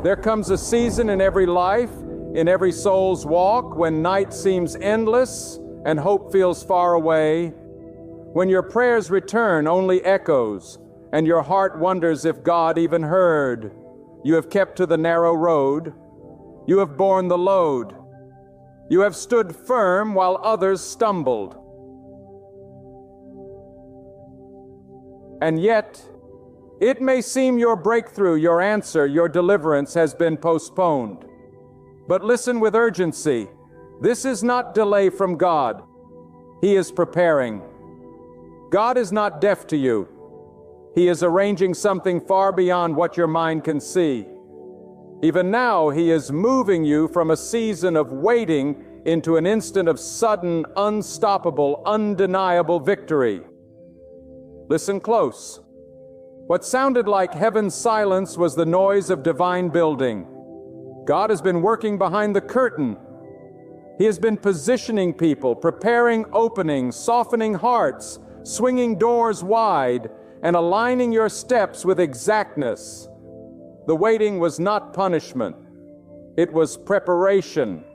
There comes a season in every life, in every soul's walk, when night seems endless and hope feels far away, when your prayers return only echoes, and your heart wonders if God even heard. You have kept to the narrow road. You have borne the load. You have stood firm while others stumbled. And yet, it may seem your breakthrough, your answer, your deliverance has been postponed. But listen with urgency. This is not delay from God. He is preparing. God is not deaf to you. He is arranging something far beyond what your mind can see. Even now, He is moving you from a season of waiting into an instant of sudden, unstoppable, undeniable victory. Listen close. What sounded like heaven's silence was the noise of divine building. God has been working behind the curtain. He has been positioning people, preparing openings, softening hearts, swinging doors wide, and aligning your steps with exactness. The waiting was not punishment. It was preparation.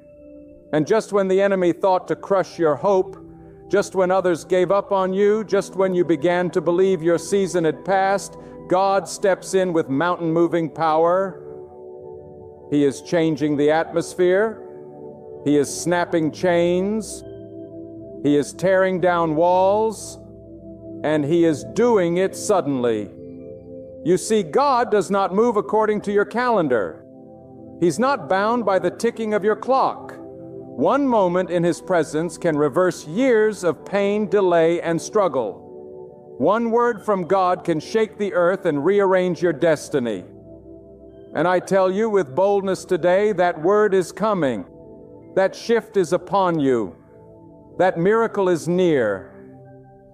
And just when the enemy thought to crush your hope, just when others gave up on you, just when you began to believe your season had passed, God steps in with mountain-moving power. He is changing the atmosphere. He is snapping chains. He is tearing down walls. And He is doing it suddenly. You see, God does not move according to your calendar. He's not bound by the ticking of your clock. One moment in His presence can reverse years of pain, delay, and struggle. One word from God can shake the earth and rearrange your destiny. And I tell you with boldness today, that word is coming. That shift is upon you. That miracle is near.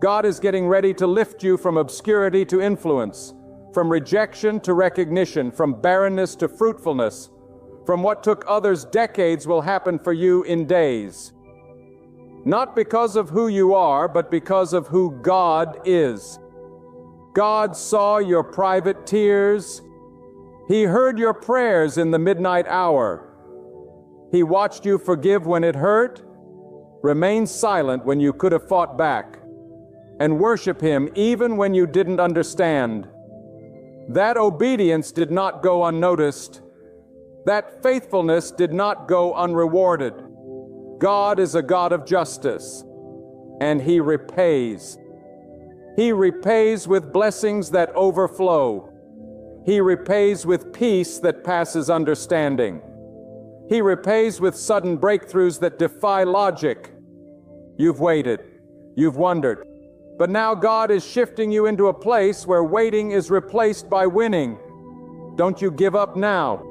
God is getting ready to lift you from obscurity to influence, from rejection to recognition, from barrenness to fruitfulness. From what took others decades will happen for you in days. Not because of who you are, but because of who God is. God saw your private tears. He heard your prayers in the midnight hour. He watched you forgive when it hurt, remain silent when you could have fought back, and worship Him even when you didn't understand. That obedience did not go unnoticed. That faithfulness did not go unrewarded. God is a God of justice, and He repays. He repays with blessings that overflow. He repays with peace that passes understanding. He repays with sudden breakthroughs that defy logic. You've waited. You've wondered. But now God is shifting you into a place where waiting is replaced by winning. Don't you give up now.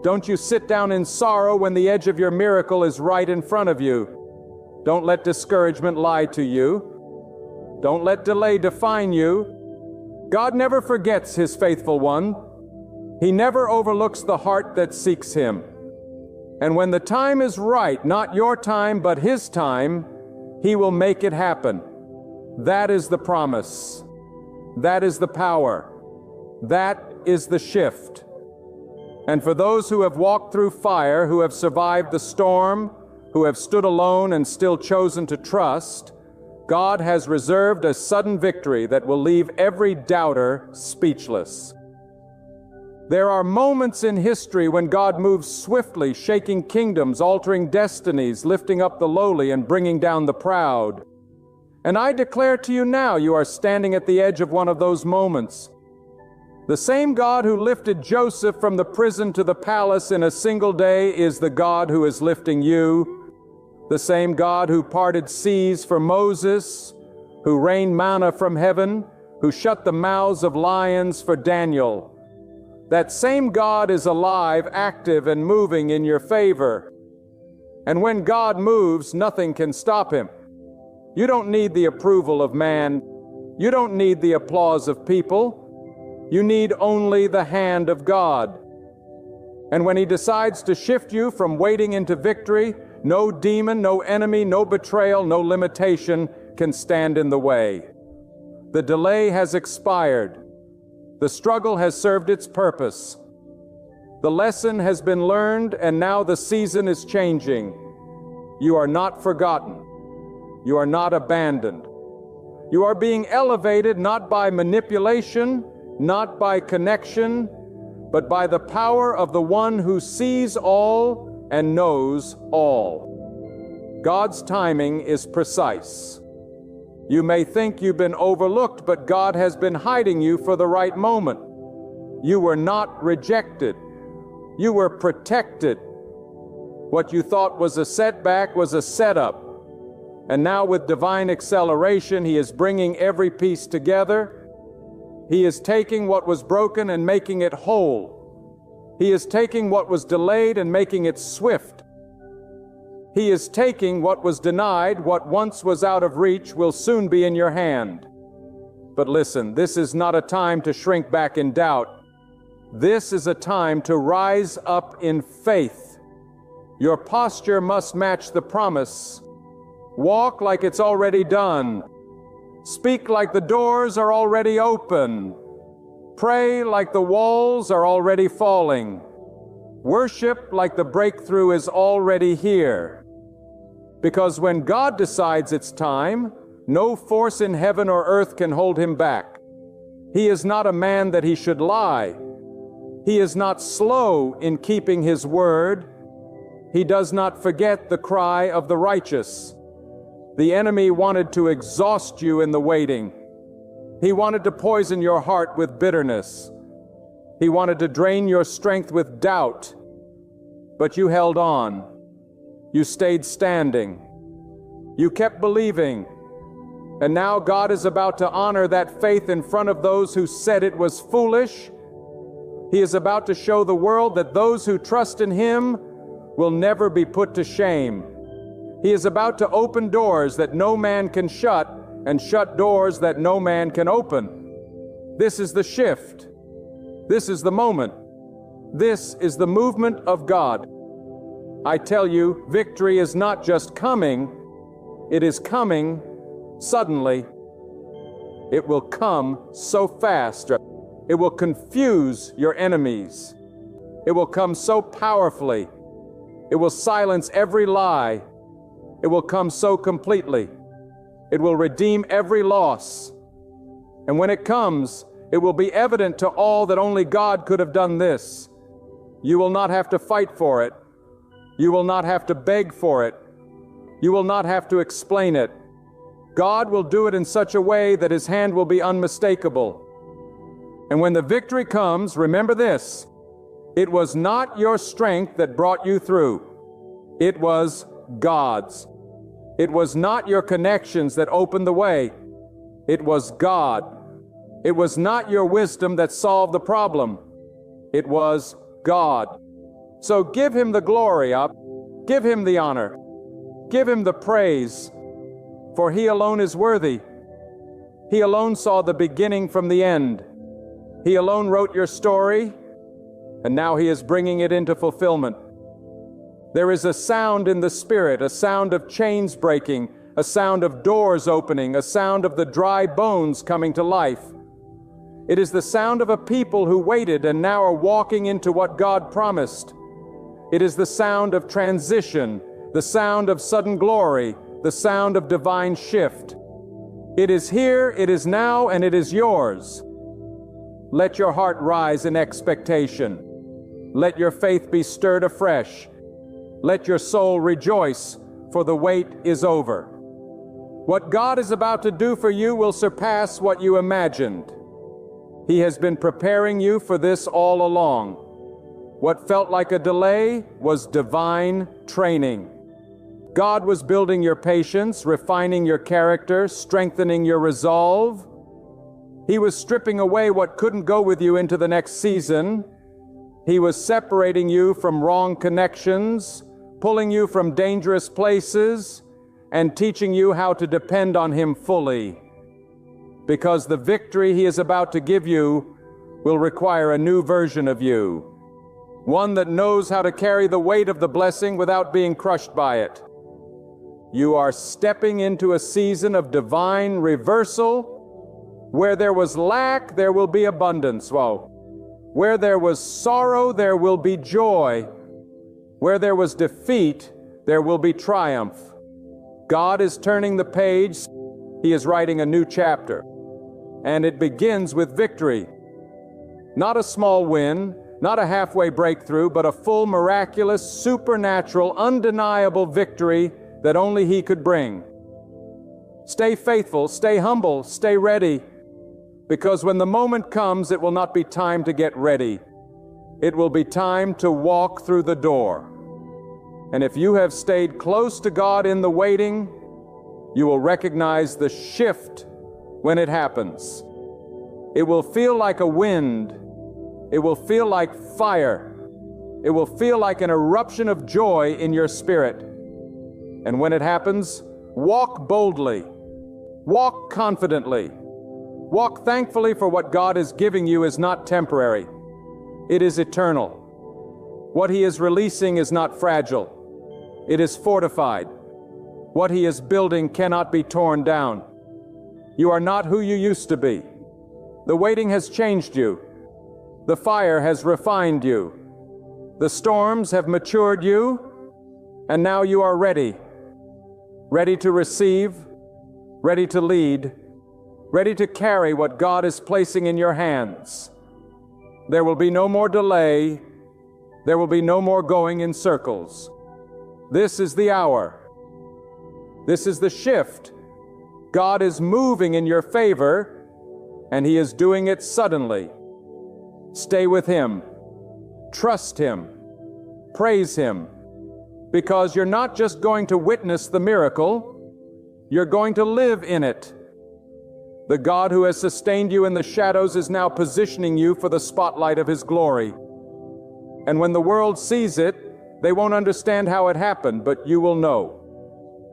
Don't you sit down in sorrow when the edge of your miracle is right in front of you. Don't let discouragement lie to you. Don't let delay define you. God never forgets His faithful one. He never overlooks the heart that seeks Him. And when the time is right, not your time, but His time, He will make it happen. That is the promise. That is the power. That is the shift. And for those who have walked through fire, who have survived the storm, who have stood alone and still chosen to trust, God has reserved a sudden victory that will leave every doubter speechless. There are moments in history when God moves swiftly, shaking kingdoms, altering destinies, lifting up the lowly and bringing down the proud. And I declare to you now, you are standing at the edge of one of those moments. The same God who lifted Joseph from the prison to the palace in a single day is the God who is lifting you. The same God who parted seas for Moses, who rained manna from heaven, who shut the mouths of lions for Daniel. That same God is alive, active, and moving in your favor. And when God moves, nothing can stop Him. You don't need the approval of man. You don't need the applause of people. You need only the hand of God. And when He decides to shift you from waiting into victory, no demon, no enemy, no betrayal, no limitation can stand in the way. The delay has expired. The struggle has served its purpose. The lesson has been learned, and now the season is changing. You are not forgotten. You are not abandoned. You are being elevated not by manipulation, not by connection, but by the power of the one who sees all and knows all. God's timing is precise. You may think you've been overlooked, but God has been hiding you for the right moment. You were not rejected. You were protected. What you thought was a setback was a setup. And now with divine acceleration, He is bringing every piece together. He is taking what was broken and making it whole. He is taking what was delayed and making it swift. He is taking what was denied, what once was out of reach will soon be in your hand. But listen, this is not a time to shrink back in doubt. This is a time to rise up in faith. Your posture must match the promise. Walk like it's already done. Speak like the doors are already open. Pray like the walls are already falling. Worship like the breakthrough is already here. Because when God decides it's time, no force in heaven or earth can hold Him back. He is not a man that He should lie. He is not slow in keeping His word. He does not forget the cry of the righteous. The enemy wanted to exhaust you in the waiting. He wanted to poison your heart with bitterness. He wanted to drain your strength with doubt. But you held on. You stayed standing. You kept believing. And now God is about to honor that faith in front of those who said it was foolish. He is about to show the world that those who trust in Him will never be put to shame. He is about to open doors that no man can shut and shut doors that no man can open. This is the shift. This is the moment. This is the movement of God. I tell you, victory is not just coming, it is coming suddenly. It will come so fast. It will confuse your enemies. It will come so powerfully. It will silence every lie. It will come so completely. It will redeem every loss. And when it comes, it will be evident to all that only God could have done this. You will not have to fight for it. You will not have to beg for it. You will not have to explain it. God will do it in such a way that His hand will be unmistakable. And when the victory comes, remember this: it was not your strength that brought you through. It was God's. It was not your connections that opened the way. It was God. It was not your wisdom that solved the problem. It was God. So give Him the glory up. Give Him the honor. Give Him the praise. For He alone is worthy. He alone saw the beginning from the end. He alone wrote your story, and now He is bringing it into fulfillment. There is a sound in the Spirit, a sound of chains breaking, a sound of doors opening, a sound of the dry bones coming to life. It is the sound of a people who waited and now are walking into what God promised. It is the sound of transition, the sound of sudden glory, the sound of divine shift. It is here, it is now, and it is yours. Let your heart rise in expectation. Let your faith be stirred afresh. Let your soul rejoice, for the wait is over. What God is about to do for you will surpass what you imagined. He has been preparing you for this all along. What felt like a delay was divine training. God was building your patience, refining your character, strengthening your resolve. He was stripping away what couldn't go with you into the next season. He was separating you from wrong connections, pulling you from dangerous places, and teaching you how to depend on Him fully. Because the victory He is about to give you will require a new version of you, one that knows how to carry the weight of the blessing without being crushed by it. You are stepping into a season of divine reversal. Where there was lack, there will be abundance. Whoa. Where there was sorrow, there will be joy. Where there was defeat, there will be triumph. God is turning the page. He is writing a new chapter. And it begins with victory. Not a small win, not a halfway breakthrough, but a full, miraculous, supernatural, undeniable victory that only He could bring. Stay faithful, stay humble, stay ready, because when the moment comes, it will not be time to get ready. It will be time to walk through the door. And if you have stayed close to God in the waiting, you will recognize the shift when it happens. It will feel like a wind. It will feel like fire. It will feel like an eruption of joy in your spirit. And when it happens, walk boldly. Walk confidently. Walk thankfully, for what God is giving you is not temporary. It is eternal. What He is releasing is not fragile. It is fortified. What He is building cannot be torn down. You are not who you used to be. The waiting has changed you. The fire has refined you. The storms have matured you, and now you are ready. Ready to receive, ready to lead, ready to carry what God is placing in your hands. There will be no more delay. There will be no more going in circles. This is the hour. This is the shift. God is moving in your favor, and He is doing it suddenly. Stay with Him. Trust Him. Praise Him. Because you're not just going to witness the miracle, you're going to live in it. The God who has sustained you in the shadows is now positioning you for the spotlight of His glory. And when the world sees it, they won't understand how it happened, but you will know.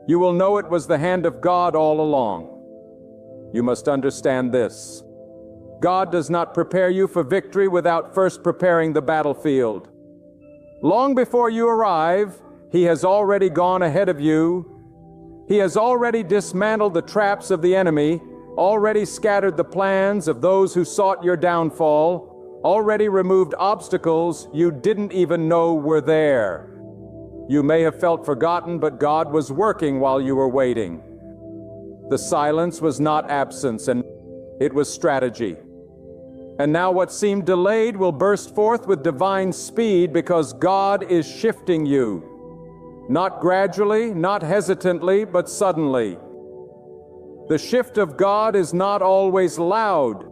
You will know it was the hand of God all along. You must understand this. God does not prepare you for victory without first preparing the battlefield. Long before you arrive, He has already gone ahead of you. He has already dismantled the traps of the enemy, already scattered the plans of those who sought your downfall, already removed obstacles you didn't even know were there. You may have felt forgotten, but God was working while you were waiting. The silence was not absence, and it was strategy. And now what seemed delayed will burst forth with divine speed, because God is shifting you. Not gradually, not hesitantly, but suddenly. The shift of God is not always loud.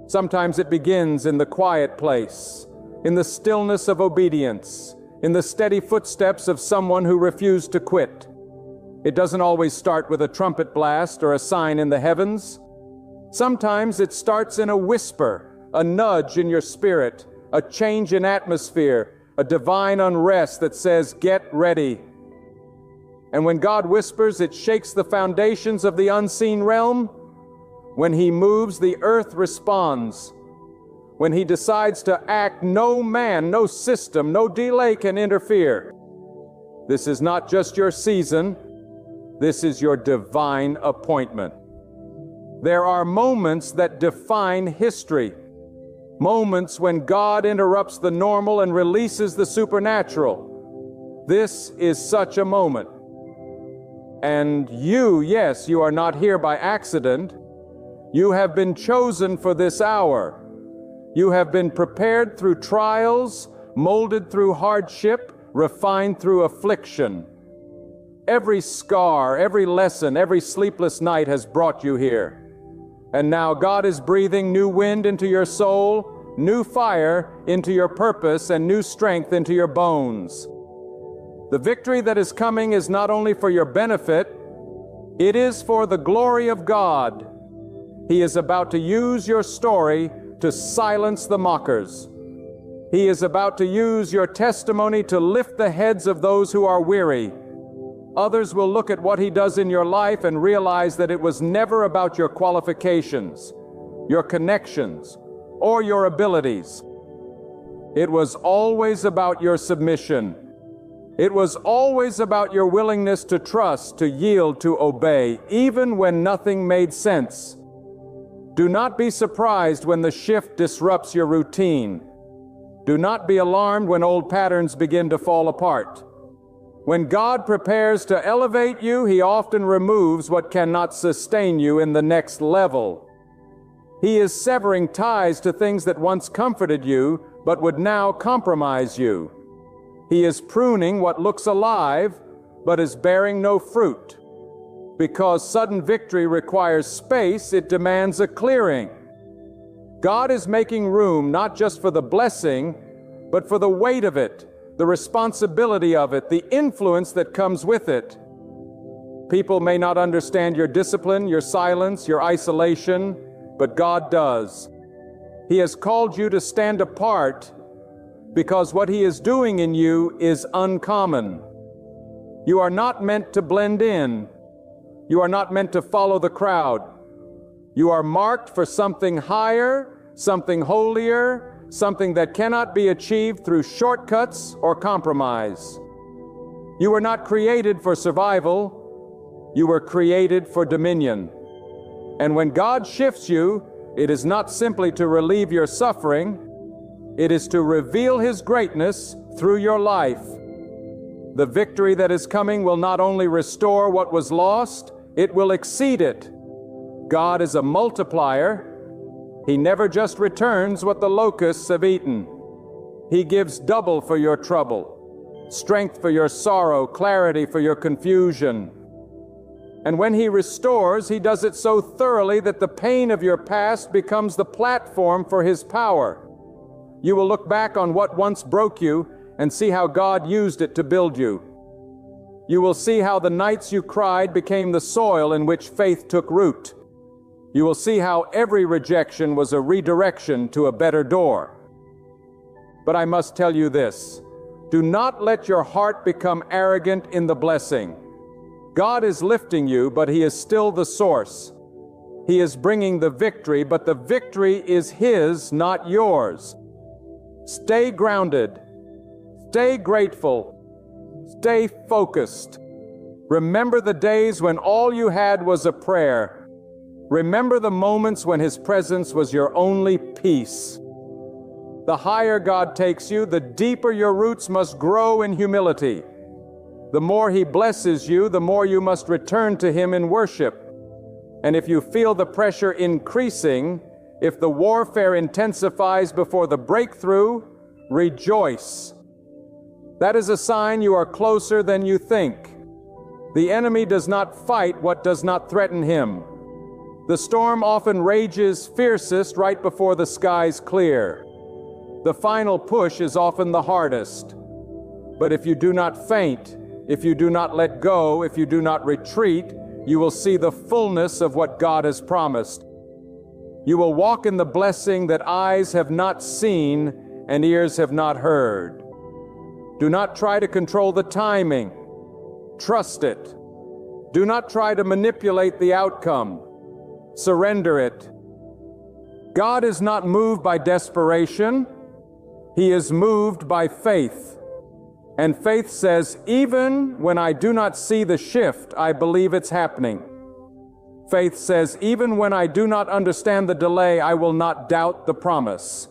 Sometimes it begins in the quiet place, in the stillness of obedience, in the steady footsteps of someone who refused to quit. It doesn't always start with a trumpet blast or a sign in the heavens. Sometimes it starts in a whisper, a nudge in your spirit, a change in atmosphere, a divine unrest that says, "Get ready." And when God whispers, it shakes the foundations of the unseen realm. When He moves, the earth responds. When He decides to act, no man, no system, no delay can interfere. This is not just your season. This is your divine appointment. There are moments that define history. Moments when God interrupts the normal and releases the supernatural. This is such a moment. And you, yes, you are not here by accident. You have been chosen for this hour. You have been prepared through trials, molded through hardship, refined through affliction. Every scar, every lesson, every sleepless night has brought you here. And now God is breathing new wind into your soul, new fire into your purpose, and new strength into your bones. The victory that is coming is not only for your benefit, it is for the glory of God. He is about to use your story to silence the mockers. He is about to use your testimony to lift the heads of those who are weary. Others will look at what He does in your life and realize that it was never about your qualifications, your connections, or your abilities. It was always about your submission. It was always about your willingness to trust, to yield, to obey, even when nothing made sense. Do not be surprised when the shift disrupts your routine. Do not be alarmed when old patterns begin to fall apart. When God prepares to elevate you, He often removes what cannot sustain you in the next level. He is severing ties to things that once comforted you, but would now compromise you. He is pruning what looks alive, but is bearing no fruit. Because sudden victory requires space, it demands a clearing. God is making room not just for the blessing, but for the weight of it, the responsibility of it, the influence that comes with it. People may not understand your discipline, your silence, your isolation, but God does. He has called you to stand apart because what He is doing in you is uncommon. You are not meant to blend in. You are not meant to follow the crowd. You are marked for something higher, something holier, something that cannot be achieved through shortcuts or compromise. You were not created for survival. You were created for dominion. And when God shifts you, it is not simply to relieve your suffering, it is to reveal His greatness through your life. The victory that is coming will not only restore what was lost, it will exceed it. God is a multiplier. He never just returns what the locusts have eaten. He gives double for your trouble, strength for your sorrow, clarity for your confusion. And when He restores, He does it so thoroughly that the pain of your past becomes the platform for His power. You will look back on what once broke you and see how God used it to build you. You will see how the nights you cried became the soil in which faith took root. You will see how every rejection was a redirection to a better door. But I must tell you this: do not let your heart become arrogant in the blessing. God is lifting you, but He is still the source. He is bringing the victory, but the victory is His, not yours. Stay grounded. Stay grateful. Stay focused. Remember the days when all you had was a prayer. Remember the moments when His presence was your only peace. The higher God takes you, the deeper your roots must grow in humility. The more He blesses you, the more you must return to Him in worship. And if you feel the pressure increasing, if the warfare intensifies before the breakthrough, rejoice. That is a sign you are closer than you think. The enemy does not fight what does not threaten him. The storm often rages fiercest right before the skies clear. The final push is often the hardest. But if you do not faint, if you do not let go, if you do not retreat, you will see the fullness of what God has promised. You will walk in the blessing that eyes have not seen and ears have not heard. Do not try to control the timing. Trust it. Do not try to manipulate the outcome. Surrender it. God is not moved by desperation. He is moved by faith. And faith says, even when I do not see the shift, I believe it's happening. Faith says, even when I do not understand the delay, I will not doubt the promise.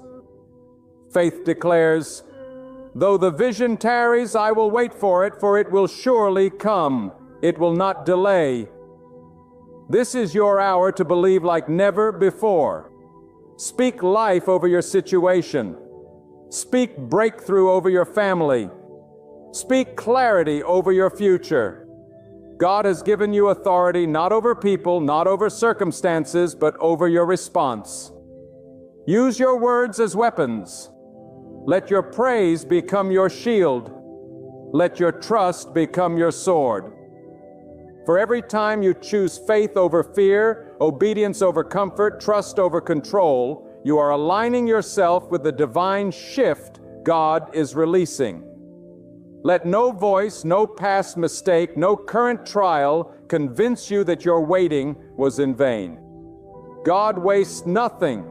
Faith declares, though the vision tarries, I will wait for it will surely come. It will not delay. This is your hour to believe like never before. Speak life over your situation. Speak breakthrough over your family. Speak clarity over your future. God has given you authority not over people, not over circumstances, but over your response. Use your words as weapons. Let your praise become your shield. Let your trust become your sword. For every time you choose faith over fear, obedience over comfort, trust over control, you are aligning yourself with the divine shift God is releasing. Let no voice, no past mistake, no current trial convince you that your waiting was in vain. God wastes nothing.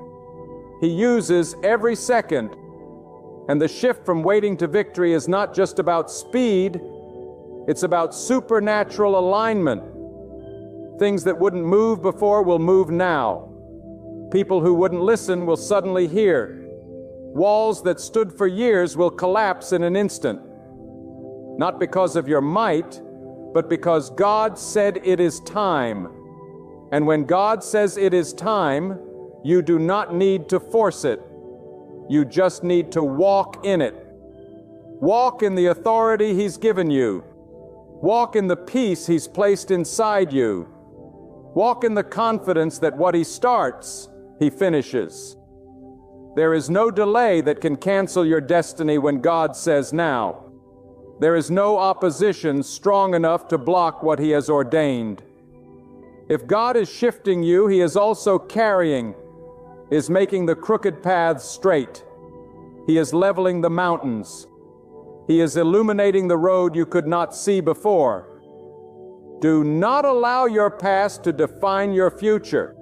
He uses every second. And the shift from waiting to victory is not just about speed, it's about supernatural alignment. Things that wouldn't move before will move now. People who wouldn't listen will suddenly hear. Walls that stood for years will collapse in an instant. Not because of your might, but because God said it is time. And when God says it is time, you do not need to force it. You just need to walk in it. Walk in the authority He's given you. Walk in the peace He's placed inside you. Walk in the confidence that what He starts, He finishes. There is no delay that can cancel your destiny when God says now. There is no opposition strong enough to block what He has ordained. If God is shifting you, He is also carrying, is making the crooked paths straight. He is leveling the mountains. He is illuminating the road you could not see before. Do not allow your past to define your future.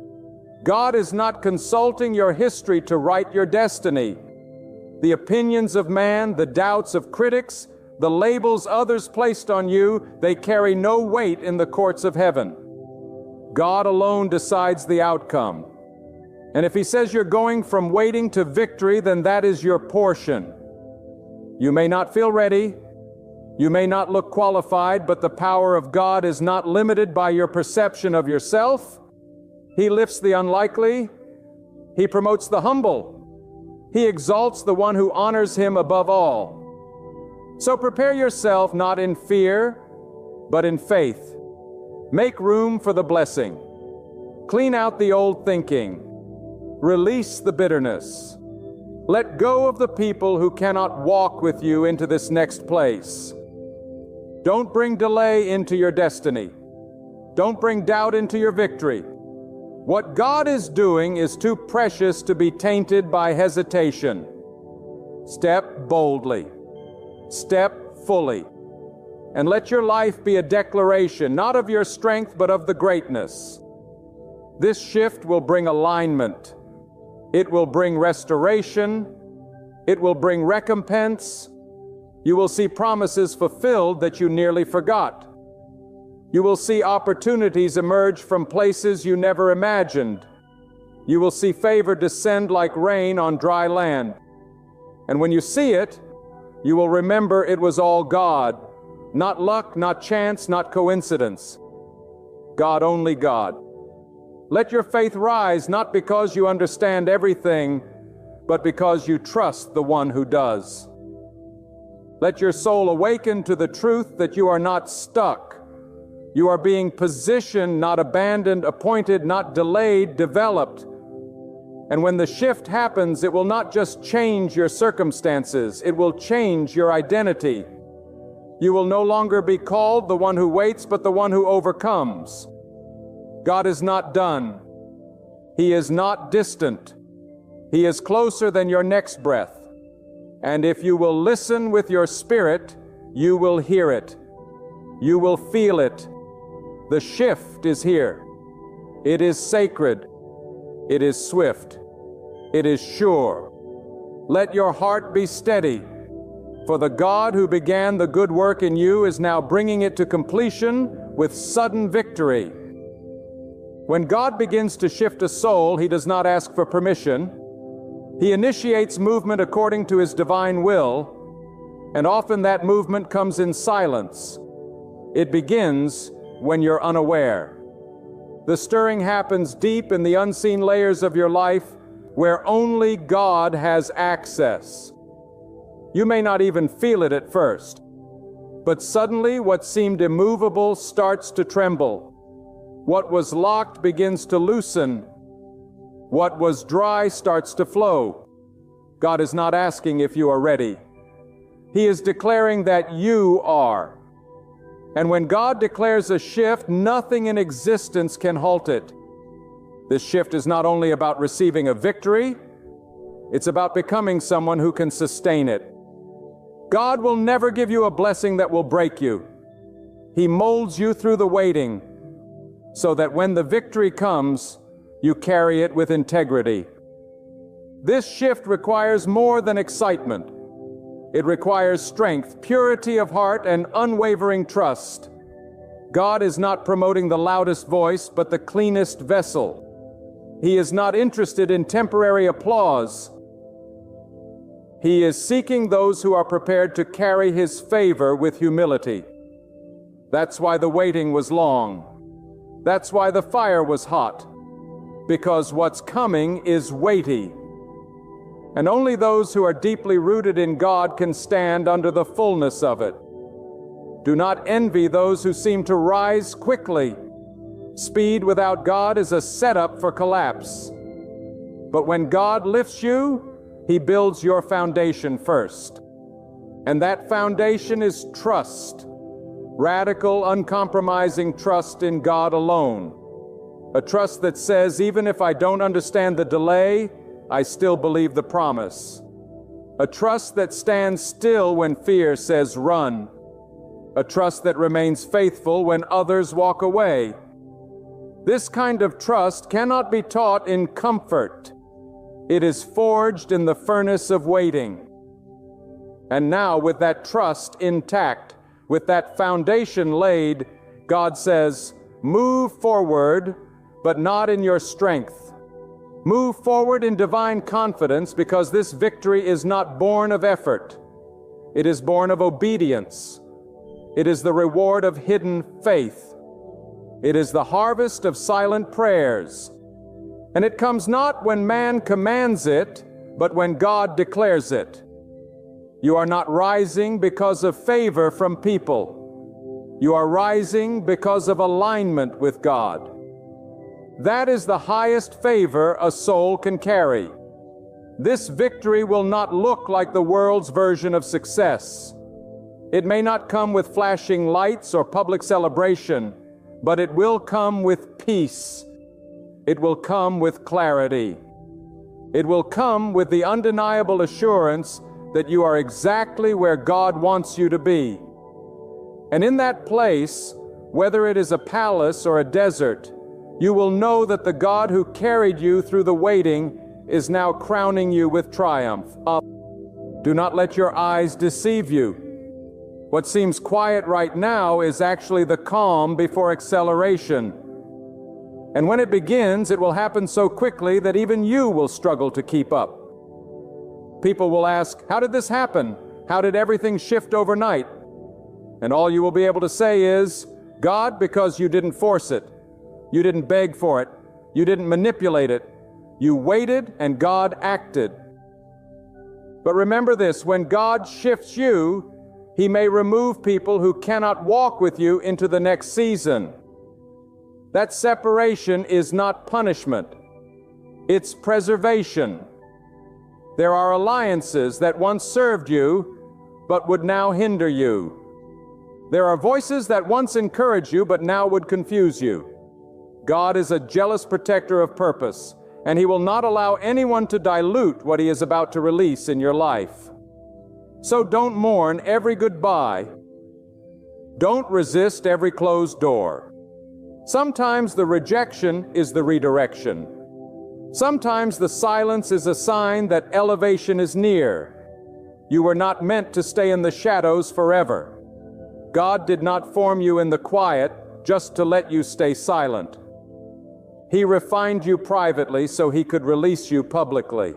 God is not consulting your history to write your destiny. The opinions of man, the doubts of critics, the labels others placed on you, they carry no weight in the courts of heaven. God alone decides the outcome. And if He says you're going from waiting to victory, then that is your portion. You may not feel ready. You may not look qualified, but the power of God is not limited by your perception of yourself. He lifts the unlikely. He promotes the humble. He exalts the one who honors Him above all. So prepare yourself not in fear, but in faith. Make room for the blessing. Clean out the old thinking. Release the bitterness. Let go of the people who cannot walk with you into this next place. Don't bring delay into your destiny. Don't bring doubt into your victory. What God is doing is too precious to be tainted by hesitation. Step boldly. Step fully. And let your life be a declaration, not of your strength, but of the greatness. This shift will bring alignment. It will bring restoration. It will bring recompense. You will see promises fulfilled that you nearly forgot. You will see opportunities emerge from places you never imagined. You will see favor descend like rain on dry land. And when you see it, you will remember it was all God. Not luck, not chance, not coincidence. God, only God. Let your faith rise not because you understand everything, but because you trust the one who does. Let your soul awaken to the truth that you are not stuck. You are being positioned, not abandoned, appointed, not delayed, developed. And when the shift happens, it will not just change your circumstances, it will change your identity. You will no longer be called the one who waits, but the one who overcomes. God is not done. He is not distant. He is closer than your next breath. And if you will listen with your spirit, you will hear it. You will feel it. The shift is here. It is sacred. It is swift. It is sure. Let your heart be steady, for the God who began the good work in you is now bringing it to completion with sudden victory. When God begins to shift a soul, He does not ask for permission. He initiates movement according to His divine will, and often that movement comes in silence. It begins when you're unaware. The stirring happens deep in the unseen layers of your life where only God has access. You may not even feel it at first, but suddenly what seemed immovable starts to tremble. What was locked begins to loosen. What was dry starts to flow. God is not asking if you are ready. He is declaring that you are. And when God declares a shift, nothing in existence can halt it. This shift is not only about receiving a victory, it's about becoming someone who can sustain it. God will never give you a blessing that will break you. He molds you through the waiting, so that when the victory comes, you carry it with integrity. This shift requires more than excitement. It requires strength, purity of heart, and unwavering trust. God is not promoting the loudest voice, but the cleanest vessel. He is not interested in temporary applause. He is seeking those who are prepared to carry His favor with humility. That's why the waiting was long. That's why the fire was hot. Because what's coming is weighty. And only those who are deeply rooted in God can stand under the fullness of it. Do not envy those who seem to rise quickly. Speed without God is a setup for collapse. But when God lifts you, He builds your foundation first. And that foundation is trust. Radical, uncompromising trust in God alone. A trust that says, even if I don't understand the delay, I still believe the promise. A trust that stands still when fear says run. A trust that remains faithful when others walk away. This kind of trust cannot be taught in comfort. It is forged in the furnace of waiting. And now, with that trust intact, with that foundation laid, God says, move forward, but not in your strength. Move forward in divine confidence, because this victory is not born of effort. It is born of obedience. It is the reward of hidden faith. It is the harvest of silent prayers. And it comes not when man commands it, but when God declares it. You are not rising because of favor from people. You are rising because of alignment with God. That is the highest favor a soul can carry. This victory will not look like the world's version of success. It may not come with flashing lights or public celebration, but it will come with peace. It will come with clarity. It will come with the undeniable assurance that you are exactly where God wants you to be. And in that place, whether it is a palace or a desert, you will know that the God who carried you through the waiting is now crowning you with triumph. Do not let your eyes deceive you. What seems quiet right now is actually the calm before acceleration. And when it begins, it will happen so quickly that even you will struggle to keep up. People will ask, how did this happen? How did everything shift overnight? And all you will be able to say is, God, because you didn't force it. You didn't beg for it. You didn't manipulate it. You waited and God acted. But remember this, when God shifts you, He may remove people who cannot walk with you into the next season. That separation is not punishment. It's preservation. There are alliances that once served you, but would now hinder you. There are voices that once encouraged you, but now would confuse you. God is a jealous protector of purpose, and He will not allow anyone to dilute what He is about to release in your life. So don't mourn every goodbye. Don't resist every closed door. Sometimes the rejection is the redirection. Sometimes the silence is a sign that elevation is near. You were not meant to stay in the shadows forever. God did not form you in the quiet just to let you stay silent. He refined you privately so He could release you publicly.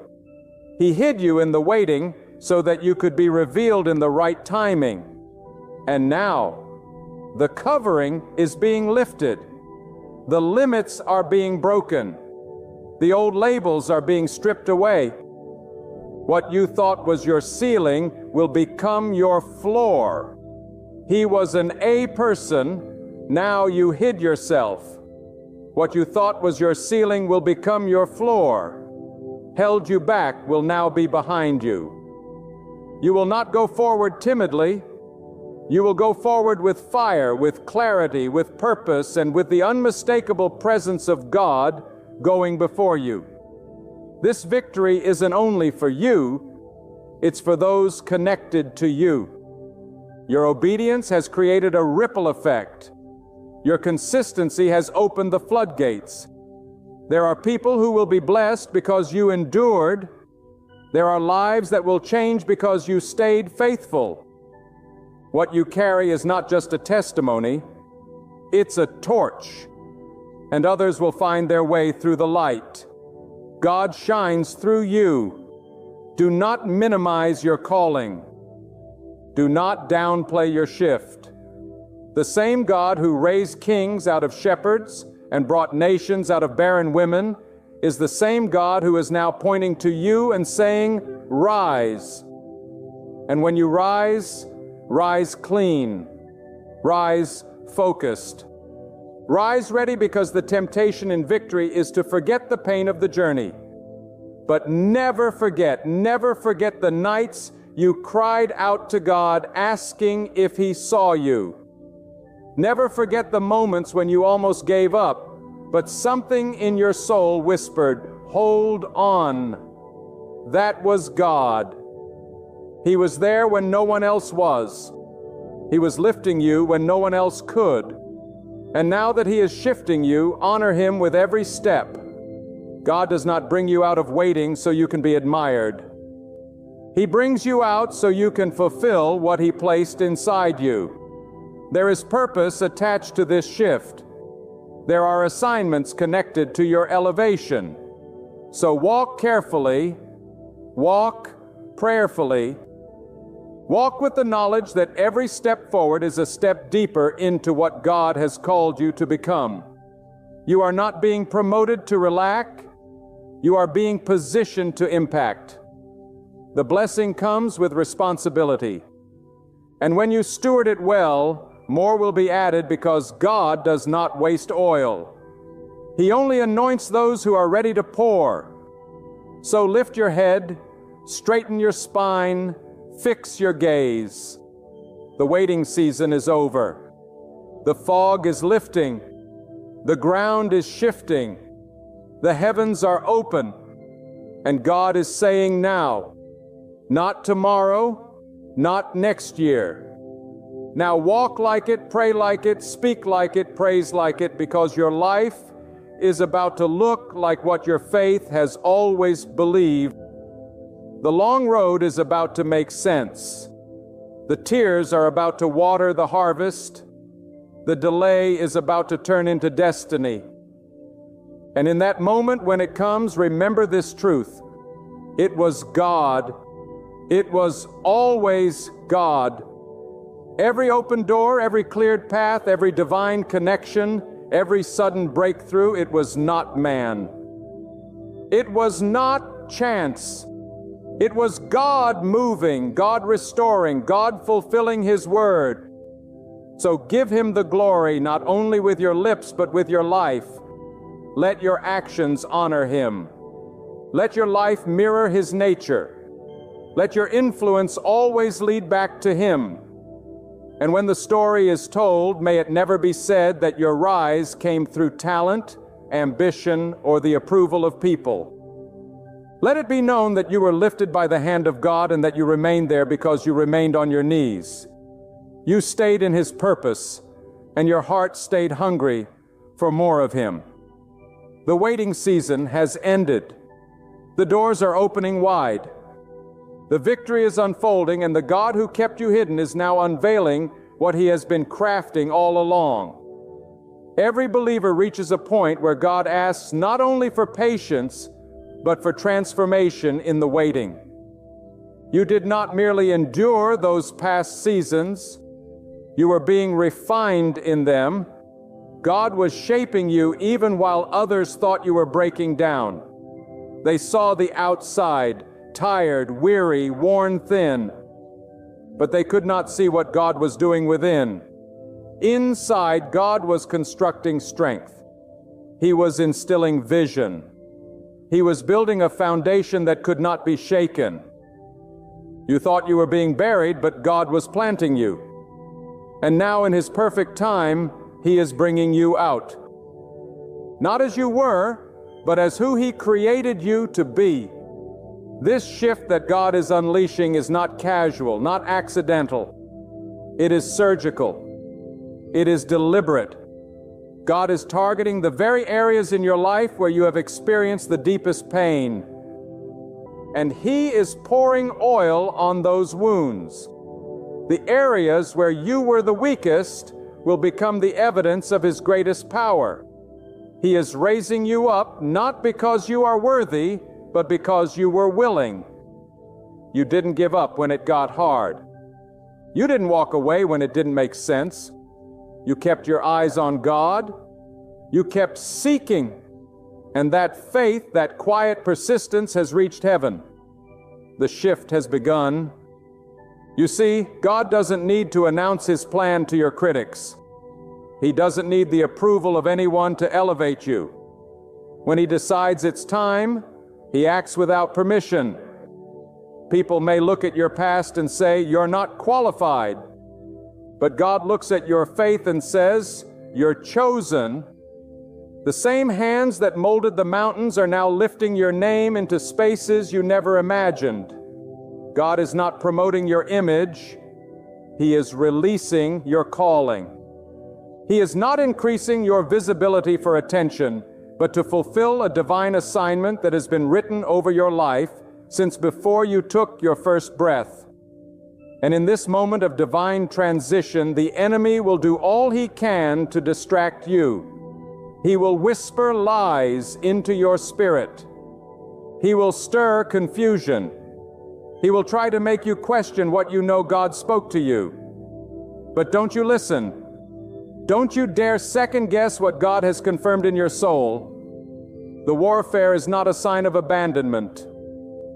He hid you in the waiting so that you could be revealed in the right timing. And now, the covering is being lifted. The limits are being broken. The old labels are being stripped away. What you thought was your ceiling will become your floor. He was an A person, now you hid yourself. What you thought was your ceiling will become your floor. Held you back will now be behind you. You will not go forward timidly. You will go forward with fire, with clarity, with purpose, and with the unmistakable presence of God going before you. This victory isn't only for you, it's for those connected to you. Your obedience has created a ripple effect. Your consistency has opened the floodgates. There are people who will be blessed because you endured. There are lives that will change because you stayed faithful. What you carry is not just a testimony, it's a torch, and others will find their way through the light. God shines through you. Do not minimize your calling. Do not downplay your shift. The same God who raised kings out of shepherds and brought nations out of barren women is the same God who is now pointing to you and saying, "Rise." And when you rise, rise clean. Rise focused. Rise ready, because the temptation in victory is to forget the pain of the journey. But never forget the nights you cried out to God asking if He saw you. Never forget the moments when you almost gave up, but something in your soul whispered, "Hold on." That was God. He was there when no one else was. He was lifting you when no one else could. And now that He is shifting you, honor Him with every step. God does not bring you out of waiting so you can be admired. He brings you out so you can fulfill what He placed inside you. There is purpose attached to this shift. There are assignments connected to your elevation. So walk carefully, walk prayerfully, walk with the knowledge that every step forward is a step deeper into what God has called you to become. You are not being promoted to relax, you are being positioned to impact. The blessing comes with responsibility. And when you steward it well, more will be added, because God does not waste oil. He only anoints those who are ready to pour. So lift your head, straighten your spine, fix your gaze. The waiting season is over. The fog is lifting. The ground is shifting. The heavens are open. And God is saying now, not tomorrow, not next year. Now walk like it, pray like it, speak like it, praise like it, because your life is about to look like what your faith has always believed. The long road is about to make sense. The tears are about to water the harvest. The delay is about to turn into destiny. And in that moment when it comes, remember this truth. It was God. It was always God. Every open door, every cleared path, every divine connection, every sudden breakthrough, it was not man. It was not chance. It was God moving, God restoring, God fulfilling His word. So give Him the glory, not only with your lips, but with your life. Let your actions honor Him. Let your life mirror His nature. Let your influence always lead back to Him. And when the story is told, may it never be said that your rise came through talent, ambition, or the approval of people. Let it be known that you were lifted by the hand of God, and that you remained there because you remained on your knees. You stayed in His purpose, and your heart stayed hungry for more of Him. The waiting season has ended. The doors are opening wide. The victory is unfolding, and the God who kept you hidden is now unveiling what He has been crafting all along. Every believer reaches a point where God asks not only for patience, but for transformation in the waiting. You did not merely endure those past seasons, you were being refined in them. God was shaping you even while others thought you were breaking down. They saw the outside, tired, weary, worn thin, but they could not see what God was doing within. Inside, God was constructing strength. He was instilling vision. He was building a foundation that could not be shaken. You thought you were being buried, but God was planting you. And now in His perfect time, He is bringing you out. Not as you were, but as who He created you to be. This shift that God is unleashing is not casual, not accidental. It is surgical. It is deliberate. God is targeting the very areas in your life where you have experienced the deepest pain. And He is pouring oil on those wounds. The areas where you were the weakest will become the evidence of His greatest power. He is raising you up not because you are worthy, but because you were willing. You didn't give up when it got hard. You didn't walk away when it didn't make sense. You kept your eyes on God. You kept seeking. And that faith, that quiet persistence has reached heaven. The shift has begun. You see, God doesn't need to announce His plan to your critics. He doesn't need the approval of anyone to elevate you. When He decides it's time, He acts without permission. People may look at your past and say, "You're not qualified." But God looks at your faith and says, "You're chosen." The same hands that molded the mountains are now lifting your name into spaces you never imagined. God is not promoting your image. He is releasing your calling. He is not increasing your visibility for attention, but to fulfill a divine assignment that has been written over your life since before you took your first breath. And in this moment of divine transition, the enemy will do all he can to distract you. He will whisper lies into your spirit. He will stir confusion. He will try to make you question what you know God spoke to you. But don't you listen. Don't you dare second guess what God has confirmed in your soul. The warfare is not a sign of abandonment.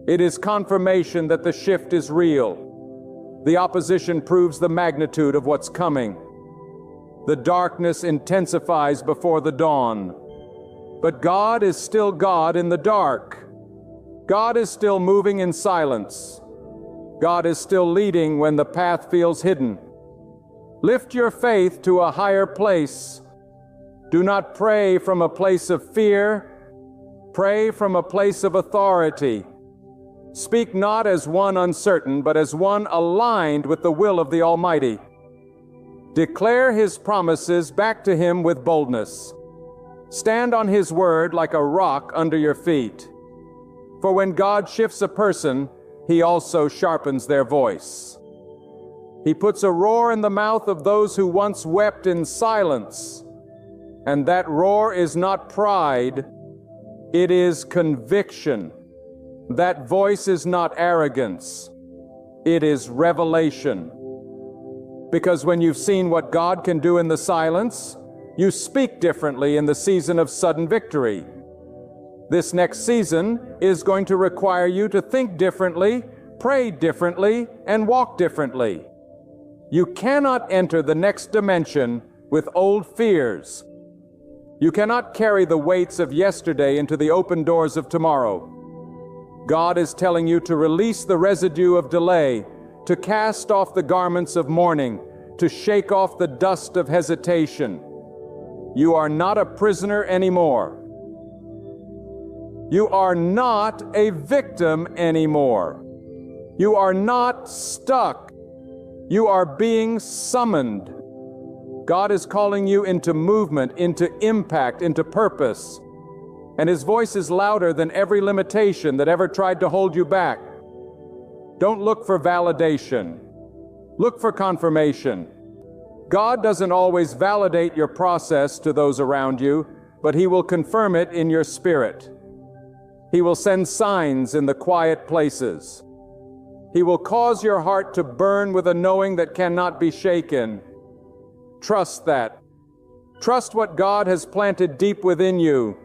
It is confirmation that the shift is real. The opposition proves the magnitude of what's coming. The darkness intensifies before the dawn. But God is still God in the dark. God is still moving in silence. God is still leading when the path feels hidden. Lift your faith to a higher place. Do not pray from a place of fear. Pray from a place of authority. Speak not as one uncertain, but as one aligned with the will of the Almighty. Declare His promises back to Him with boldness. Stand on His word like a rock under your feet. For when God shifts a person, He also sharpens their voice. He puts a roar in the mouth of those who once wept in silence. And that roar is not pride, it is conviction. That voice is not arrogance, it is revelation. Because when you've seen what God can do in the silence, you speak differently in the season of sudden victory. This next season is going to require you to think differently, pray differently, and walk differently. You cannot enter the next dimension with old fears. You cannot carry the weights of yesterday into the open doors of tomorrow. God is telling you to release the residue of delay, to cast off the garments of mourning, to shake off the dust of hesitation. You are not a prisoner anymore. You are not a victim anymore. You are not stuck. You are being summoned. God is calling you into movement, into impact, into purpose. And His voice is louder than every limitation that ever tried to hold you back. Don't look for validation. Look for confirmation. God doesn't always validate your process to those around you, but He will confirm it in your spirit. He will send signs in the quiet places. He will cause your heart to burn with a knowing that cannot be shaken. Trust that. Trust what God has planted deep within you.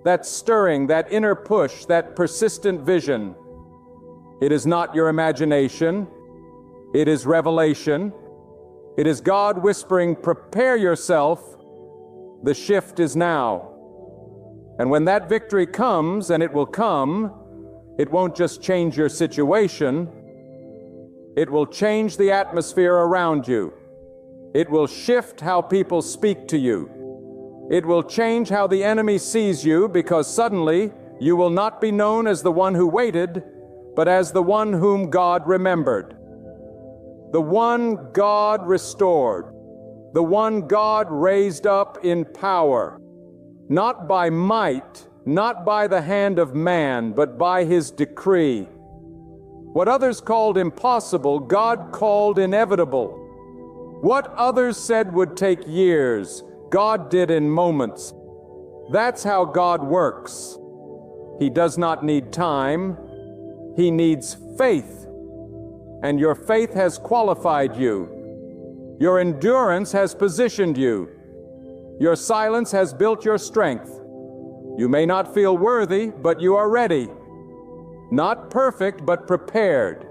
That stirring, that inner push, that persistent vision. It is not your imagination. It is revelation. It is God whispering, "Prepare yourself. The shift is now." And when that victory comes, and it will come, it won't just change your situation. It will change the atmosphere around you. It will shift how people speak to you. It will change how the enemy sees you, because suddenly you will not be known as the one who waited, but as the one whom God remembered. The one God restored. The one God raised up in power. Not by might, not by the hand of man, but by His decree. What others called impossible, God called inevitable. What others said would take years, God did in moments. That's how God works. He does not need time. He needs faith. And your faith has qualified you. Your endurance has positioned you. Your silence has built your strength. You may not feel worthy, but you are ready. Not perfect, but prepared.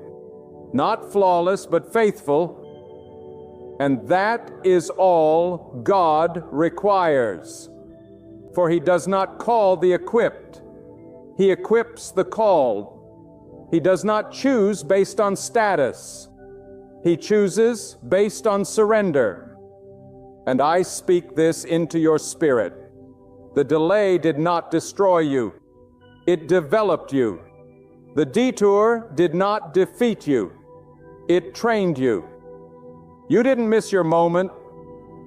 Not flawless, but faithful. And that is all God requires. For He does not call the equipped. He equips the called. He does not choose based on status. He chooses based on surrender. And I speak this into your spirit. The delay did not destroy you. It developed you. The detour did not defeat you. It trained you. You didn't miss your moment.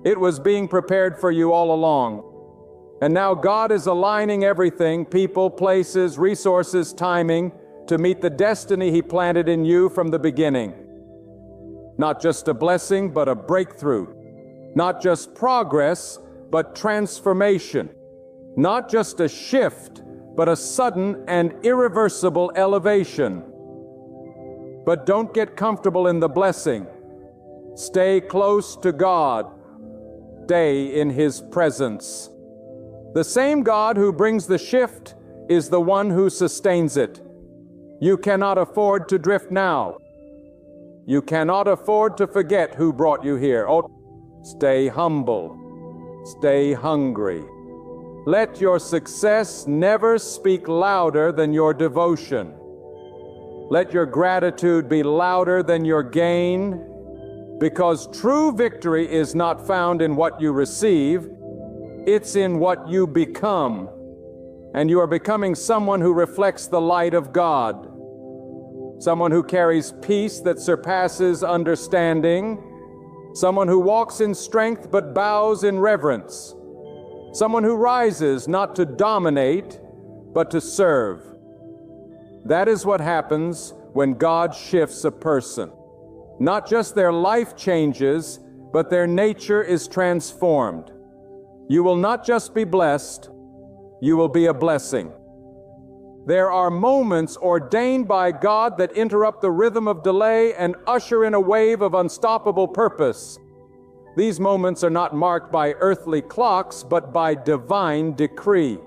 It was being prepared for you all along. And now God is aligning everything, people, places, resources, timing, to meet the destiny He planted in you from the beginning. Not just a blessing, but a breakthrough. Not just progress, but transformation. Not just a shift, but a sudden and irreversible elevation. But don't get comfortable in the blessing. Stay close to God. Stay in His presence. The same God who brings the shift is the one who sustains it. You cannot afford to drift now. You cannot afford to forget who brought you here. Oh, stay humble. Stay hungry. Let your success never speak louder than your devotion. Let your gratitude be louder than your gain, because true victory is not found in what you receive, it's in what you become. And you are becoming someone who reflects the light of God. Someone who carries peace that surpasses understanding. Someone who walks in strength but bows in reverence. Someone who rises not to dominate, but to serve. That is what happens when God shifts a person. Not just their life changes, but their nature is transformed. You will not just be blessed, you will be a blessing. There are moments ordained by God that interrupt the rhythm of delay and usher in a wave of unstoppable purpose. These moments are not marked by earthly clocks, but by divine decree.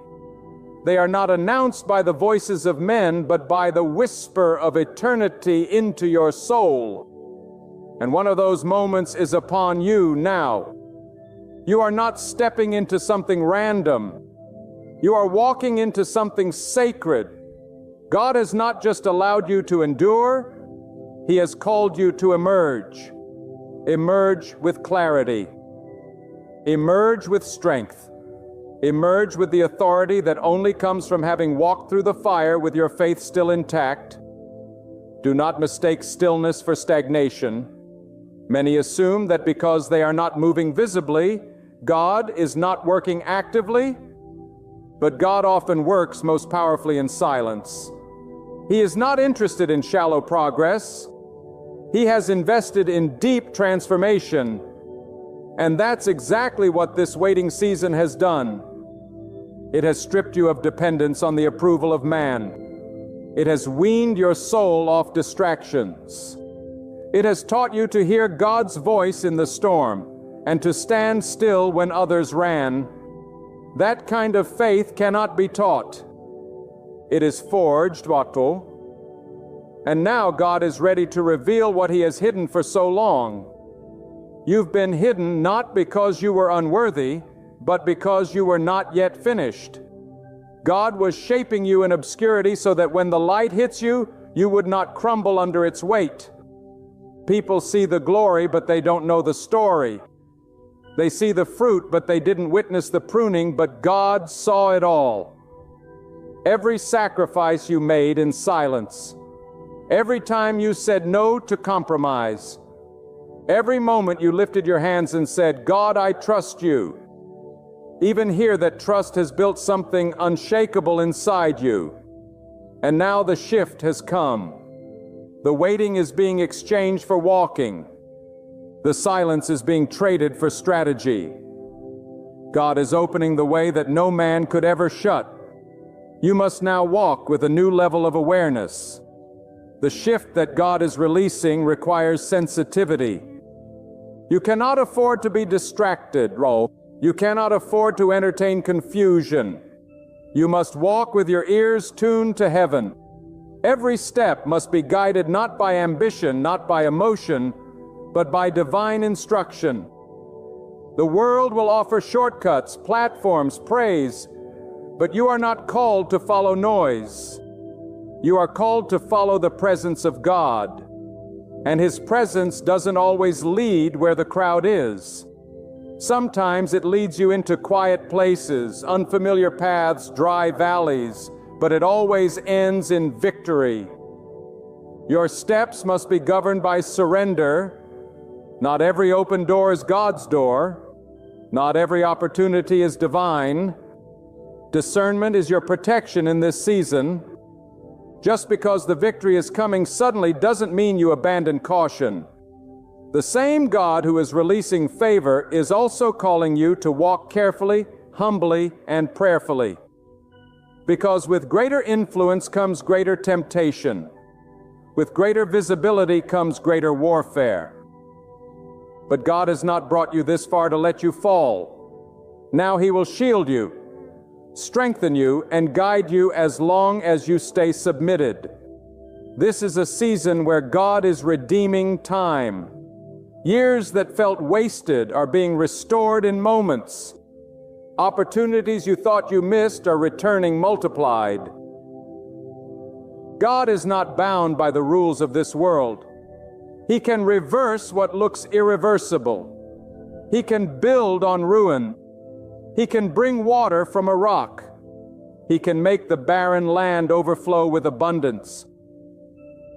They are not announced by the voices of men, but by the whisper of eternity into your soul. And one of those moments is upon you now. You are not stepping into something random. You are walking into something sacred. God has not just allowed you to endure, He has called you to emerge. Emerge with clarity. Emerge with strength. Emerge with the authority that only comes from having walked through the fire with your faith still intact. Do not mistake stillness for stagnation. Many assume that because they are not moving visibly, God is not working actively, but God often works most powerfully in silence. He is not interested in shallow progress. He has invested in deep transformation. And that's exactly what this waiting season has done. It has stripped you of dependence on the approval of man. It has weaned your soul off distractions. It has taught you to hear God's voice in the storm and to stand still when others ran. That kind of faith cannot be taught. It is forged, Watto. And now God is ready to reveal what He has hidden for so long. You've been hidden not because you were unworthy, but because you were not yet finished. God was shaping you in obscurity so that when the light hits you, you would not crumble under its weight. People see the glory, but they don't know the story. They see the fruit, but they didn't witness the pruning, but God saw it all. Every sacrifice you made in silence, every time you said no to compromise, every moment you lifted your hands and said, God, I trust you. Even here, that trust has built something unshakable inside you. And now the shift has come. The waiting is being exchanged for walking. The silence is being traded for strategy. God is opening the way that no man could ever shut. You must now walk with a new level of awareness. The shift that God is releasing requires sensitivity. You cannot afford to be distracted, Rolf. You cannot afford to entertain confusion. You must walk with your ears tuned to heaven. Every step must be guided not by ambition, not by emotion, but by divine instruction. The world will offer shortcuts, platforms, praise, but you are not called to follow noise. You are called to follow the presence of God. And His presence doesn't always lead where the crowd is. Sometimes it leads you into quiet places, unfamiliar paths, dry valleys, but it always ends in victory. Your steps must be governed by surrender. Not every open door is God's door. Not every opportunity is divine. Discernment is your protection in this season. Just because the victory is coming suddenly doesn't mean you abandon caution. The same God who is releasing favor is also calling you to walk carefully, humbly, and prayerfully. Because with greater influence comes greater temptation. With greater visibility comes greater warfare. But God has not brought you this far to let you fall. Now He will shield you, strengthen you, and guide you as long as you stay submitted. This is a season where God is redeeming time. Years that felt wasted are being restored in moments. Opportunities you thought you missed are returning multiplied. God is not bound by the rules of this world. He can reverse what looks irreversible. He can build on ruin. He can bring water from a rock. He can make the barren land overflow with abundance.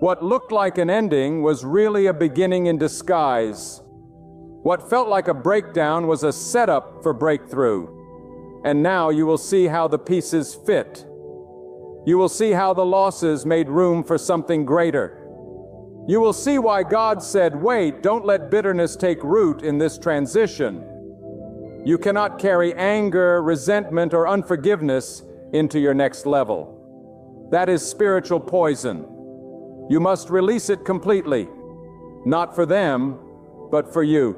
What looked like an ending was really a beginning in disguise. What felt like a breakdown was a setup for breakthrough. And now you will see how the pieces fit. You will see how the losses made room for something greater. You will see why God said, "Wait, don't let bitterness take root in this transition." You cannot carry anger, resentment, or unforgiveness into your next level. That is spiritual poison. You must release it completely, not for them, but for you.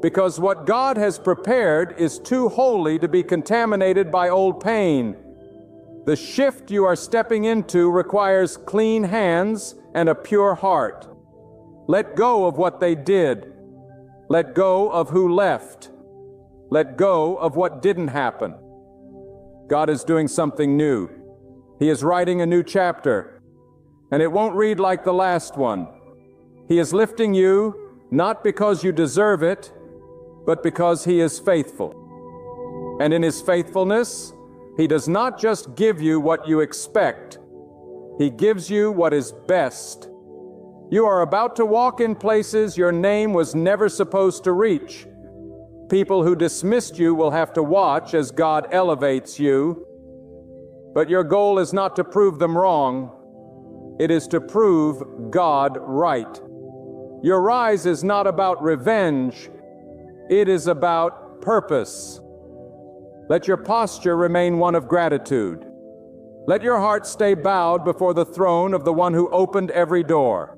Because what God has prepared is too holy to be contaminated by old pain. The shift you are stepping into requires clean hands and a pure heart. Let go of what they did. Let go of who left. Let go of what didn't happen. God is doing something new. He is writing a new chapter, and it won't read like the last one. He is lifting you, not because you deserve it, but because He is faithful. And in His faithfulness, He does not just give you what you expect. He gives you what is best. You are about to walk in places your name was never supposed to reach. People who dismissed you will have to watch as God elevates you. But your goal is not to prove them wrong. It is to prove God right. Your rise is not about revenge. It is about purpose. Let your posture remain one of gratitude. Let your heart stay bowed before the throne of the one who opened every door.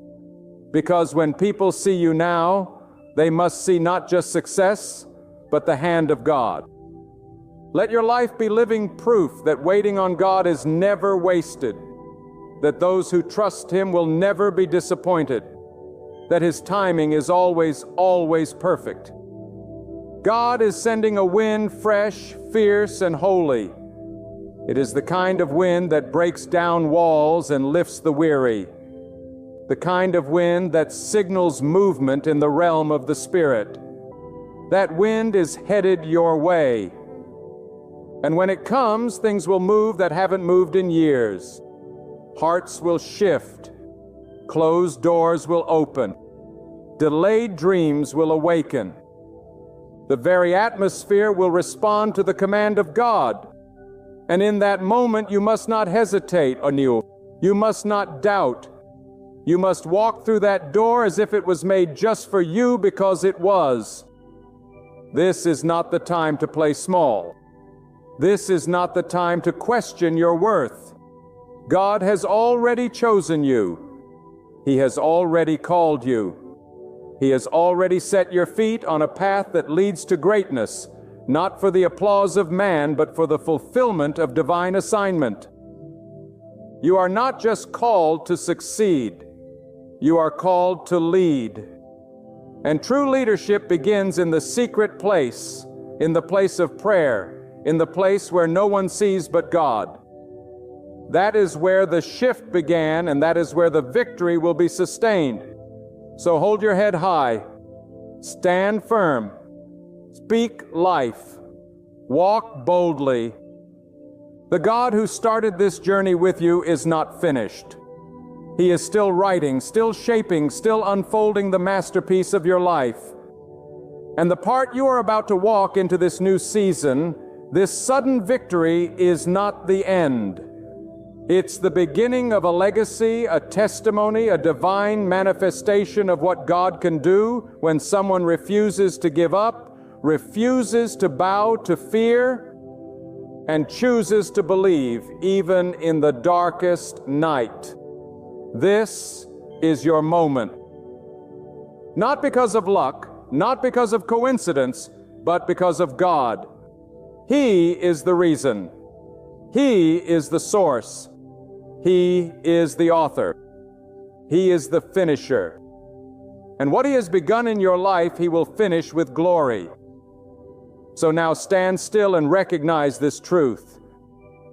Because when people see you now, they must see not just success, but the hand of God. Let your life be living proof that waiting on God is never wasted, that those who trust Him will never be disappointed, that His timing is always, always perfect. God is sending a wind fresh, fierce, and holy. It is the kind of wind that breaks down walls and lifts the weary. The kind of wind that signals movement in the realm of the Spirit. That wind is headed your way. And when it comes, things will move that haven't moved in years. Hearts will shift. Closed doors will open. Delayed dreams will awaken. The very atmosphere will respond to the command of God. And in that moment, you must not hesitate, Anu. You must not doubt. You must walk through that door as if it was made just for you, because it was. This is not the time to play small. This is not the time to question your worth. God has already chosen you. He has already called you. He has already set your feet on a path that leads to greatness, not for the applause of man, but for the fulfillment of divine assignment. You are not just called to succeed. You are called to lead. And true leadership begins in the secret place, in the place of prayer, in the place where no one sees but God. That is where the shift began, and that is where the victory will be sustained. So hold your head high, stand firm, speak life, walk boldly. The God who started this journey with you is not finished. He is still writing, still shaping, still unfolding the masterpiece of your life. And the part you are about to walk into this new season, this sudden victory, is not the end. It's the beginning of a legacy, a testimony, a divine manifestation of what God can do when someone refuses to give up, refuses to bow to fear, and chooses to believe even in the darkest night. This is your moment. Not because of luck, not because of coincidence, but because of God. He is the reason. He is the source. He is the author. He is the finisher. And what He has begun in your life, He will finish with glory. So now stand still and recognize this truth.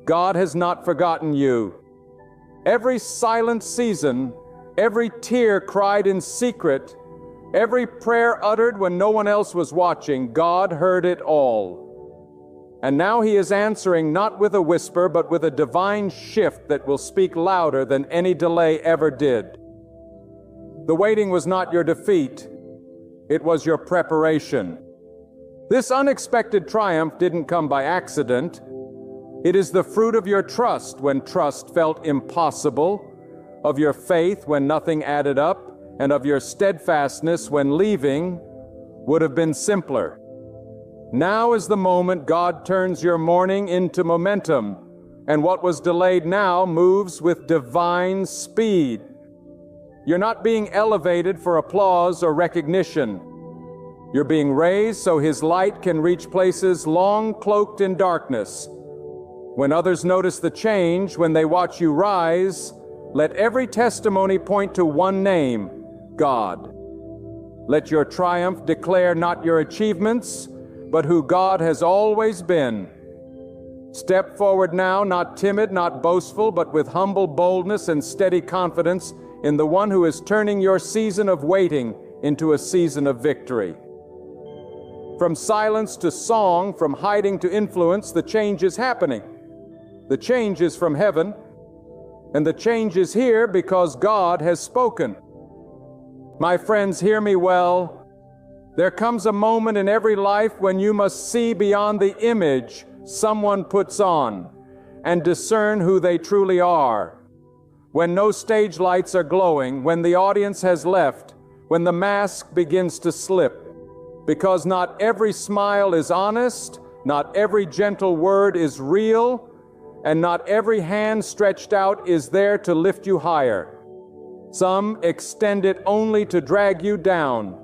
God has not forgotten you. Every silent season, every tear cried in secret, every prayer uttered when no one else was watching, God heard it all. And now He is answering not with a whisper, but with a divine shift that will speak louder than any delay ever did. The waiting was not your defeat. It was your preparation. This unexpected triumph didn't come by accident. It is the fruit of your trust when trust felt impossible, of your faith when nothing added up, and of your steadfastness when leaving would have been simpler. Now is the moment God turns your mourning into momentum, and what was delayed now moves with divine speed. You're not being elevated for applause or recognition. You're being raised so His light can reach places long cloaked in darkness. When others notice the change, when they watch you rise, let every testimony point to one name, God. Let your triumph declare not your achievements, but who God has always been. Step forward now, not timid, not boastful, but with humble boldness and steady confidence in the one who is turning your season of waiting into a season of victory. From silence to song, from hiding to influence, the change is happening. The change is from heaven, and the change is here because God has spoken. My friends, hear me well. There comes a moment in every life when you must see beyond the image someone puts on and discern who they truly are. When no stage lights are glowing, when the audience has left, when the mask begins to slip. Because not every smile is honest, not every gentle word is real, and not every hand stretched out is there to lift you higher. Some extend it only to drag you down.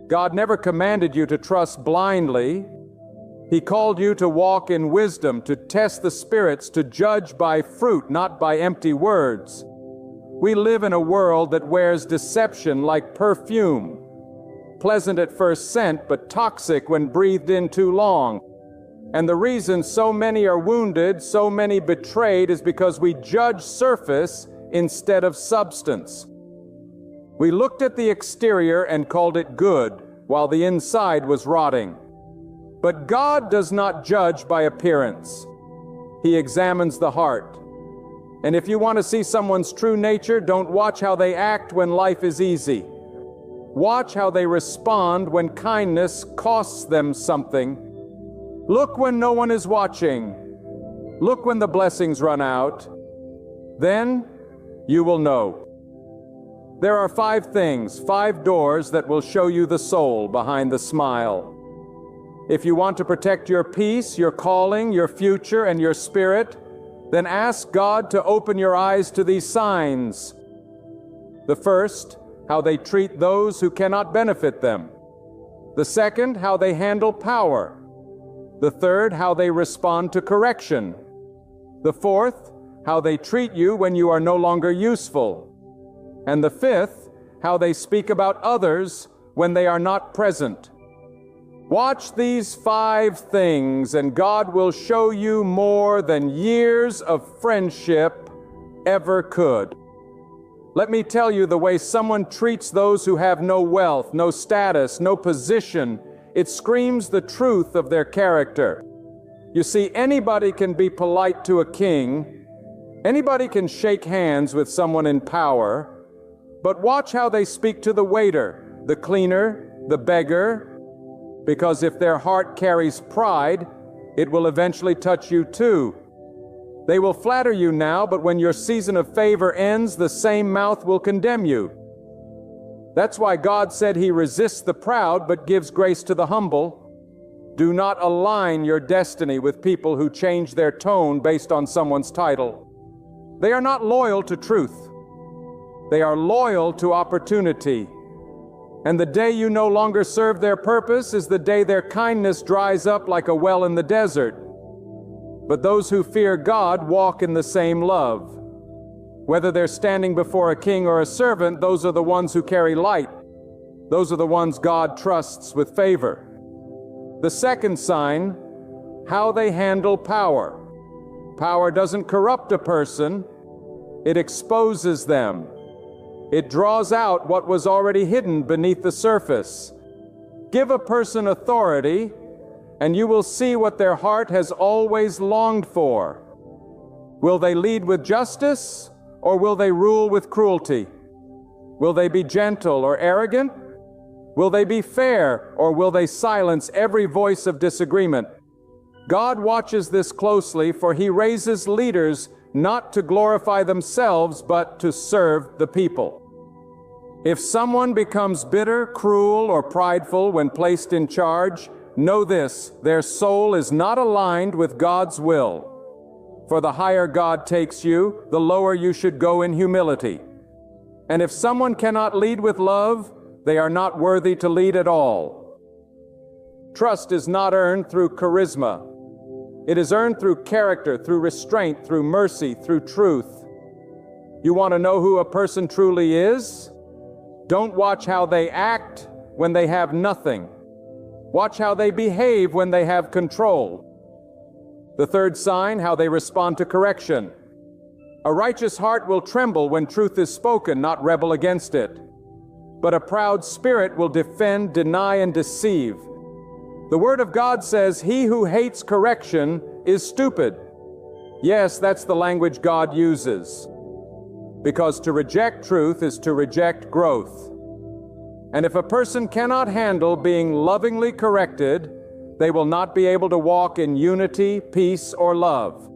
God never commanded you to trust blindly. He called you to walk in wisdom, to test the spirits, to judge by fruit, not by empty words. We live in a world that wears deception like perfume, pleasant at first scent, but toxic when breathed in too long. And the reason so many are wounded, so many betrayed, is because we judge surface instead of substance. We looked at the exterior and called it good, while the inside was rotting. But God does not judge by appearance. He examines the heart. And if you want to see someone's true nature, don't watch how they act when life is easy. Watch how they respond when kindness costs them something. Look when no one is watching. Look when the blessings run out. Then you will know. There are 5 things, 5 doors that will show you the soul behind the smile. If you want to protect your peace, your calling, your future, and your spirit, then ask God to open your eyes to these signs. The first, how they treat those who cannot benefit them. The second, how they handle power. The third, how they respond to correction. The fourth, how they treat you when you are no longer useful. And the fifth, how they speak about others when they are not present. Watch these 5 things, and God will show you more than years of friendship ever could. Let me tell you, the way someone treats those who have no wealth, no status, no position, it screams the truth of their character. You see, anybody can be polite to a king, anybody can shake hands with someone in power, but watch how they speak to the waiter, the cleaner, the beggar, because if their heart carries pride, it will eventually touch you too. They will flatter you now, but when your season of favor ends, the same mouth will condemn you. That's why God said He resists the proud, but gives grace to the humble. Do not align your destiny with people who change their tone based on someone's title. They are not loyal to truth. They are loyal to opportunity. And the day you no longer serve their purpose is the day their kindness dries up like a well in the desert. But those who fear God walk in the same love. Whether they're standing before a king or a servant, those are the ones who carry light. Those are the ones God trusts with favor. The second sign, how they handle power. Power doesn't corrupt a person, it exposes them. It draws out what was already hidden beneath the surface. Give a person authority, and you will see what their heart has always longed for. Will they lead with justice, or will they rule with cruelty? Will they be gentle or arrogant? Will they be fair, or will they silence every voice of disagreement? God watches this closely, for He raises leaders not to glorify themselves, but to serve the people. If someone becomes bitter, cruel, or prideful when placed in charge, know this: their soul is not aligned with God's will. For the higher God takes you, the lower you should go in humility. And if someone cannot lead with love, they are not worthy to lead at all. Trust is not earned through charisma. It is earned through character, through restraint, through mercy, through truth. You want to know who a person truly is? Don't watch how they act when they have nothing. Watch how they behave when they have control. The third sign, how they respond to correction. A righteous heart will tremble when truth is spoken, not rebel against it. But a proud spirit will defend, deny, and deceive. The Word of God says, "He who hates correction is stupid." Yes, that's the language God uses. Because to reject truth is to reject growth. And if a person cannot handle being lovingly corrected, they will not be able to walk in unity, peace, or love.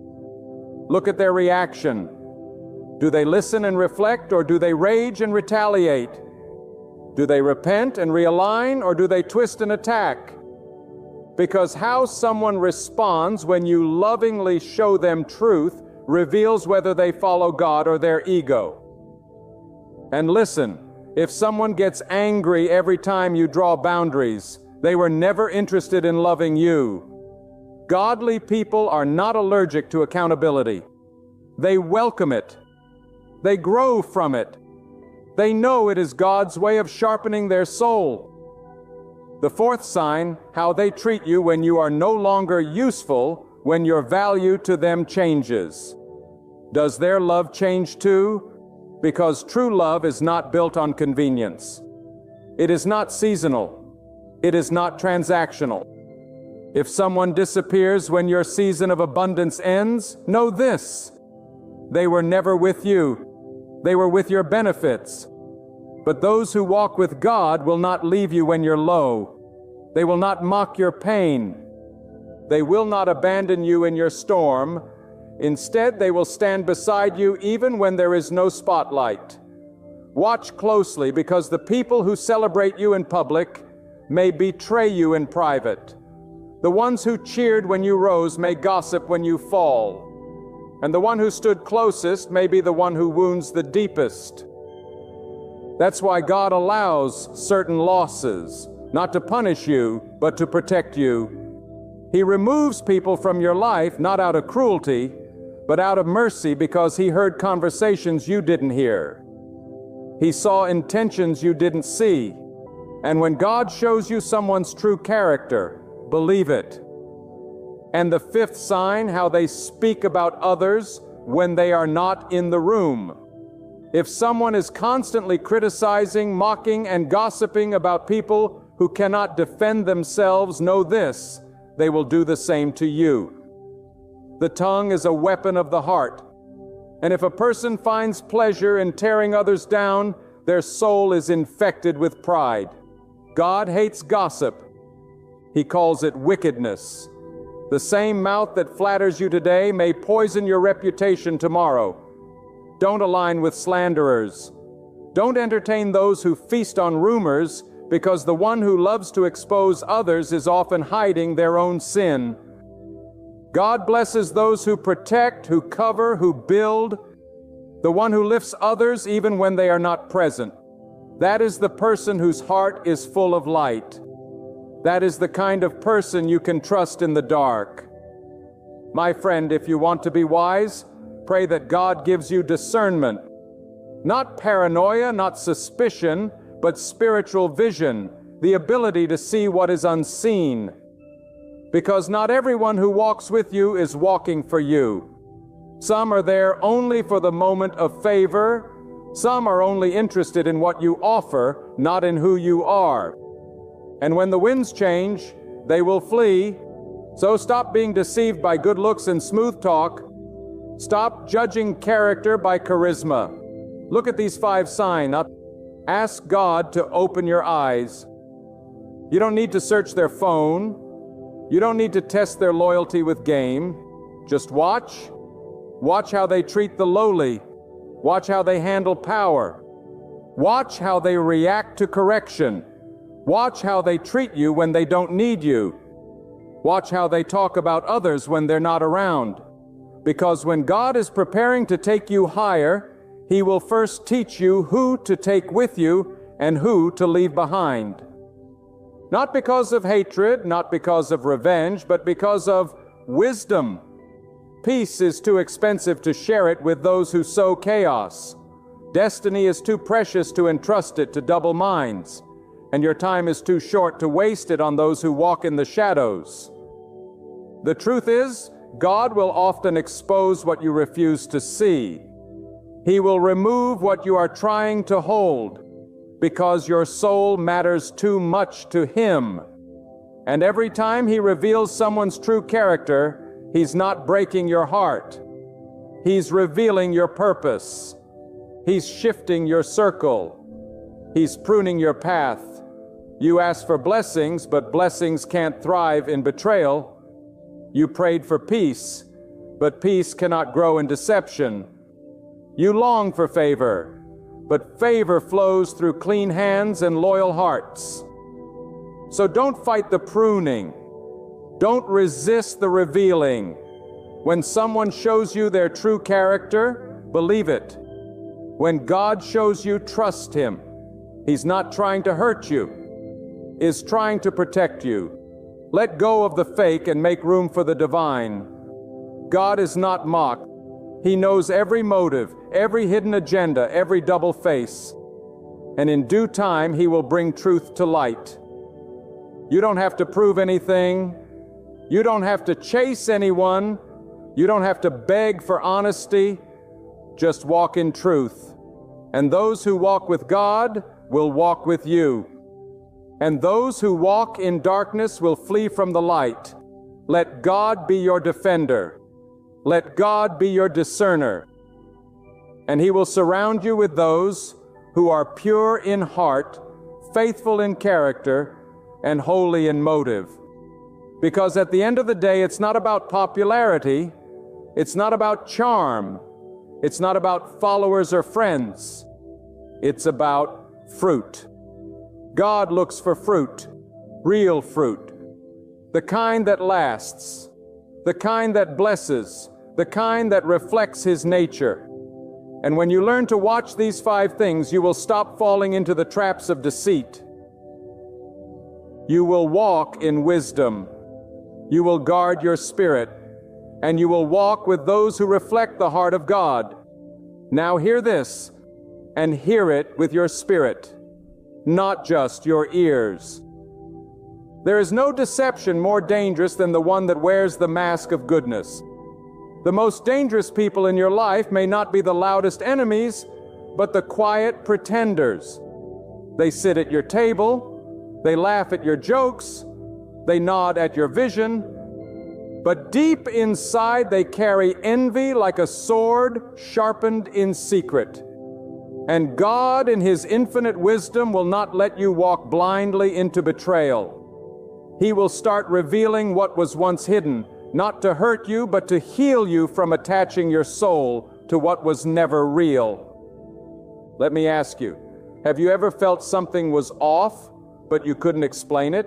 Look at their reaction. Do they listen and reflect, or do they rage and retaliate? Do they repent and realign, or do they twist and attack? Because how someone responds when you lovingly show them truth reveals whether they follow God or their ego. And listen, if someone gets angry every time you draw boundaries, they were never interested in loving you. Godly people are not allergic to accountability. They welcome it. They grow from it. They know it is God's way of sharpening their soul. The fourth sign, how they treat you when you are no longer useful, when your value to them changes. Does their love change too? Because true love is not built on convenience. It is not seasonal. It is not transactional. If someone disappears when your season of abundance ends, know this: they were never with you. They were with your benefits. But those who walk with God will not leave you when you're low. They will not mock your pain. They will not abandon you in your storm. Instead, they will stand beside you even when there is no spotlight. Watch closely, because the people who celebrate you in public may betray you in private. The ones who cheered when you rose may gossip when you fall. And the one who stood closest may be the one who wounds the deepest. That's why God allows certain losses, not to punish you, but to protect you. He removes people from your life, not out of cruelty, but out of mercy, because He heard conversations you didn't hear. He saw intentions you didn't see. And when God shows you someone's true character, believe it. And the fifth sign, how they speak about others when they are not in the room. If someone is constantly criticizing, mocking, and gossiping about people who cannot defend themselves, know this: they will do the same to you. The tongue is a weapon of the heart. And if a person finds pleasure in tearing others down, their soul is infected with pride. God hates gossip. He calls it wickedness. The same mouth that flatters you today may poison your reputation tomorrow. Don't align with slanderers. Don't entertain those who feast on rumors, because the one who loves to expose others is often hiding their own sin. God blesses those who protect, who cover, who build, the one who lifts others even when they are not present. That is the person whose heart is full of light. That is the kind of person you can trust in the dark. My friend, if you want to be wise, pray that God gives you discernment. Not paranoia, not suspicion, but spiritual vision, the ability to see what is unseen. Because not everyone who walks with you is walking for you. Some are there only for the moment of favor. Some are only interested in what you offer, not in who you are. And when the winds change, they will flee. So stop being deceived by good looks and smooth talk. Stop judging character by charisma. Look at these 5 signs. Ask God to open your eyes. You don't need to search their phone. You don't need to test their loyalty with game. Just watch. Watch how they treat the lowly. Watch how they handle power. Watch how they react to correction. Watch how they treat you when they don't need you. Watch how they talk about others when they're not around. Because when God is preparing to take you higher, He will first teach you who to take with you and who to leave behind. Not because of hatred, not because of revenge, but because of wisdom. Peace is too expensive to share it with those who sow chaos. Destiny is too precious to entrust it to double minds. And your time is too short to waste it on those who walk in the shadows. The truth is, God will often expose what you refuse to see. He will remove what you are trying to hold, because your soul matters too much to Him. And every time He reveals someone's true character, He's not breaking your heart. He's revealing your purpose. He's shifting your circle. He's pruning your path. You asked for blessings, but blessings can't thrive in betrayal. You prayed for peace, but peace cannot grow in deception. You long for favor, but favor flows through clean hands and loyal hearts. So don't fight the pruning. Don't resist the revealing. When someone shows you their true character, believe it. When God shows you, trust Him. He's not trying to hurt you. Is trying to protect you. Let go of the fake and make room for the divine. God is not mocked. He knows every motive, every hidden agenda, every double face. And in due time, He will bring truth to light. You don't have to prove anything. You don't have to chase anyone. You don't have to beg for honesty. Just walk in truth. And those who walk with God will walk with you. And those who walk in darkness will flee from the light. Let God be your defender. Let God be your discerner. And He will surround you with those who are pure in heart, faithful in character, and holy in motive. Because at the end of the day, it's not about popularity. It's not about charm. It's not about followers or friends. It's about fruit. God looks for fruit, real fruit. the kind that lasts, the kind that blesses, the kind that reflects His nature. And when you learn to watch these 5 things, you will stop falling into the traps of deceit. You will walk in wisdom. You will guard your spirit, and you will walk with those who reflect the heart of God. Now hear this, and hear it with your spirit, not just your ears. There is no deception more dangerous than the one that wears the mask of goodness. The most dangerous people in your life may not be the loudest enemies, but the quiet pretenders. They sit at your table, they laugh at your jokes, they nod at your vision, but deep inside they carry envy like a sword sharpened in secret. And God, in His infinite wisdom, will not let you walk blindly into betrayal. He will start revealing what was once hidden, not to hurt you, but to heal you from attaching your soul to what was never real. Let me ask you, have you ever felt something was off, but you couldn't explain it?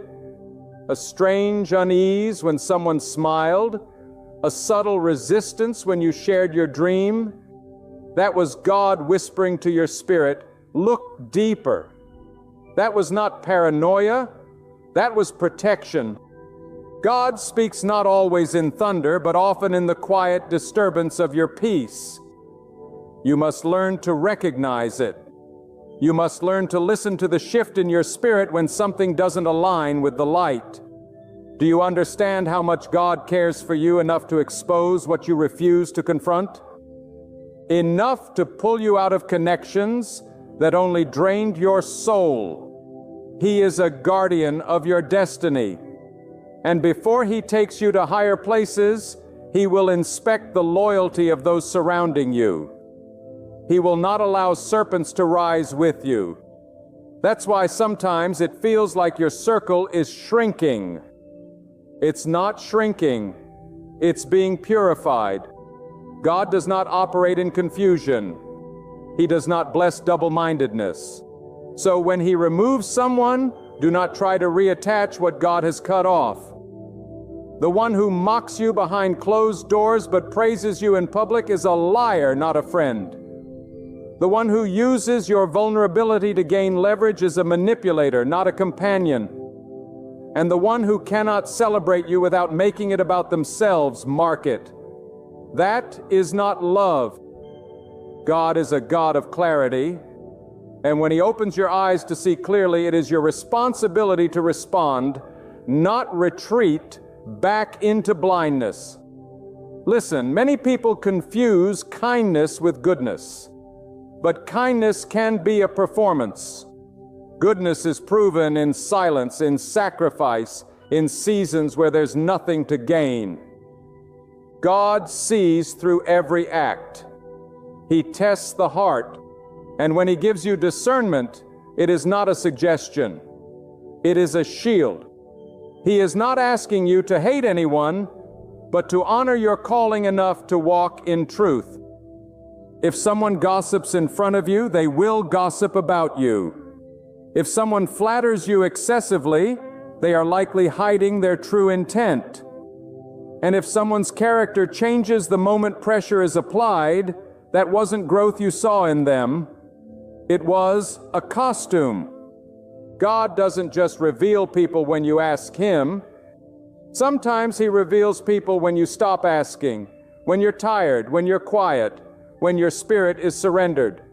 A strange unease when someone smiled? A subtle resistance when you shared your dream? That was God whispering to your spirit, look deeper. That was not paranoia, that was protection. God speaks not always in thunder, but often in the quiet disturbance of your peace. You must learn to recognize it. You must learn to listen to the shift in your spirit when something doesn't align with the light. Do you understand how much God cares for you enough to expose what you refuse to confront? Enough to pull you out of connections that only drained your soul. He is a guardian of your destiny. And before He takes you to higher places, He will inspect the loyalty of those surrounding you. He will not allow serpents to rise with you. That's why sometimes it feels like your circle is shrinking. It's not shrinking, it's being purified. God does not operate in confusion. He does not bless double-mindedness. So when He removes someone, do not try to reattach what God has cut off. The one who mocks you behind closed doors but praises you in public is a liar, not a friend. The one who uses your vulnerability to gain leverage is a manipulator, not a companion. And the one who cannot celebrate you without making it about themselves, mark it. That is not love. God is a God of clarity, and when He opens your eyes to see clearly, it is your responsibility to respond, not retreat back into blindness. Listen, many people confuse kindness with goodness, but kindness can be a performance. Goodness is proven in silence, in sacrifice, in seasons where there's nothing to gain. God sees through every act. He tests the heart, and when He gives you discernment, it is not a suggestion. It is a shield. He is not asking you to hate anyone, but to honor your calling enough to walk in truth. If someone gossips in front of you, they will gossip about you. If someone flatters you excessively, they are likely hiding their true intent. And if someone's character changes the moment pressure is applied, that wasn't growth you saw in them. It was a costume. God doesn't just reveal people when you ask Him. Sometimes He reveals people when you stop asking, when you're tired, when you're quiet, when your spirit is surrendered.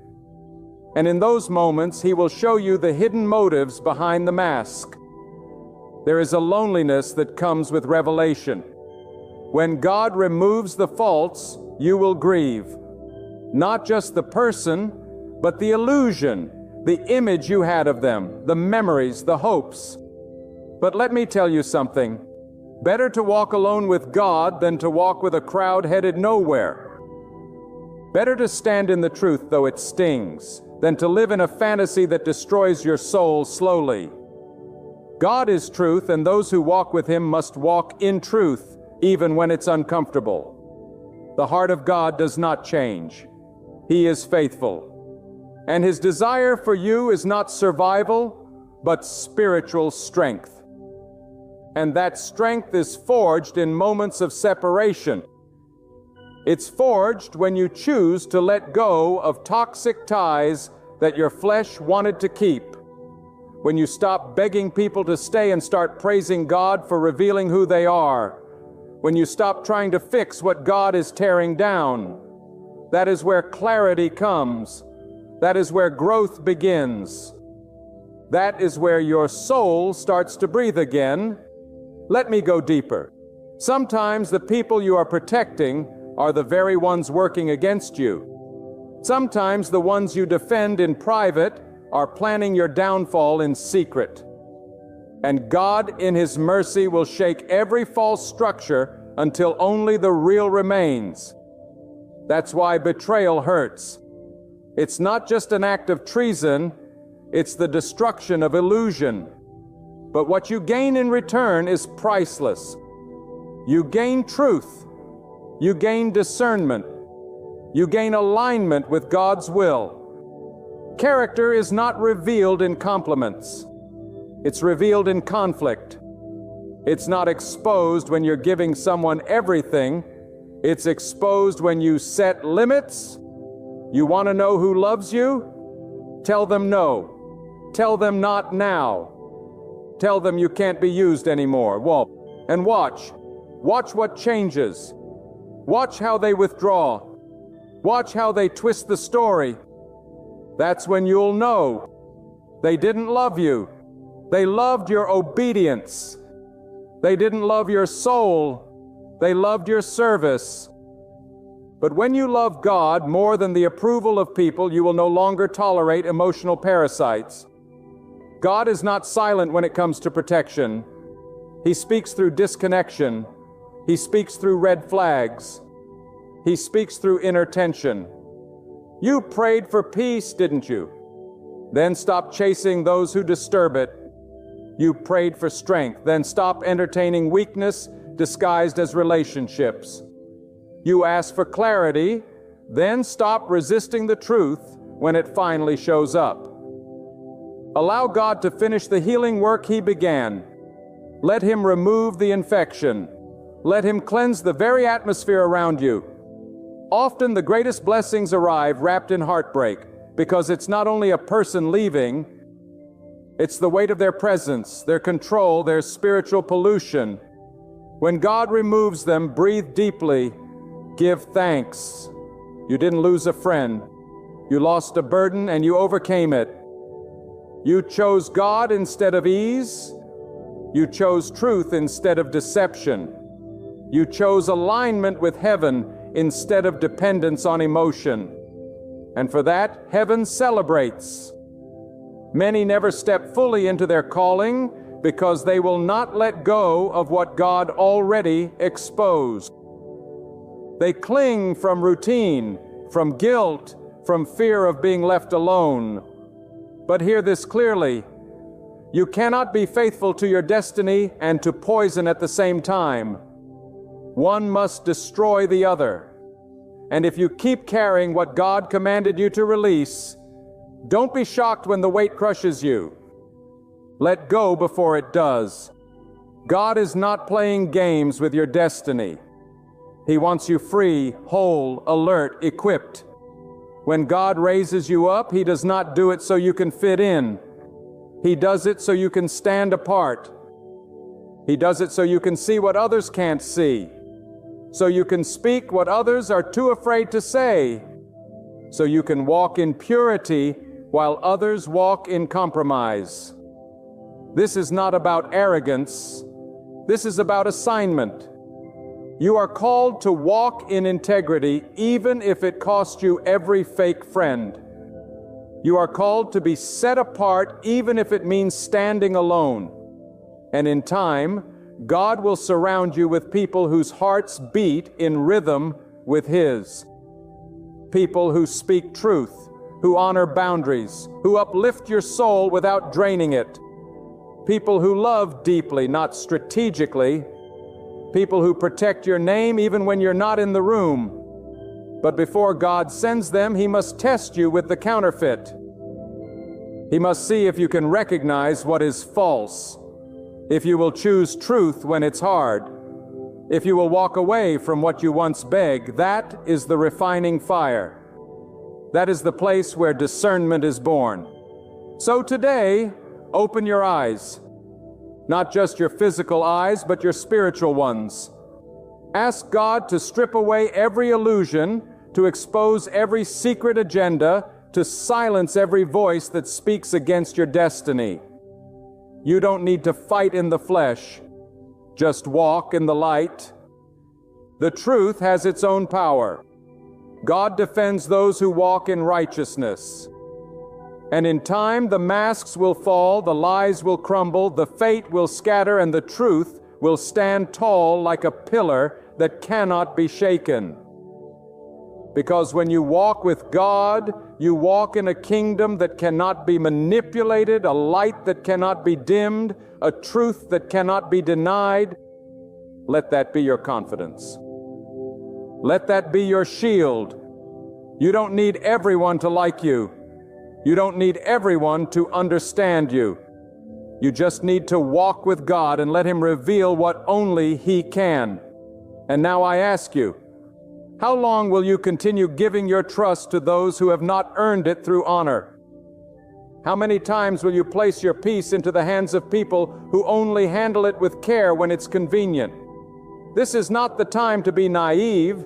And in those moments, He will show you the hidden motives behind the mask. There is a loneliness that comes with revelation. When God removes the faults, you will grieve. Not just the person, but the illusion, the image you had of them, the memories, the hopes. But let me tell you something. Better to walk alone with God than to walk with a crowd headed nowhere. Better to stand in the truth, though it stings, than to live in a fantasy that destroys your soul slowly. God is truth, and those who walk with Him must walk in truth, even when it's uncomfortable. The heart of God does not change. He is faithful. And His desire for you is not survival, but spiritual strength. and that strength is forged in moments of separation. It's forged when you choose to let go of toxic ties that your flesh wanted to keep. When you stop begging people to stay and start praising God for revealing who they are. When you stop trying to fix what God is tearing down. That is where clarity comes. That is where growth begins. That is where your soul starts to breathe again. Let me go deeper. Sometimes the people you are protecting are the very ones working against you. Sometimes the ones you defend in private are planning your downfall in secret. And God, in His mercy, will shake every false structure until only the real remains. That's why betrayal hurts. It's not just an act of treason, it's the destruction of illusion. But what you gain in return is priceless. You gain truth. You gain discernment. You gain alignment with God's will. Character is not revealed in compliments. It's revealed in conflict. It's not exposed when you're giving someone everything. It's exposed when you set limits. You want to know who loves you? Tell them no. Tell them not now. Tell them you can't be used anymore. Well, and watch. Watch what changes. Watch how they withdraw. Watch how they twist the story. That's when you'll know they didn't love you. They loved your obedience. They didn't love your soul. They loved your service. But when you love God more than the approval of people, you will no longer tolerate emotional parasites. God is not silent when it comes to protection. He speaks through disconnection. He speaks through red flags. He speaks through inner tension. You prayed for peace, didn't you? Then stop chasing those who disturb it. You prayed for strength. Then stop entertaining weakness disguised as relationships. You asked for clarity. Then stop resisting the truth when it finally shows up. Allow God to finish the healing work He began. Let Him remove the infection. Let Him cleanse the very atmosphere around you. Often the greatest blessings arrive wrapped in heartbreak, because it's not only a person leaving, it's the weight of their presence, their control, their spiritual pollution. When God removes them, breathe deeply, give thanks. You didn't lose a friend. You lost a burden and you overcame it. You chose God instead of ease. You chose truth instead of deception. You chose alignment with heaven instead of dependence on emotion. And for that, heaven celebrates. Many never step fully into their calling because they will not let go of what God already exposed. They cling from routine, from guilt, from fear of being left alone. But hear this clearly. You cannot be faithful to your destiny and to poison at the same time. One must destroy the other. And if you keep carrying what God commanded you to release, don't be shocked when the weight crushes you. Let go before it does. God is not playing games with your destiny. He wants you free, whole, alert, equipped. When God raises you up, He does not do it so you can fit in. He does it so you can stand apart. He does it so you can see what others can't see. So you can speak what others are too afraid to say. So you can walk in purity while others walk in compromise. This is not about arrogance. This is about assignment. You are called to walk in integrity even if it costs you every fake friend. You are called to be set apart even if it means standing alone. And in time, God will surround you with people whose hearts beat in rhythm with His. People who speak truth, who honor boundaries, who uplift your soul without draining it. People who love deeply, not strategically. People who protect your name even when you're not in the room. But before God sends them, He must test you with the counterfeit. He must see if you can recognize what is false. if you will choose truth when it's hard, if you will walk away from what you once begged, that is the refining fire. That is the place where discernment is born. So today, open your eyes. Not just your physical eyes, but your spiritual ones. Ask God to strip away every illusion, to expose every secret agenda, to silence every voice that speaks against your destiny. You don't need to fight in the flesh. Just walk in the light. The truth has its own power. God defends those who walk in righteousness. And in time, the masks will fall, the lies will crumble, the fate will scatter, and the truth will stand tall like a pillar that cannot be shaken. Because when you walk with God, you walk in a kingdom that cannot be manipulated, a light that cannot be dimmed, a truth that cannot be denied. Let that be your confidence. Let that be your shield. You don't need everyone to like you. You don't need everyone to understand you. You just need to walk with God and let Him reveal what only He can. And now I ask you, how long will you continue giving your trust to those who have not earned it through honor? How many times will you place your peace into the hands of people who only handle it with care when it's convenient? This is not the time to be naive.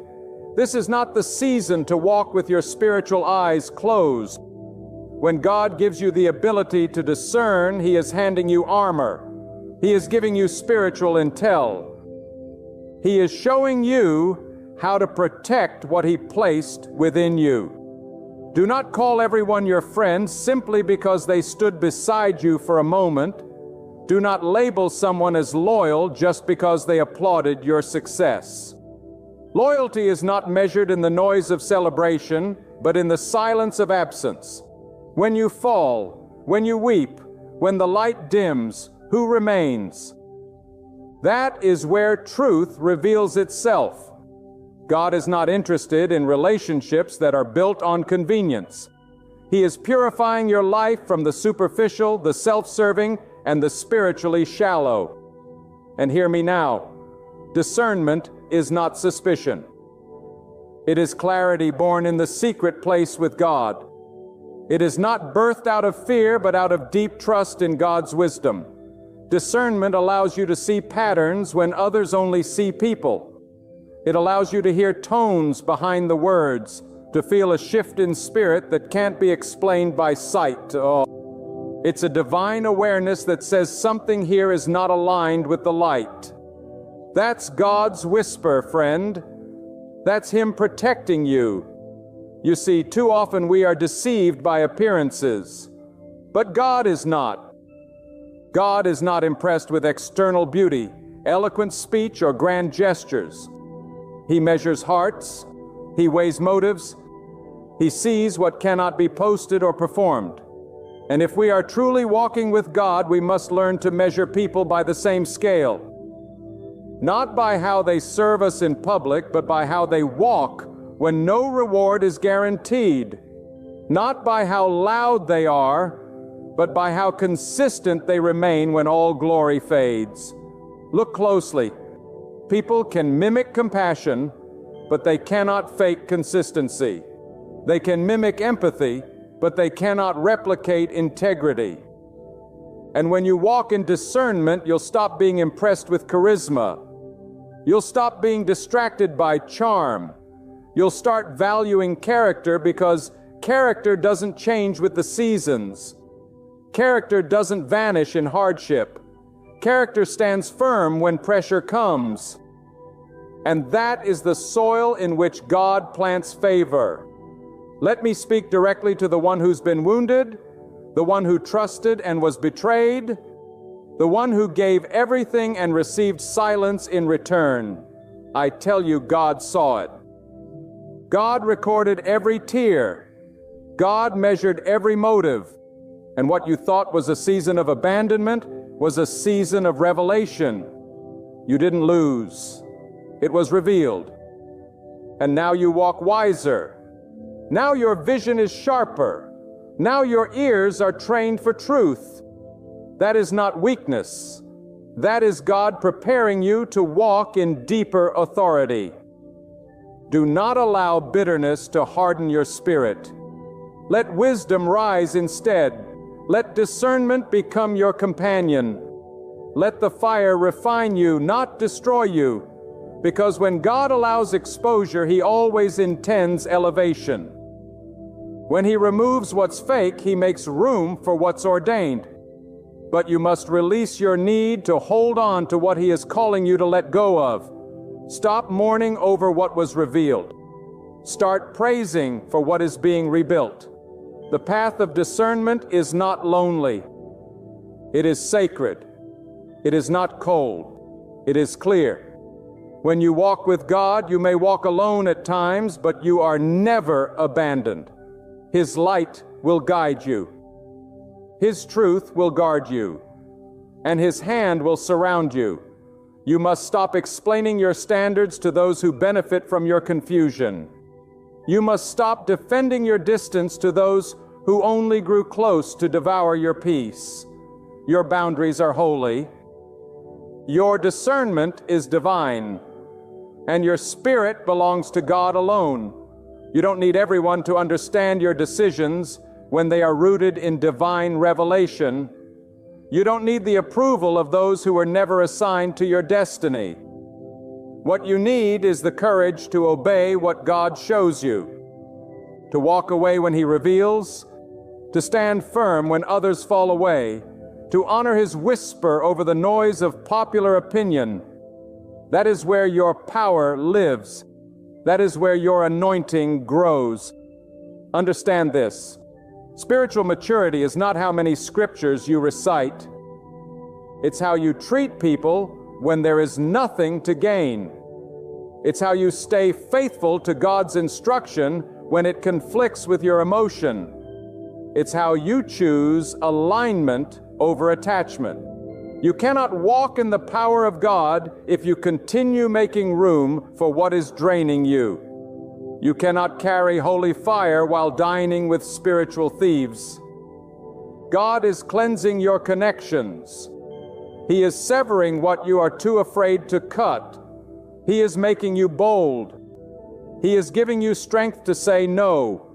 This is not the season to walk with your spiritual eyes closed. When God gives you the ability to discern, He is handing you armor. He is giving you spiritual intel. He is showing you how to protect what He placed within you. Do not call everyone your friend simply because they stood beside you for a moment. Do not label someone as loyal just because they applauded your success. Loyalty is not measured in the noise of celebration, but in the silence of absence. When you fall, when you weep, when the light dims, who remains? That is where truth reveals itself. God is not interested in relationships that are built on convenience. He is purifying your life from the superficial, the self-serving, and the spiritually shallow. And hear me now. Discernment is not suspicion. It is clarity born in the secret place with God. It is not birthed out of fear, but out of deep trust in God's wisdom. Discernment allows you to see patterns when others only see people. It allows you to hear tones behind the words, to feel a shift in spirit that can't be explained by sight. Oh. It's a divine awareness that says something here is not aligned with the light. That's God's whisper, friend. That's Him protecting you. You see, too often we are deceived by appearances. But God is not. God is not impressed with external beauty, eloquent speech, or grand gestures. He measures hearts. He weighs motives. He sees what cannot be posted or performed. And if we are truly walking with God, we must learn to measure people by the same scale. Not by how they serve us in public, but by how they walk when no reward is guaranteed. Not by how loud they are, but by how consistent they remain when all glory fades. Look closely. People can mimic compassion, but they cannot fake consistency. They can mimic empathy, but they cannot replicate integrity. And when you walk in discernment, you'll stop being impressed with charisma. You'll stop being distracted by charm. You'll start valuing character because character doesn't change with the seasons. Character doesn't vanish in hardship. Character stands firm when pressure comes. And that is the soil in which God plants favor. Let me speak directly to the one who's been wounded, the one who trusted and was betrayed, the one who gave everything and received silence in return. I tell you, God saw it. God recorded every tear. God measured every motive. And what you thought was a season of abandonment was a season of revelation. You didn't lose. It was revealed. And now you walk wiser. Now your vision is sharper. Now your ears are trained for truth. That is not weakness. That is God preparing you to walk in deeper authority. Do not allow bitterness to harden your spirit. Let wisdom rise instead. Let discernment become your companion. Let the fire refine you, not destroy you, because when God allows exposure, He always intends elevation. When He removes what's fake, He makes room for what's ordained. But you must release your need to hold on to what He is calling you to let go of. Stop mourning over what was revealed. Start praising for what is being rebuilt. The path of discernment is not lonely. It is sacred. It is not cold. It is clear. When you walk with God, you may walk alone at times, but you are never abandoned. His light will guide you. His truth will guard you, and His hand will surround you. You must stop explaining your standards to those who benefit from your confusion. You must stop defending your distance to those who only grew close to devour your peace. Your boundaries are holy. Your discernment is divine, and your spirit belongs to God alone. You don't need everyone to understand your decisions when they are rooted in divine revelation. You don't need the approval of those who were never assigned to your destiny. What you need is the courage to obey what God shows you, to walk away when He reveals, to stand firm when others fall away, to honor His whisper over the noise of popular opinion. That is where your power lives. That is where your anointing grows. Understand this. Spiritual maturity is not how many scriptures you recite. It's how you treat people when there is nothing to gain. It's how you stay faithful to God's instruction when it conflicts with your emotion. It's how you choose alignment over attachment. You cannot walk in the power of God if you continue making room for what is draining you. You cannot carry holy fire while dining with spiritual thieves. God is cleansing your connections. He is severing what you are too afraid to cut. He is making you bold. He is giving you strength to say no,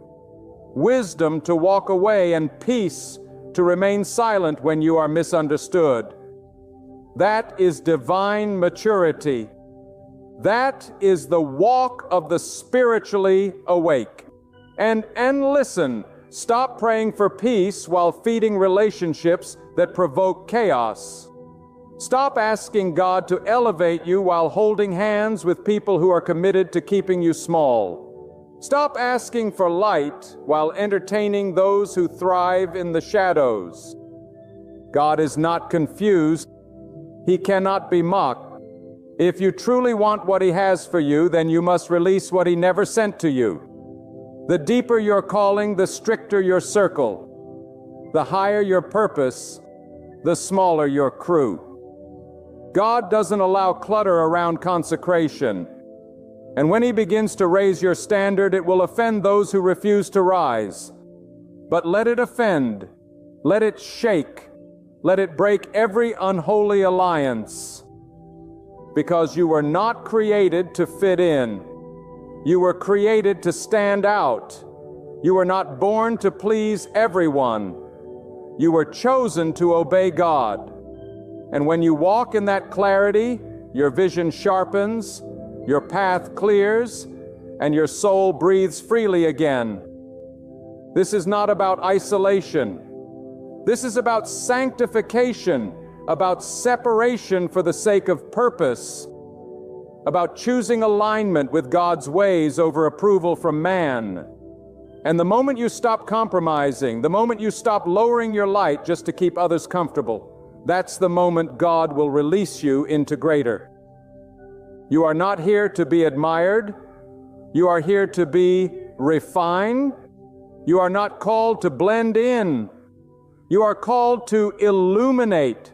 wisdom to walk away, and peace to remain silent when you are misunderstood. That is divine maturity. That is the walk of the spiritually awake. And listen, stop praying for peace while feeding relationships that provoke chaos. Stop asking God to elevate you while holding hands with people who are committed to keeping you small. Stop asking for light while entertaining those who thrive in the shadows. God is not confused. He cannot be mocked. If you truly want what He has for you, then you must release what He never sent to you. The deeper your calling, the stricter your circle. The higher your purpose, the smaller your crew. God doesn't allow clutter around consecration. And when He begins to raise your standard, it will offend those who refuse to rise. But let it offend. Let it shake. Let it break every unholy alliance. Because you were not created to fit in. You were created to stand out. You were not born to please everyone. You were chosen to obey God. And when you walk in that clarity, your vision sharpens, your path clears, and your soul breathes freely again. This is not about isolation. This is about sanctification, about separation for the sake of purpose, about choosing alignment with God's ways over approval from man. And the moment you stop compromising, the moment you stop lowering your light just to keep others comfortable, that's the moment God will release you into greater. You are not here to be admired. You are here to be refined. You are not called to blend in. You are called to illuminate.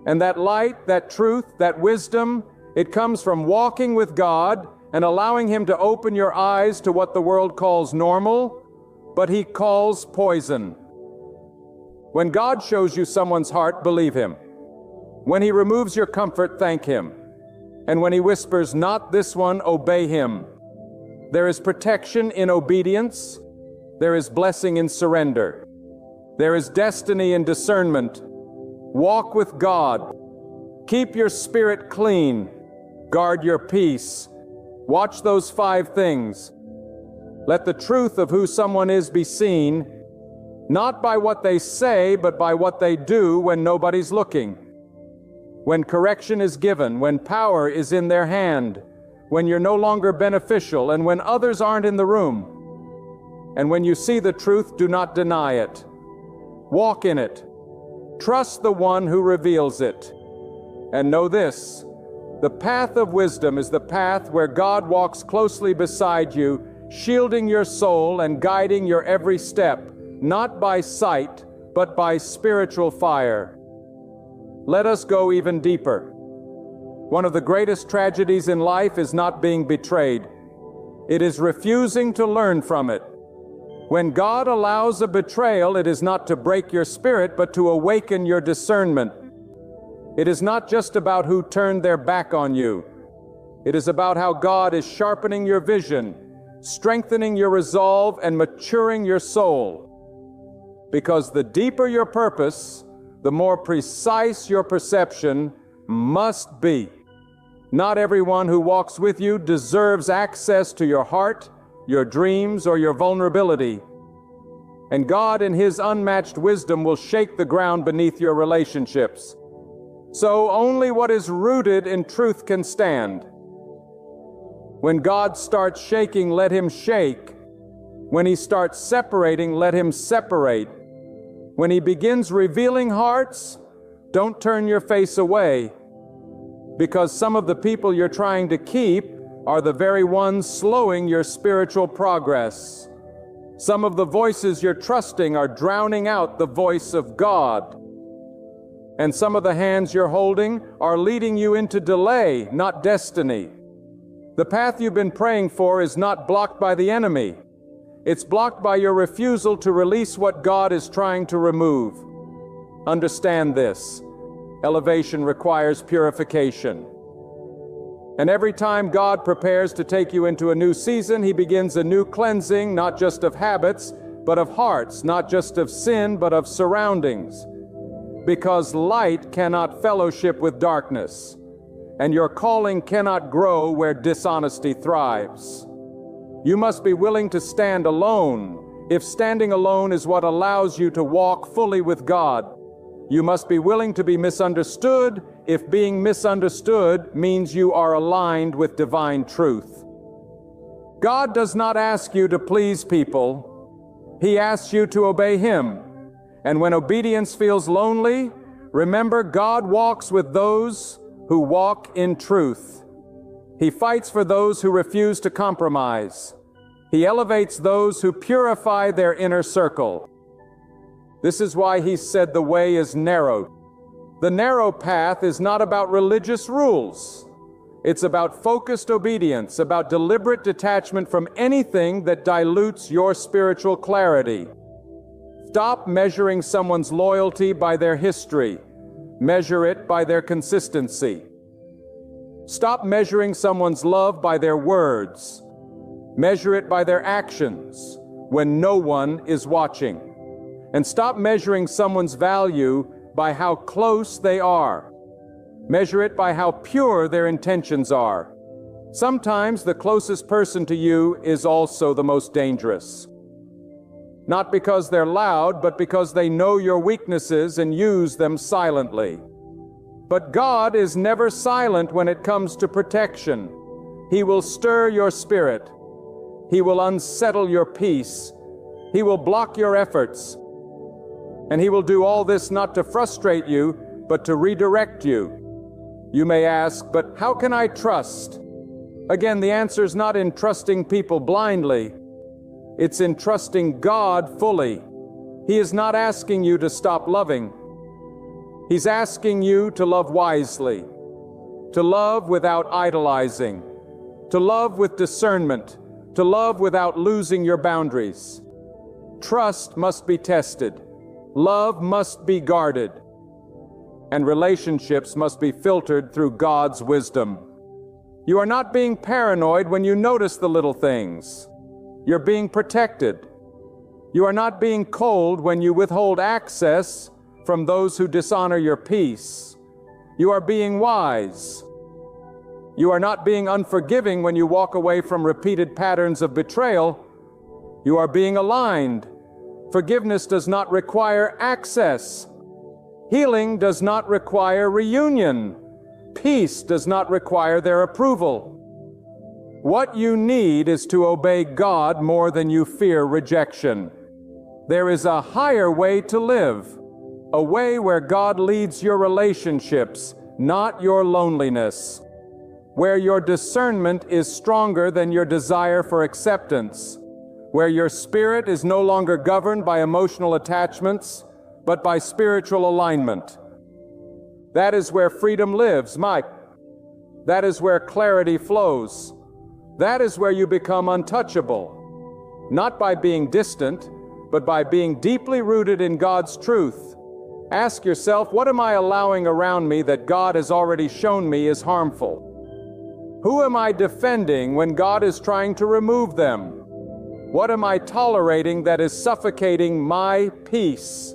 And that light, that truth, that wisdom, it comes from walking with God and allowing Him to open your eyes to what the world calls normal, but He calls poison. When God shows you someone's heart, believe Him. When he removes your comfort, thank him. And when he whispers, "Not this one," obey him. There is protection in obedience. There is blessing in surrender. There is destiny in discernment. Walk with God. Keep your spirit clean. Guard your peace. Watch those 5 things. Let the truth of who someone is be seen, not by what they say, but by what they do when nobody's looking. When correction is given, when power is in their hand, when you're no longer beneficial, and when others aren't in the room. And when you see the truth, do not deny it. Walk in it. Trust the one who reveals it. And know this, the path of wisdom is the path where God walks closely beside you, shielding your soul and guiding your every step, not by sight, but by spiritual fire. Let us go even deeper. One of the greatest tragedies in life is not being betrayed. It is refusing to learn from it. When God allows a betrayal, it is not to break your spirit, but to awaken your discernment. It is not just about who turned their back on you. It is about how God is sharpening your vision, strengthening your resolve, and maturing your soul. Because the deeper your purpose, the more precise your perception must be. Not everyone who walks with you deserves access to your heart, your dreams, or your vulnerability. And God, in His unmatched wisdom, will shake the ground beneath your relationships. So only what is rooted in truth can stand. When God starts shaking, let Him shake. When He starts separating, let Him separate. When He begins revealing hearts, don't turn your face away, because some of the people you're trying to keep are the very ones slowing your spiritual progress. Some of the voices you're trusting are drowning out the voice of God. And some of the hands you're holding are leading you into delay, not destiny. The path you've been praying for is not blocked by the enemy. It's blocked by your refusal to release what God is trying to remove. Understand this. Elevation requires purification. And every time God prepares to take you into a new season, He begins a new cleansing, not just of habits, but of hearts, not just of sin, but of surroundings. Because light cannot fellowship with darkness, and your calling cannot grow where dishonesty thrives. You must be willing to stand alone, if standing alone is what allows you to walk fully with God. You must be willing to be misunderstood, if being misunderstood means you are aligned with divine truth. God does not ask you to please people. He asks you to obey Him. And when obedience feels lonely, remember God walks with those who walk in truth. He fights for those who refuse to compromise. He elevates those who purify their inner circle. This is why He said the way is narrow. The narrow path is not about religious rules. It's about focused obedience, about deliberate detachment from anything that dilutes your spiritual clarity. Stop measuring someone's loyalty by their history. Measure it by their consistency. Stop measuring someone's love by their words. Measure it by their actions when no one is watching. And stop measuring someone's value by how close they are. Measure it by how pure their intentions are. Sometimes the closest person to you is also the most dangerous. Not because they're loud, but because they know your weaknesses and use them silently. But God is never silent when it comes to protection. He will stir your spirit. He will unsettle your peace. He will block your efforts. And He will do all this not to frustrate you, but to redirect you. You may ask, but how can I trust? Again, the answer is not in trusting people blindly. It's in trusting God fully. He is not asking you to stop loving. He's asking you to love wisely, to love without idolizing, to love with discernment, to love without losing your boundaries. Trust must be tested. Love must be guarded. and relationships must be filtered through God's wisdom. You are not being paranoid when you notice the little things. You're being protected. You are not being cold when you withhold access from those who dishonor your peace. You are being wise. You are not being unforgiving when you walk away from repeated patterns of betrayal. You are being aligned. Forgiveness does not require access. Healing does not require reunion. Peace does not require their approval. What you need is to obey God more than you fear rejection. There is a higher way to live, a way where God leads your relationships, not your loneliness, where your discernment is stronger than your desire for acceptance, where your spirit is no longer governed by emotional attachments, but by spiritual alignment. That is where freedom lives, Mike. That is where clarity flows. That is where you become untouchable, not by being distant, but by being deeply rooted in God's truth. Ask yourself, what am I allowing around me that God has already shown me is harmful? Who am I defending when God is trying to remove them? What am I tolerating that is suffocating my peace?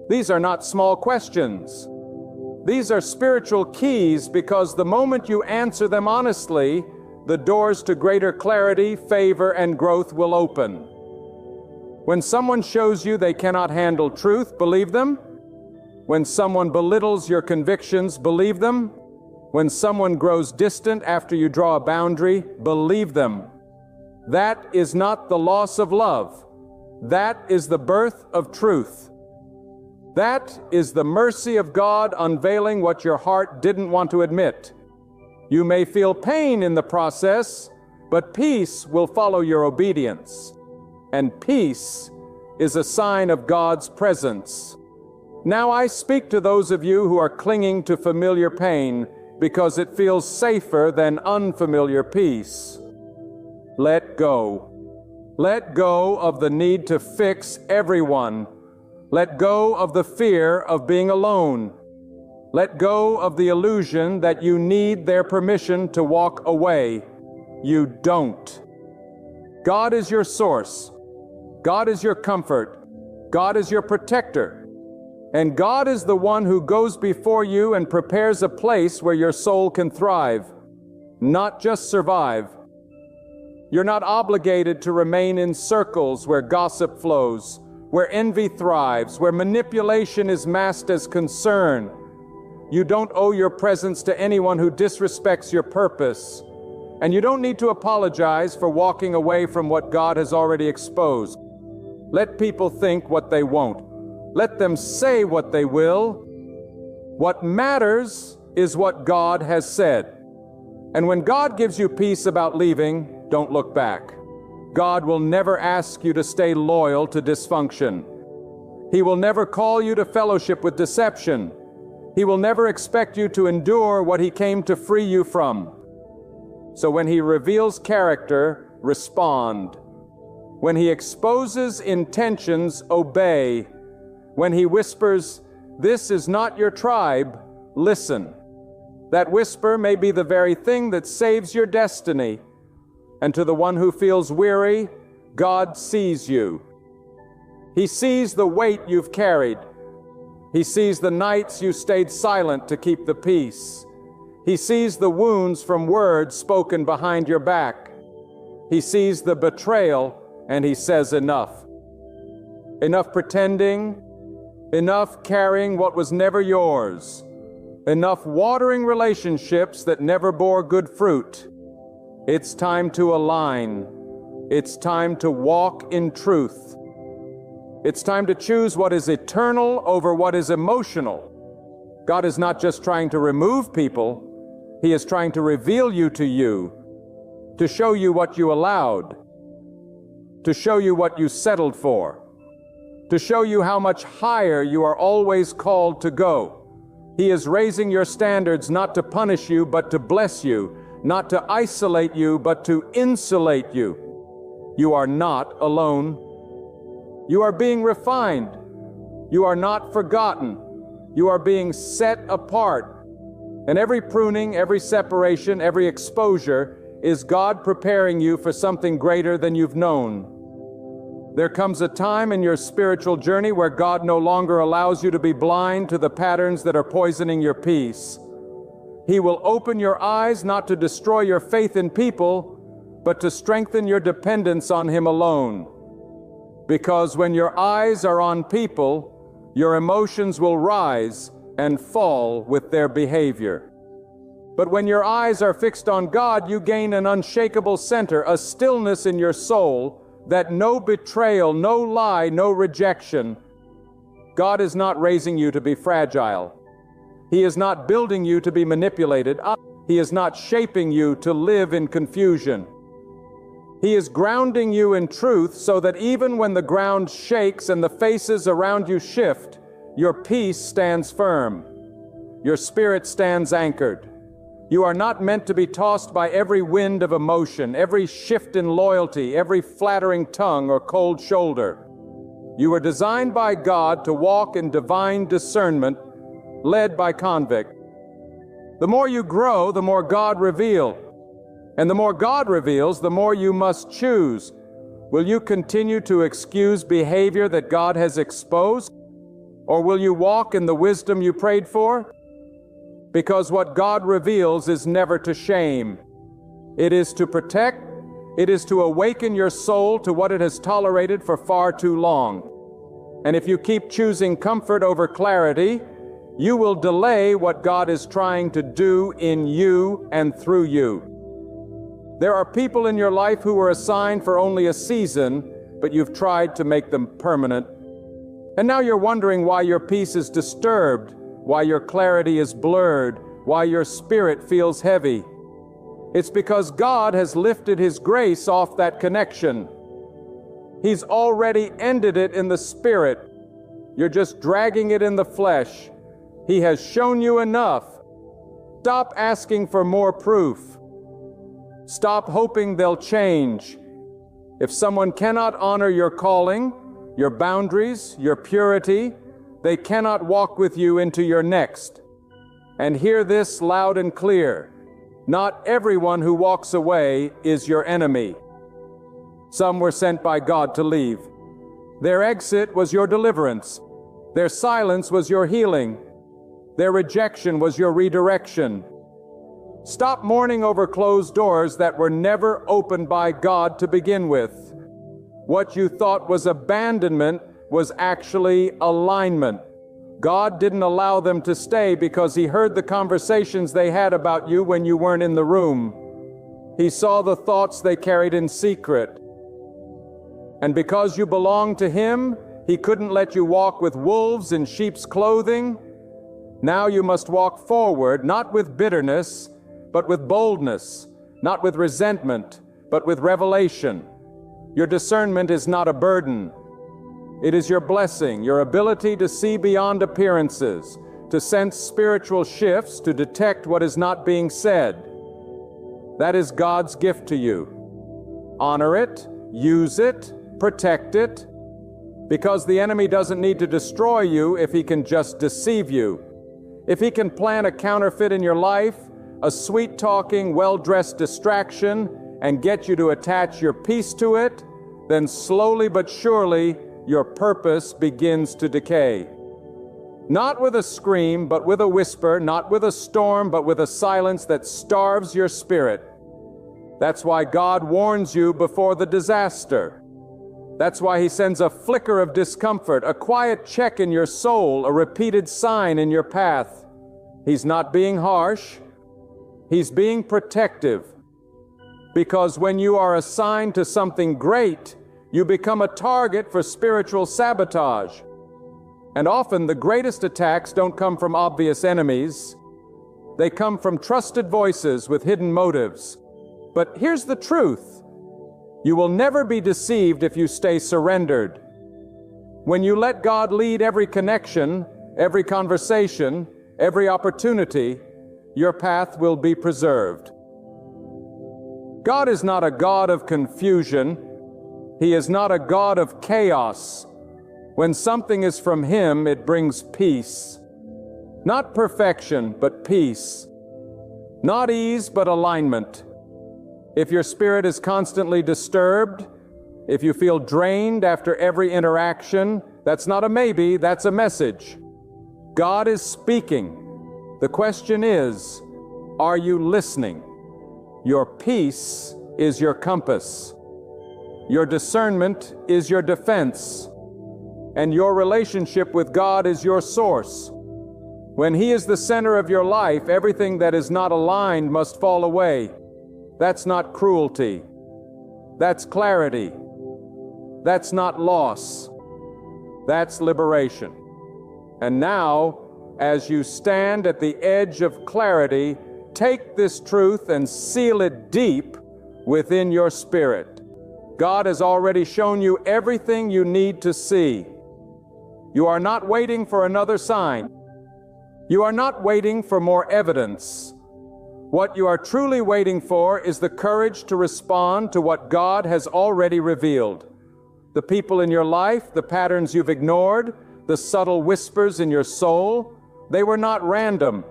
These are not small questions. These are spiritual keys, because the moment you answer them honestly, the doors to greater clarity, favor, and growth will open. When someone shows you they cannot handle truth, believe them. When someone belittles your convictions, believe them. When someone grows distant after you draw a boundary, believe them. That is not the loss of love. That is the birth of truth. That is the mercy of God unveiling what your heart didn't want to admit. You may feel pain in the process, but peace will follow your obedience. And peace is a sign of God's presence. Now I speak to those of you who are clinging to familiar pain because it feels safer than unfamiliar peace. Let go. Let go of the need to fix everyone. Let go of the fear of being alone. Let go of the illusion that you need their permission to walk away. You don't. God is your source. God is your comfort. God is your protector. And God is the one who goes before you and prepares a place where your soul can thrive, not just survive. You're not obligated to remain in circles where gossip flows, where envy thrives, where manipulation is masked as concern. You don't owe your presence to anyone who disrespects your purpose. And you don't need to apologize for walking away from what God has already exposed. Let people think what they won't. Let them say what they will. What matters is what God has said. And when God gives you peace about leaving, don't look back. God will never ask you to stay loyal to dysfunction. He will never call you to fellowship with deception. He will never expect you to endure what He came to free you from. So when He reveals character, respond. When He exposes intentions, obey. When He whispers, "This is not your tribe," listen. That whisper may be the very thing that saves your destiny. And to the one who feels weary, God sees you. He sees the weight you've carried. He sees the nights you stayed silent to keep the peace. He sees the wounds from words spoken behind your back. He sees the betrayal, and He says enough. Enough pretending, enough carrying what was never yours, enough watering relationships that never bore good fruit. It's time to align. It's time to walk in truth. It's time to choose what is eternal over what is emotional. God is not just trying to remove people. He is trying to reveal you, to show you what you allowed, to show you what you settled for, to show you how much higher you are always called to go. He is raising your standards not to punish you, but to bless you, not to isolate you, but to insulate you. You are not alone. You are being refined. You are not forgotten. You are being set apart. And every pruning, every separation, every exposure is God preparing you for something greater than you've known. There comes a time in your spiritual journey where God no longer allows you to be blind to the patterns that are poisoning your peace. He will open your eyes not to destroy your faith in people, but to strengthen your dependence on Him alone. Because when your eyes are on people, your emotions will rise and fall with their behavior. But when your eyes are fixed on God, you gain an unshakable center, a stillness in your soul, that no betrayal, no lie, no rejection. God is not raising you to be fragile. He is not building you to be manipulated. He is not shaping you to live in confusion. He is grounding you in truth so that even when the ground shakes and the faces around you shift, your peace stands firm. Your spirit stands anchored. You are not meant to be tossed by every wind of emotion, every shift in loyalty, every flattering tongue or cold shoulder. You were designed by God to walk in divine discernment, led by convict. The more you grow, the more God reveals. And the more God reveals, the more you must choose. Will you continue to excuse behavior that God has exposed? Or will you walk in the wisdom you prayed for? Because what God reveals is never to shame. It is to protect. It is to awaken your soul to what it has tolerated for far too long. And if you keep choosing comfort over clarity, you will delay what God is trying to do in you and through you. There are people in your life who were assigned for only a season, but you've tried to make them permanent. And now you're wondering why your peace is disturbed, why your clarity is blurred, why your spirit feels heavy. It's because God has lifted His grace off that connection. He's already ended it in the spirit. You're just dragging it in the flesh. He has shown you enough. Stop asking for more proof. Stop hoping they'll change. If someone cannot honor your calling, your boundaries, your purity, they cannot walk with you into your next. And hear this loud and clear. Not everyone who walks away is your enemy. Some were sent by God to leave. Their exit was your deliverance. Their silence was your healing. Their rejection was your redirection. Stop mourning over closed doors that were never opened by God to begin with. What you thought was abandonment was actually alignment. God didn't allow them to stay because He heard the conversations they had about you when you weren't in the room. He saw the thoughts they carried in secret. And because you belonged to Him, He couldn't let you walk with wolves in sheep's clothing. Now you must walk forward, not with bitterness, but with boldness, not with resentment, but with revelation. Your discernment is not a burden. It is your blessing, your ability to see beyond appearances, to sense spiritual shifts, to detect what is not being said. That is God's gift to you. Honor it, use it, protect it, because the enemy doesn't need to destroy you if he can just deceive you. If he can plant a counterfeit in your life, a sweet-talking, well-dressed distraction, and get you to attach your peace to it, then slowly but surely, your purpose begins to decay. Not with a scream, but with a whisper, not with a storm, but with a silence that starves your spirit. That's why God warns you before the disaster. That's why He sends a flicker of discomfort, a quiet check in your soul, a repeated sign in your path. He's not being harsh. He's being protective. Because when you are assigned to something great, you become a target for spiritual sabotage. And often the greatest attacks don't come from obvious enemies. They come from trusted voices with hidden motives. But here's the truth. You will never be deceived if you stay surrendered. When you let God lead every connection, every conversation, every opportunity, your path will be preserved. God is not a God of confusion. He is not a God of chaos. When something is from Him, it brings peace. Not perfection, but peace. Not ease, but alignment. If your spirit is constantly disturbed, if you feel drained after every interaction, that's not a maybe, that's a message. God is speaking. The question is, are you listening? Your peace is your compass. Your discernment is your defense. And your relationship with God is your source. When He is the center of your life, everything that is not aligned must fall away. That's not cruelty. That's clarity. That's not loss. That's liberation. And now, as you stand at the edge of clarity, take this truth and seal it deep within your spirit. God has already shown you everything you need to see. You are not waiting for another sign. You are not waiting for more evidence. What you are truly waiting for is the courage to respond to what God has already revealed. The people in your life, the patterns you've ignored, the subtle whispers in your soul, they were not random.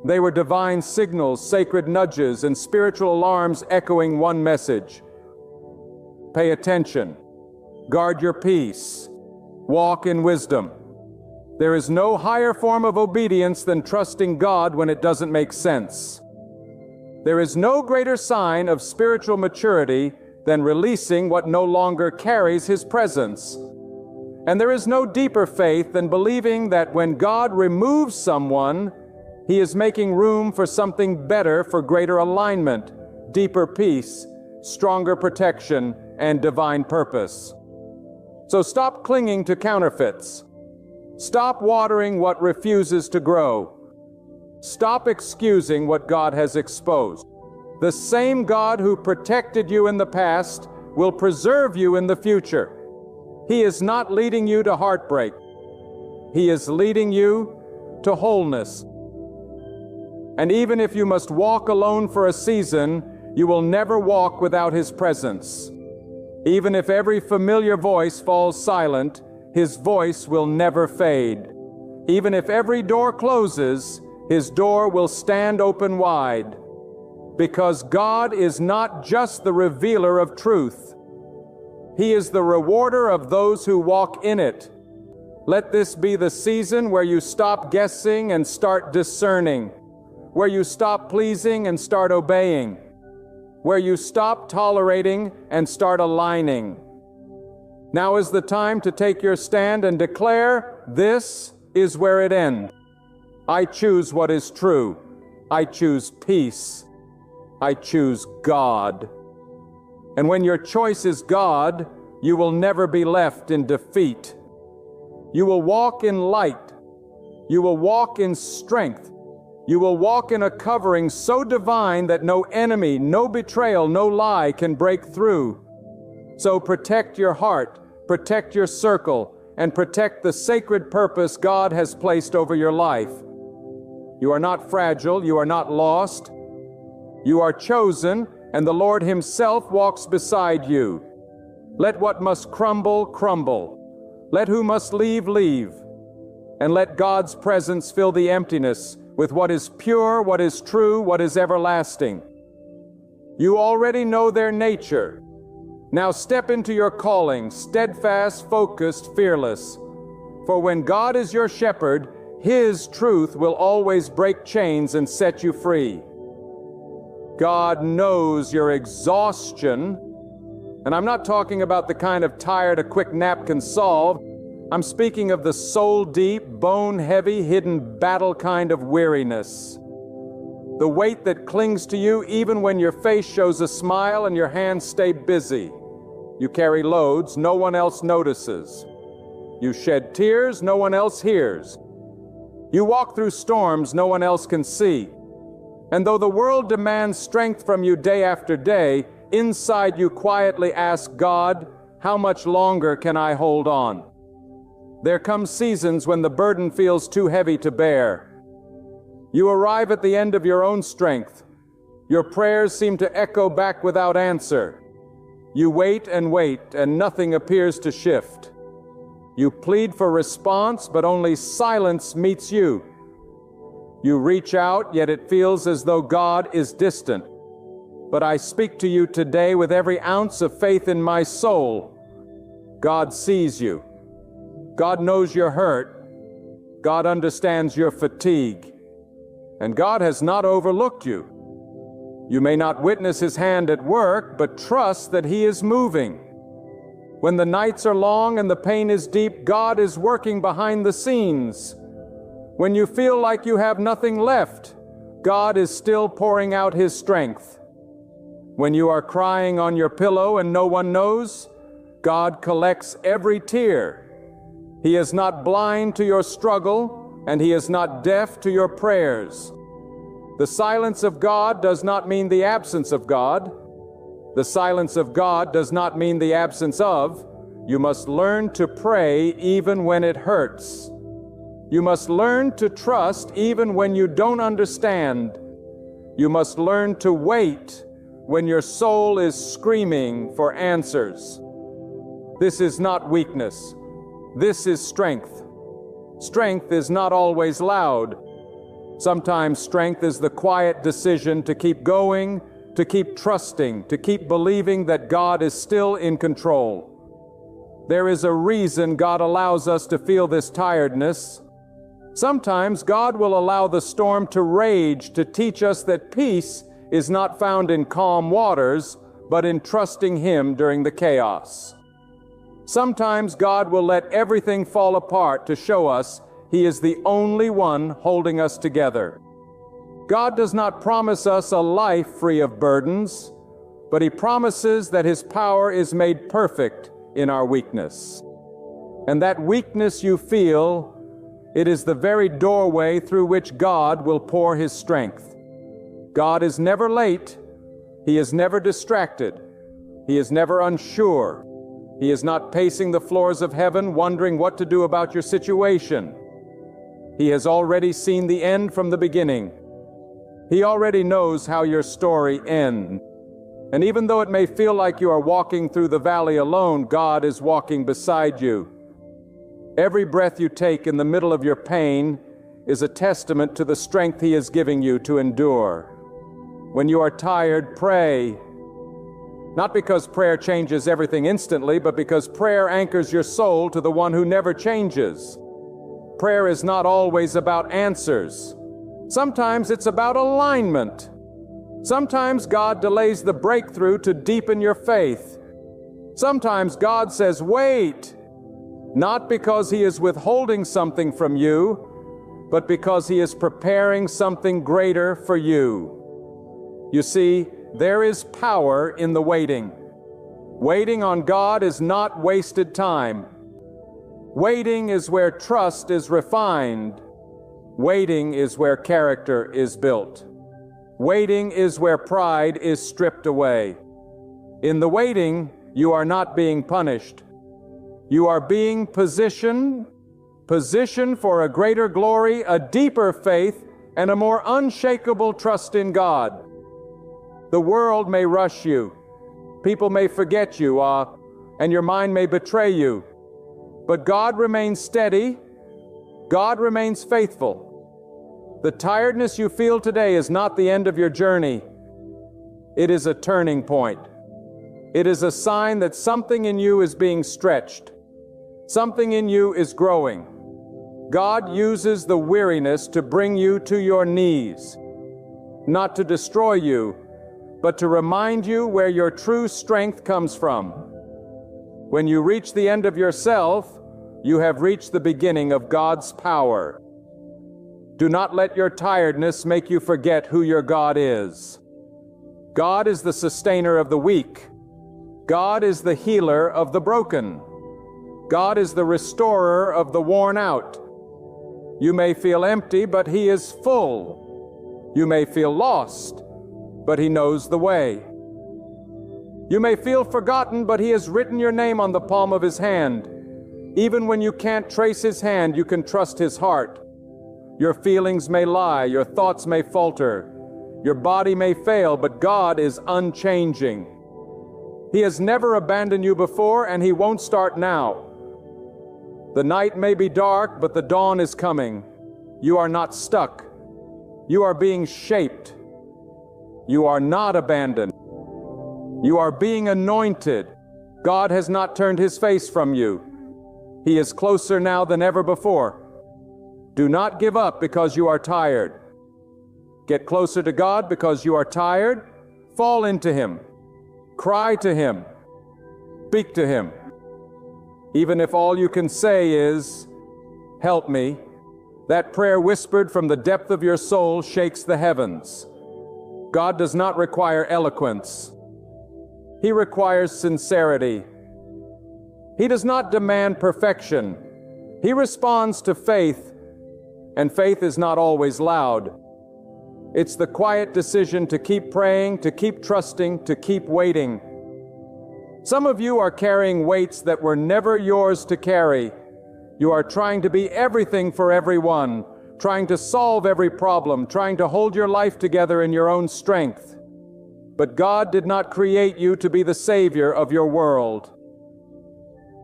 They were divine signals, sacred nudges, and spiritual alarms echoing one message. Pay attention. Guard your peace. Walk in wisdom. There is no higher form of obedience than trusting God when it doesn't make sense. There is no greater sign of spiritual maturity than releasing what no longer carries His presence. And there is no deeper faith than believing that when God removes someone, He is making room for something better, for greater alignment, deeper peace, stronger protection, and divine purpose. So stop clinging to counterfeits. Stop watering what refuses to grow. Stop excusing what God has exposed. The same God who protected you in the past will preserve you in the future. He is not leading you to heartbreak. He is leading you to wholeness. And even if you must walk alone for a season, you will never walk without His presence. Even if every familiar voice falls silent, His voice will never fade. Even if every door closes, His door will stand open wide. Because God is not just the revealer of truth. He is the rewarder of those who walk in it. Let this be the season where you stop guessing and start discerning, where you stop pleasing and start obeying, where you stop tolerating and start aligning. Now is the time to take your stand and declare, this is where it ends. I choose what is true. I choose peace. I choose God. And when your choice is God, you will never be left in defeat. You will walk in light. You will walk in strength. You will walk in a covering so divine that no enemy, no betrayal, no lie can break through. So protect your heart, protect your circle, and protect the sacred purpose God has placed over your life. You are not fragile, you are not lost. You are chosen, and the Lord Himself walks beside you. Let what must crumble, crumble. Let who must leave, leave. And let God's presence fill the emptiness with what is pure, what is true, what is everlasting. You already know their nature. Now step into your calling, steadfast, focused, fearless. For when God is your shepherd, His truth will always break chains and set you free. God knows your exhaustion, and I'm not talking about the kind of tired a quick nap can solve. I'm speaking of the soul-deep, bone-heavy, hidden battle kind of weariness. The weight that clings to you even when your face shows a smile and your hands stay busy. You carry loads no one else notices. You shed tears no one else hears. You walk through storms no one else can see. And though the world demands strength from you day after day, inside you quietly ask God, how much longer can I hold on? There come seasons when the burden feels too heavy to bear. You arrive at the end of your own strength. Your prayers seem to echo back without answer. You wait, and nothing appears to shift. You plead for response, but only silence meets you. You reach out, yet it feels as though God is distant. But I speak to you today with every ounce of faith in my soul. God sees you. God knows you're hurt. God understands your fatigue. And God has not overlooked you. You may not witness His hand at work, but trust that He is moving. When the nights are long and the pain is deep, God is working behind the scenes. When you feel like you have nothing left, God is still pouring out His strength. When you are crying on your pillow and no one knows, God collects every tear. He is not blind to your struggle, and He is not deaf to your prayers. The silence of God does not mean the absence of God. The silence of God does not mean the absence of. You must learn to pray even when it hurts. You must learn to trust even when you don't understand. You must learn to wait when your soul is screaming for answers. This is not weakness. This is strength. Strength is not always loud. Sometimes strength is the quiet decision to keep going, to keep trusting, to keep believing that God is still in control. There is a reason God allows us to feel this tiredness. Sometimes God will allow the storm to rage to teach us that peace is not found in calm waters, but in trusting Him during the chaos. Sometimes God will let everything fall apart to show us He is the only one holding us together. God does not promise us a life free of burdens, but He promises that His power is made perfect in our weakness. And that weakness you feel, it is the very doorway through which God will pour His strength. God is never late. He is never distracted. He is never unsure. He is not pacing the floors of heaven wondering what to do about your situation. He has already seen the end from the beginning. He already knows how your story ends. And even though it may feel like you are walking through the valley alone, God is walking beside you. Every breath you take in the middle of your pain is a testament to the strength He is giving you to endure. When you are tired, pray. Not because prayer changes everything instantly, but because prayer anchors your soul to the one who never changes. Prayer is not always about answers. Sometimes it's about alignment. Sometimes God delays the breakthrough to deepen your faith. Sometimes God says, wait, not because He is withholding something from you, but because He is preparing something greater for you. You see, there is power in the waiting. Waiting on God is not wasted time. Waiting is where trust is refined. Waiting is where character is built. Waiting is where pride is stripped away. In the waiting, you are not being punished. You are being positioned for a greater glory, a deeper faith, and a more unshakable trust in God. The world may rush you. People may forget you, and your mind may betray you. But God remains steady. God remains faithful. The tiredness you feel today is not the end of your journey. It is a turning point. It is a sign that something in you is being stretched. Something in you is growing. God uses the weariness to bring you to your knees, not to destroy you, but to remind you where your true strength comes from. When you reach the end of yourself, you have reached the beginning of God's power. Do not let your tiredness make you forget who your God is. God is the sustainer of the weak. God is the healer of the broken. God is the restorer of the worn out. You may feel empty, but He is full. You may feel lost, but He knows the way. You may feel forgotten, but He has written your name on the palm of His hand. Even when you can't trace His hand, you can trust His heart. Your feelings may lie, your thoughts may falter, your body may fail, but God is unchanging. He has never abandoned you before, and He won't start now. The night may be dark, but the dawn is coming. You are not stuck. You are being shaped. You are not abandoned. You are being anointed. God has not turned His face from you. He is closer now than ever before. Do not give up because you are tired. Get closer to God because you are tired. Fall into Him. Cry to Him. Speak to Him. Even if all you can say is, "Help me," that prayer whispered from the depth of your soul shakes the heavens. God does not require eloquence. He requires sincerity. He does not demand perfection. He responds to faith, and faith is not always loud. It's the quiet decision to keep praying, to keep trusting, to keep waiting. Some of you are carrying weights that were never yours to carry. You are trying to be everything for everyone, trying to solve every problem, trying to hold your life together in your own strength. But God did not create you to be the savior of your world.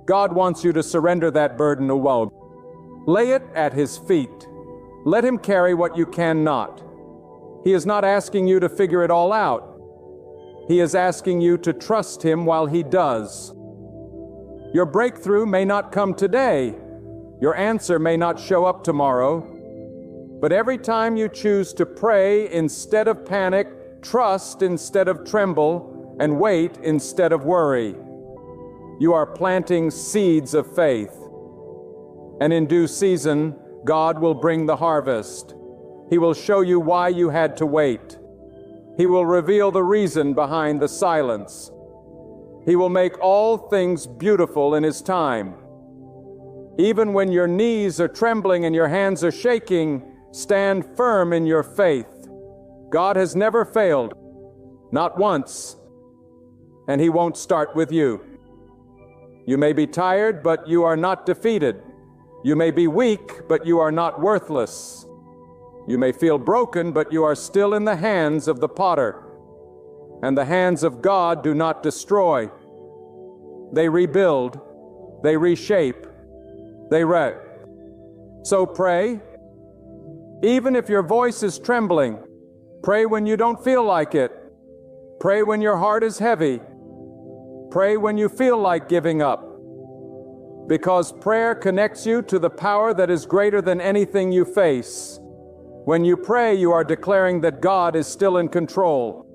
God wants you to surrender that burden away. Lay it at His feet. Let Him carry what you cannot. He is not asking you to figure it all out. He is asking you to trust Him while He does. Your breakthrough may not come today. Your answer may not show up tomorrow. But every time you choose to pray instead of panic, trust instead of tremble, and wait instead of worry, you are planting seeds of faith. And in due season, God will bring the harvest. He will show you why you had to wait. He will reveal the reason behind the silence. He will make all things beautiful in His time. Even when your knees are trembling and your hands are shaking, stand firm in your faith. God has never failed, not once, and He won't start with you. You may be tired, but you are not defeated. You may be weak, but you are not worthless. You may feel broken, but you are still in the hands of the potter. And the hands of God do not destroy. They rebuild, they reshape, they wreck. So pray. Even if your voice is trembling, pray when you don't feel like it. Pray when your heart is heavy. Pray when you feel like giving up. Because prayer connects you to the power that is greater than anything you face. When you pray, you are declaring that God is still in control.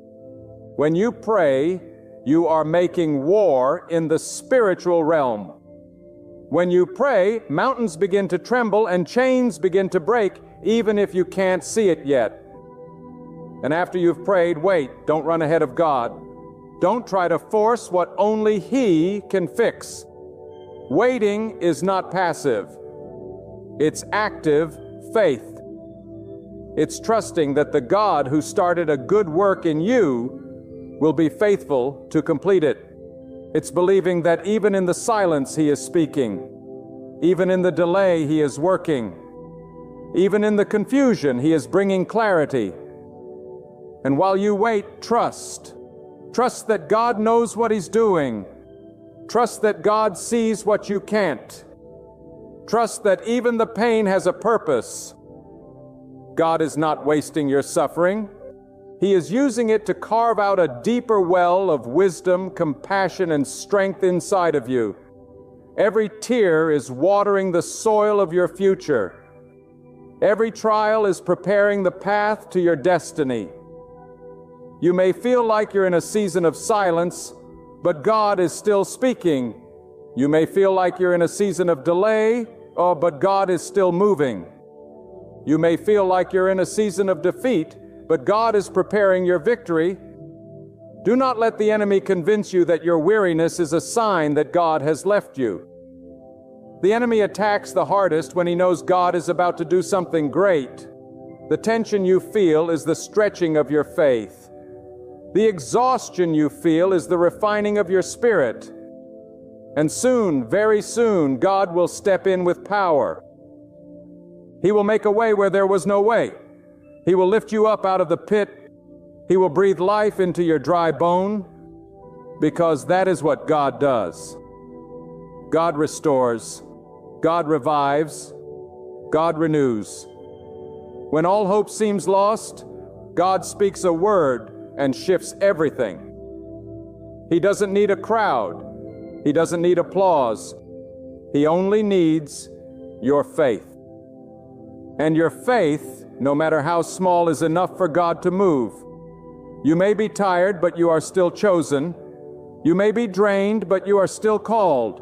When you pray, you are making war in the spiritual realm. When you pray, mountains begin to tremble and chains begin to break, even if you can't see it yet. And after you've prayed, wait, don't run ahead of God. Don't try to force what only He can fix. Waiting is not passive. It's active faith. It's trusting that the God who started a good work in you will be faithful to complete it. It's believing that even in the silence He is speaking. Even in the delay He is working. Even in the confusion He is bringing clarity. And while you wait, trust. Trust that God knows what He's doing. Trust that God sees what you can't. Trust that even the pain has a purpose. God is not wasting your suffering. He is using it to carve out a deeper well of wisdom, compassion, and strength inside of you. Every tear is watering the soil of your future. Every trial is preparing the path to your destiny. You may feel like you're in a season of silence, but God is still speaking. You may feel like you're in a season of delay, but God is still moving. You may feel like you're in a season of defeat, but God is preparing your victory. Do not let the enemy convince you that your weariness is a sign that God has left you. The enemy attacks the hardest when he knows God is about to do something great. The tension you feel is the stretching of your faith. The exhaustion you feel is the refining of your spirit. And soon, very soon, God will step in with power. He will make a way where there was no way. He will lift you up out of the pit. He will breathe life into your dry bone, because that is what God does. God restores. God revives. God renews. When all hope seems lost, God speaks a word and shifts everything. He doesn't need a crowd. He doesn't need applause. He only needs your faith. And your faith, no matter how small, is enough for God to move. You may be tired, but you are still chosen. You may be drained, but you are still called.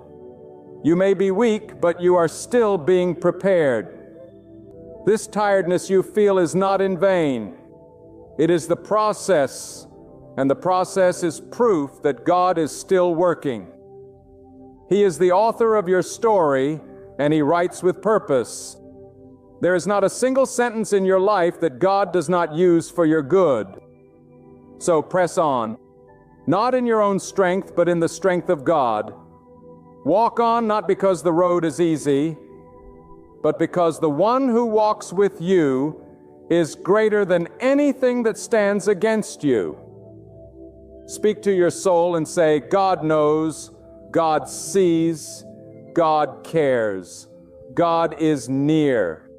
You may be weak, but you are still being prepared. This tiredness you feel is not in vain. It is the process, and the process is proof that God is still working. He is the author of your story, and He writes with purpose. There is not a single sentence in your life that God does not use for your good. So press on, not in your own strength, but in the strength of God. Walk on not because the road is easy, but because the one who walks with you is greater than anything that stands against you. Speak to your soul and say, God knows, God sees, God cares, God is near.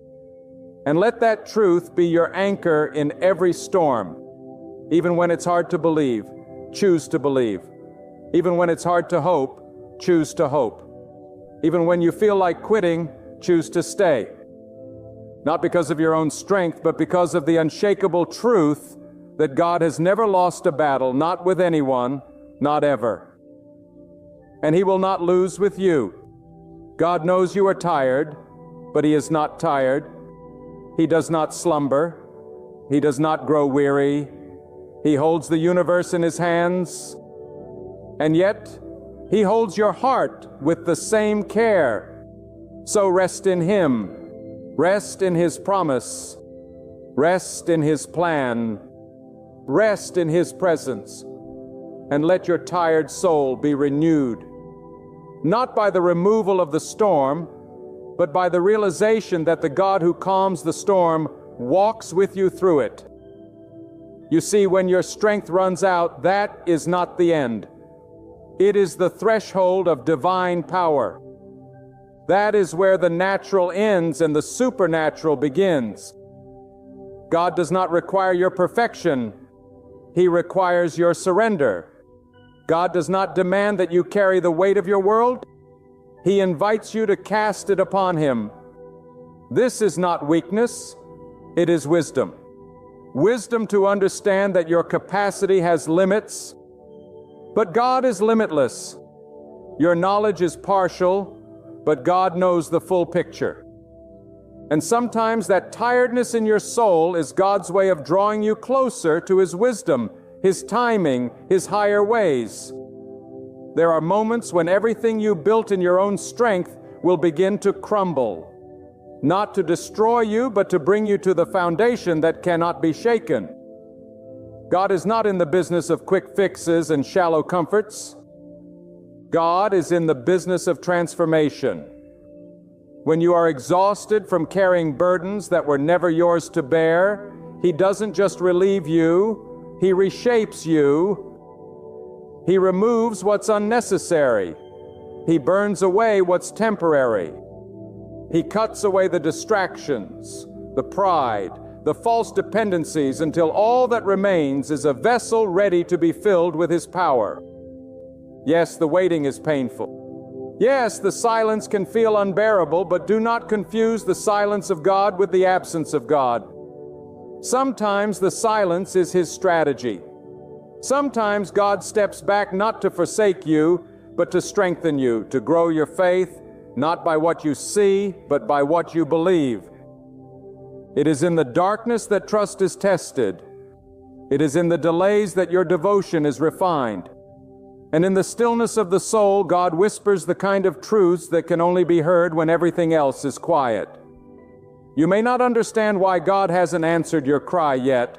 And let that truth be your anchor in every storm. Even when it's hard to believe, choose to believe. Even when it's hard to hope, choose to hope. Even when you feel like quitting, choose to stay. Not because of your own strength, but because of the unshakable truth that God has never lost a battle, not with anyone, not ever. And He will not lose with you. God knows you are tired, but He is not tired. He does not slumber. He does not grow weary. He holds the universe in His hands. And yet, He holds your heart with the same care. So rest in Him. Rest in His promise. Rest in His plan. Rest in His presence. And let your tired soul be renewed. Not by the removal of the storm, but by the realization that the God who calms the storm walks with you through it. You see, when your strength runs out, that is not the end. It is the threshold of divine power. That is where the natural ends and the supernatural begins. God does not require your perfection. He requires your surrender. God does not demand that you carry the weight of your world. He invites you to cast it upon Him. This is not weakness, it is wisdom. Wisdom to understand that your capacity has limits, but God is limitless. Your knowledge is partial, but God knows the full picture. And sometimes that tiredness in your soul is God's way of drawing you closer to His wisdom, His timing, His higher ways. There are moments when everything you built in your own strength will begin to crumble, not to destroy you, but to bring you to the foundation that cannot be shaken. God is not in the business of quick fixes and shallow comforts. God is in the business of transformation. When you are exhausted from carrying burdens that were never yours to bear, He doesn't just relieve you, He reshapes you. He removes what's unnecessary. He burns away what's temporary. He cuts away the distractions, the pride, the false dependencies, until all that remains is a vessel ready to be filled with His power. Yes, the waiting is painful. Yes, the silence can feel unbearable, but do not confuse the silence of God with the absence of God. Sometimes the silence is His strategy. Sometimes God steps back not to forsake you, but to strengthen you, to grow your faith, not by what you see, but by what you believe. It is in the darkness that trust is tested. It is in the delays that your devotion is refined. And in the stillness of the soul, God whispers the kind of truths that can only be heard when everything else is quiet. You may not understand why God hasn't answered your cry yet.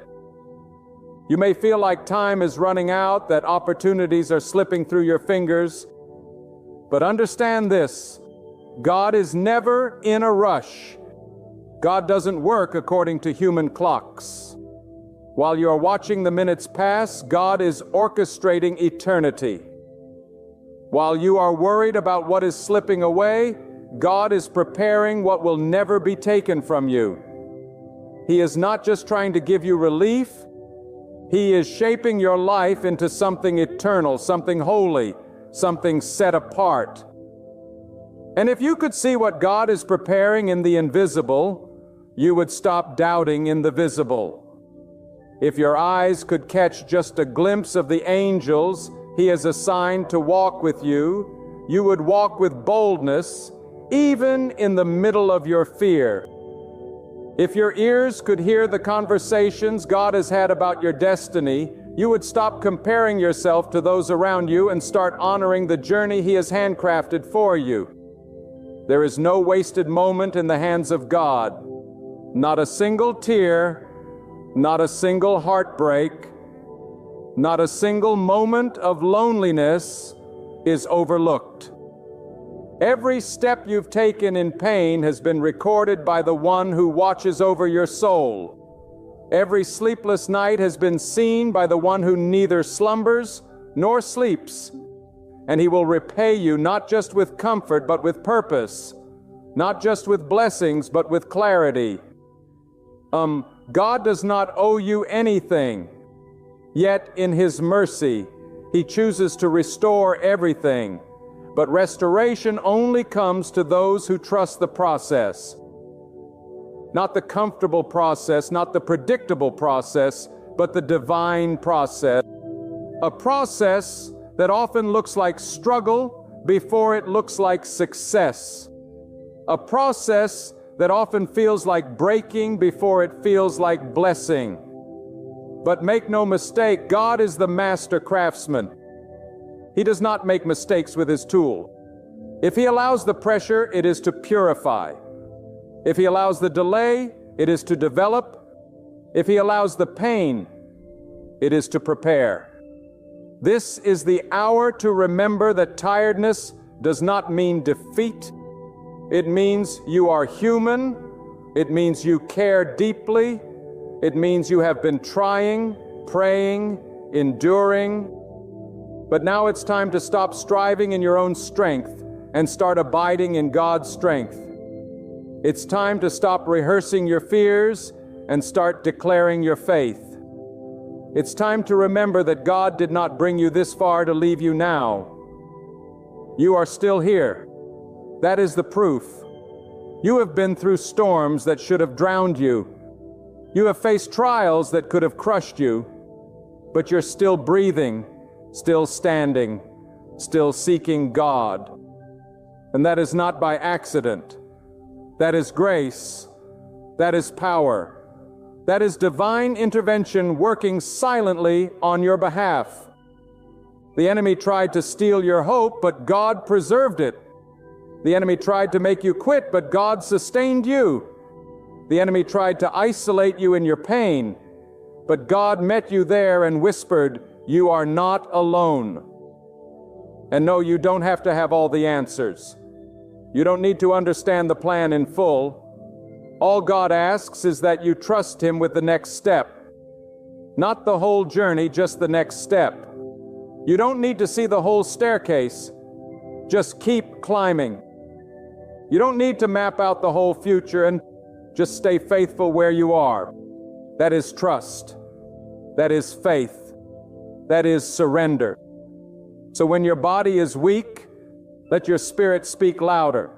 You may feel like time is running out, that opportunities are slipping through your fingers. But understand this, God is never in a rush. God doesn't work according to human clocks. While you are watching the minutes pass, God is orchestrating eternity. While you are worried about what is slipping away, God is preparing what will never be taken from you. He is not just trying to give you relief. He is shaping your life into something eternal, something holy, something set apart. And if you could see what God is preparing in the invisible, you would stop doubting in the visible. If your eyes could catch just a glimpse of the angels He has assigned to walk with you, you would walk with boldness, even in the middle of your fear. If your ears could hear the conversations God has had about your destiny, you would stop comparing yourself to those around you and start honoring the journey He has handcrafted for you. There is no wasted moment in the hands of God. Not a single tear, not a single heartbreak, not a single moment of loneliness is overlooked. Every step you've taken in pain has been recorded by the one who watches over your soul. Every sleepless night has been seen by the one who neither slumbers nor sleeps. And He will repay you not just with comfort but with purpose, not just with blessings but with clarity. God does not owe you anything, yet in His mercy, He chooses to restore everything. But restoration only comes to those who trust the process. Not the comfortable process, not the predictable process, but the divine process. A process that often looks like struggle before it looks like success. A process that often feels like breaking before it feels like blessing. But make no mistake, God is the master craftsman. He does not make mistakes with His tool. If He allows the pressure, it is to purify. If He allows the delay, it is to develop. If He allows the pain, it is to prepare. This is the hour to remember that tiredness does not mean defeat. It means you are human. It means you care deeply. It means you have been trying, praying, enduring. But now it's time to stop striving in your own strength and start abiding in God's strength. It's time to stop rehearsing your fears and start declaring your faith. It's time to remember that God did not bring you this far to leave you now. You are still here. That is the proof. You have been through storms that should have drowned you. You have faced trials that could have crushed you, but you're still breathing, still standing, still seeking God. And that is not by accident. That is grace. That is power. That is divine intervention working silently on your behalf. The enemy tried to steal your hope, but God preserved it. The enemy tried to make you quit, but God sustained you. The enemy tried to isolate you in your pain, but God met you there and whispered, "You are not alone." And no, you don't have to have all the answers. You don't need to understand the plan in full. All God asks is that you trust Him with the next step. Not the whole journey, just the next step. You don't need to see the whole staircase. Just keep climbing. You don't need to map out the whole future, and just stay faithful where you are. That is trust. That is faith. That is surrender. So when your body is weak, let your spirit speak louder.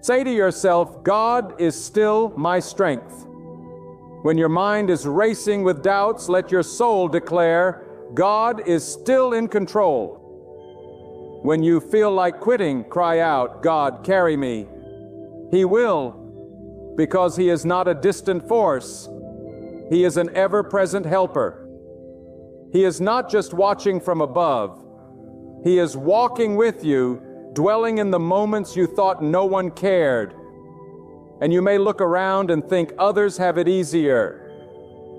Say to yourself, God is still my strength. When your mind is racing with doubts, let your soul declare, God is still in control. When you feel like quitting, cry out, God, carry me. He will, because He is not a distant force. He is an ever-present helper. He is not just watching from above. He is walking with you, dwelling in the moments you thought no one cared. And you may look around and think others have it easier.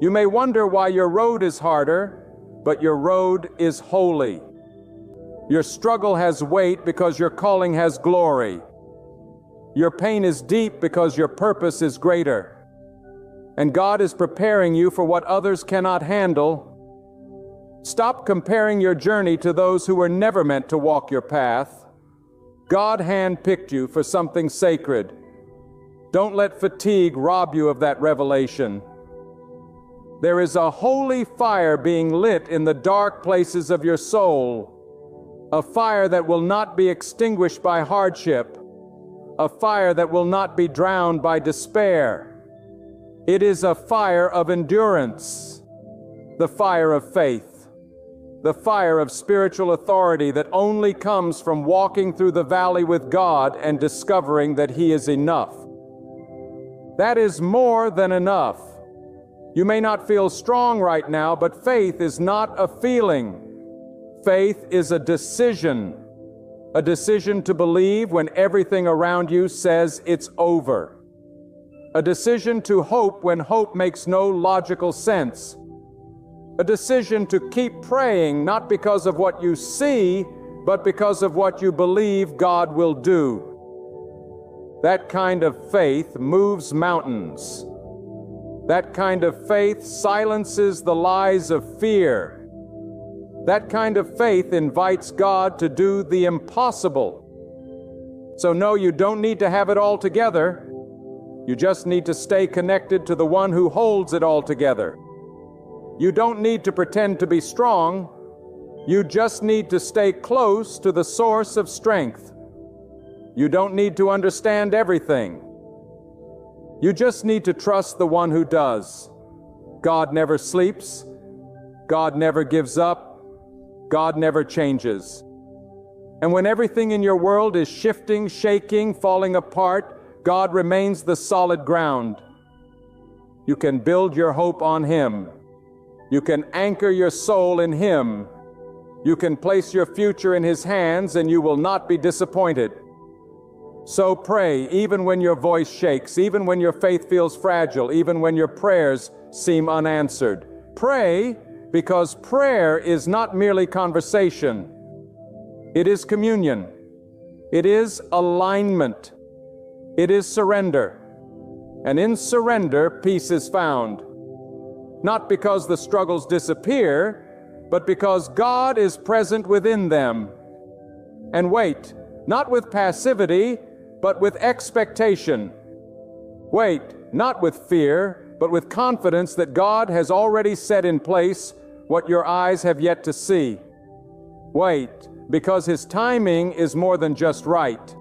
You may wonder why your road is harder, but your road is holy. Your struggle has weight because your calling has glory. Your pain is deep because your purpose is greater. And God is preparing you for what others cannot handle. Stop comparing your journey to those who were never meant to walk your path. God handpicked you for something sacred. Don't let fatigue rob you of that revelation. There is a holy fire being lit in the dark places of your soul, a fire that will not be extinguished by hardship, a fire that will not be drowned by despair. It is a fire of endurance, the fire of faith, the fire of spiritual authority that only comes from walking through the valley with God and discovering that He is enough. That is more than enough. You may not feel strong right now, but faith is not a feeling. Faith is a decision to believe when everything around you says it's over. A decision to hope when hope makes no logical sense. A decision to keep praying not because of what you see, but because of what you believe God will do. That kind of faith moves mountains. That kind of faith silences the lies of fear. That kind of faith invites God to do the impossible. So no, you don't need to have it all together. You just need to stay connected to the one who holds it all together. You don't need to pretend to be strong. You just need to stay close to the source of strength. You don't need to understand everything. You just need to trust the one who does. God never sleeps. God never gives up. God never changes. And when everything in your world is shifting, shaking, falling apart, God remains the solid ground. You can build your hope on Him. You can anchor your soul in Him. You can place your future in His hands, and you will not be disappointed. So pray, even when your voice shakes, even when your faith feels fragile, even when your prayers seem unanswered. Pray, because prayer is not merely conversation. It is communion. It is alignment. It is surrender. And in surrender, peace is found. Not because the struggles disappear, but because God is present within them. And wait, not with passivity, but with expectation. Wait, not with fear, but with confidence that God has already set in place what your eyes have yet to see. Wait, because His timing is more than just right.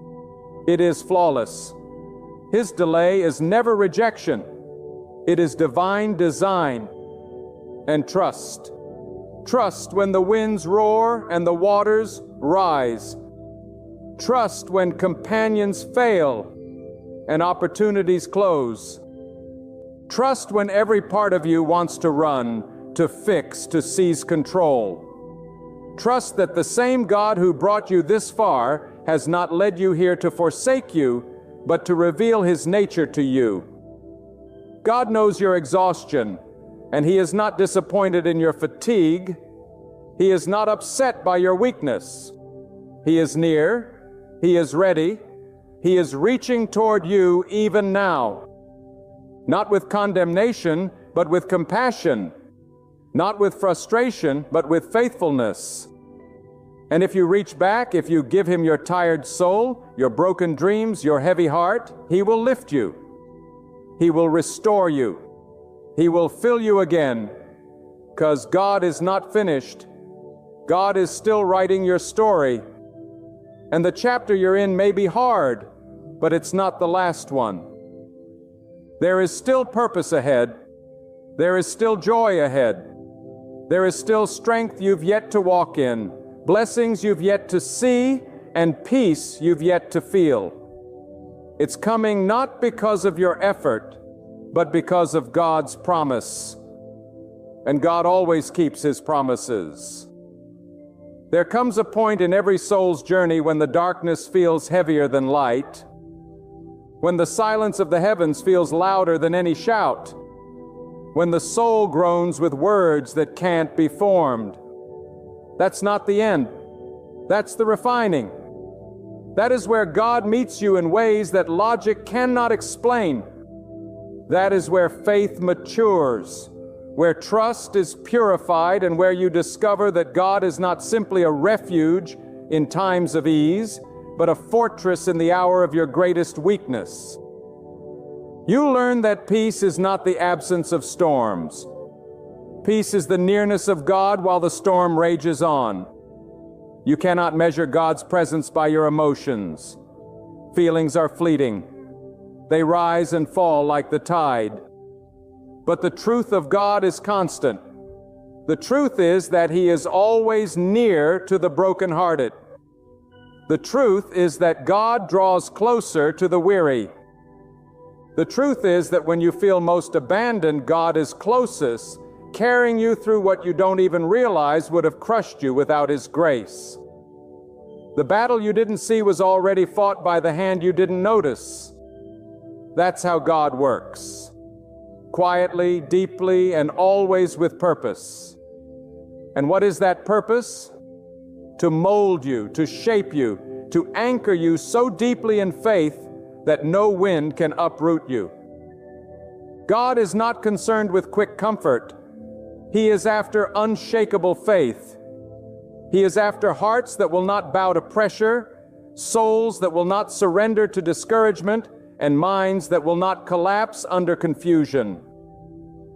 It is flawless. His delay is never rejection. It is divine design. And trust. Trust when the winds roar and the waters rise. Trust when companions fail and opportunities close. Trust when every part of you wants to run, to fix, to seize control. Trust that the same God who brought you this far has not led you here to forsake you, but to reveal His nature to you. God knows your exhaustion, and He is not disappointed in your fatigue. He is not upset by your weakness. He is near. He is ready. He is reaching toward you even now. Not with condemnation, but with compassion. Not with frustration, but with faithfulness. And if you reach back, if you give Him your tired soul, your broken dreams, your heavy heart, He will lift you. He will restore you. He will fill you again. 'Cause God is not finished. God is still writing your story. And the chapter you're in may be hard, but it's not the last one. There is still purpose ahead. There is still joy ahead. There is still strength you've yet to walk in, blessings you've yet to see, and peace you've yet to feel. It's coming not because of your effort, but because of God's promise. And God always keeps His promises. There comes a point in every soul's journey when the darkness feels heavier than light, when the silence of the heavens feels louder than any shout, when the soul groans with words that can't be formed. That's not the end. That's the refining. That is where God meets you in ways that logic cannot explain. That is where faith matures, where trust is purified, and where you discover that God is not simply a refuge in times of ease, but a fortress in the hour of your greatest weakness. You learn that peace is not the absence of storms. Peace is the nearness of God while the storm rages on. You cannot measure God's presence by your emotions. Feelings are fleeting. They rise and fall like the tide. But the truth of God is constant. The truth is that He is always near to the brokenhearted. The truth is that God draws closer to the weary. The truth is that when you feel most abandoned, God is closest, carrying you through what you don't even realize would have crushed you without His grace. The battle you didn't see was already fought by the hand you didn't notice. That's how God works. Quietly, deeply, and always with purpose. And what is that purpose? To mold you, to shape you, to anchor you so deeply in faith that no wind can uproot you. God is not concerned with quick comfort. He is after unshakable faith. He is after hearts that will not bow to pressure, souls that will not surrender to discouragement, and minds that will not collapse under confusion.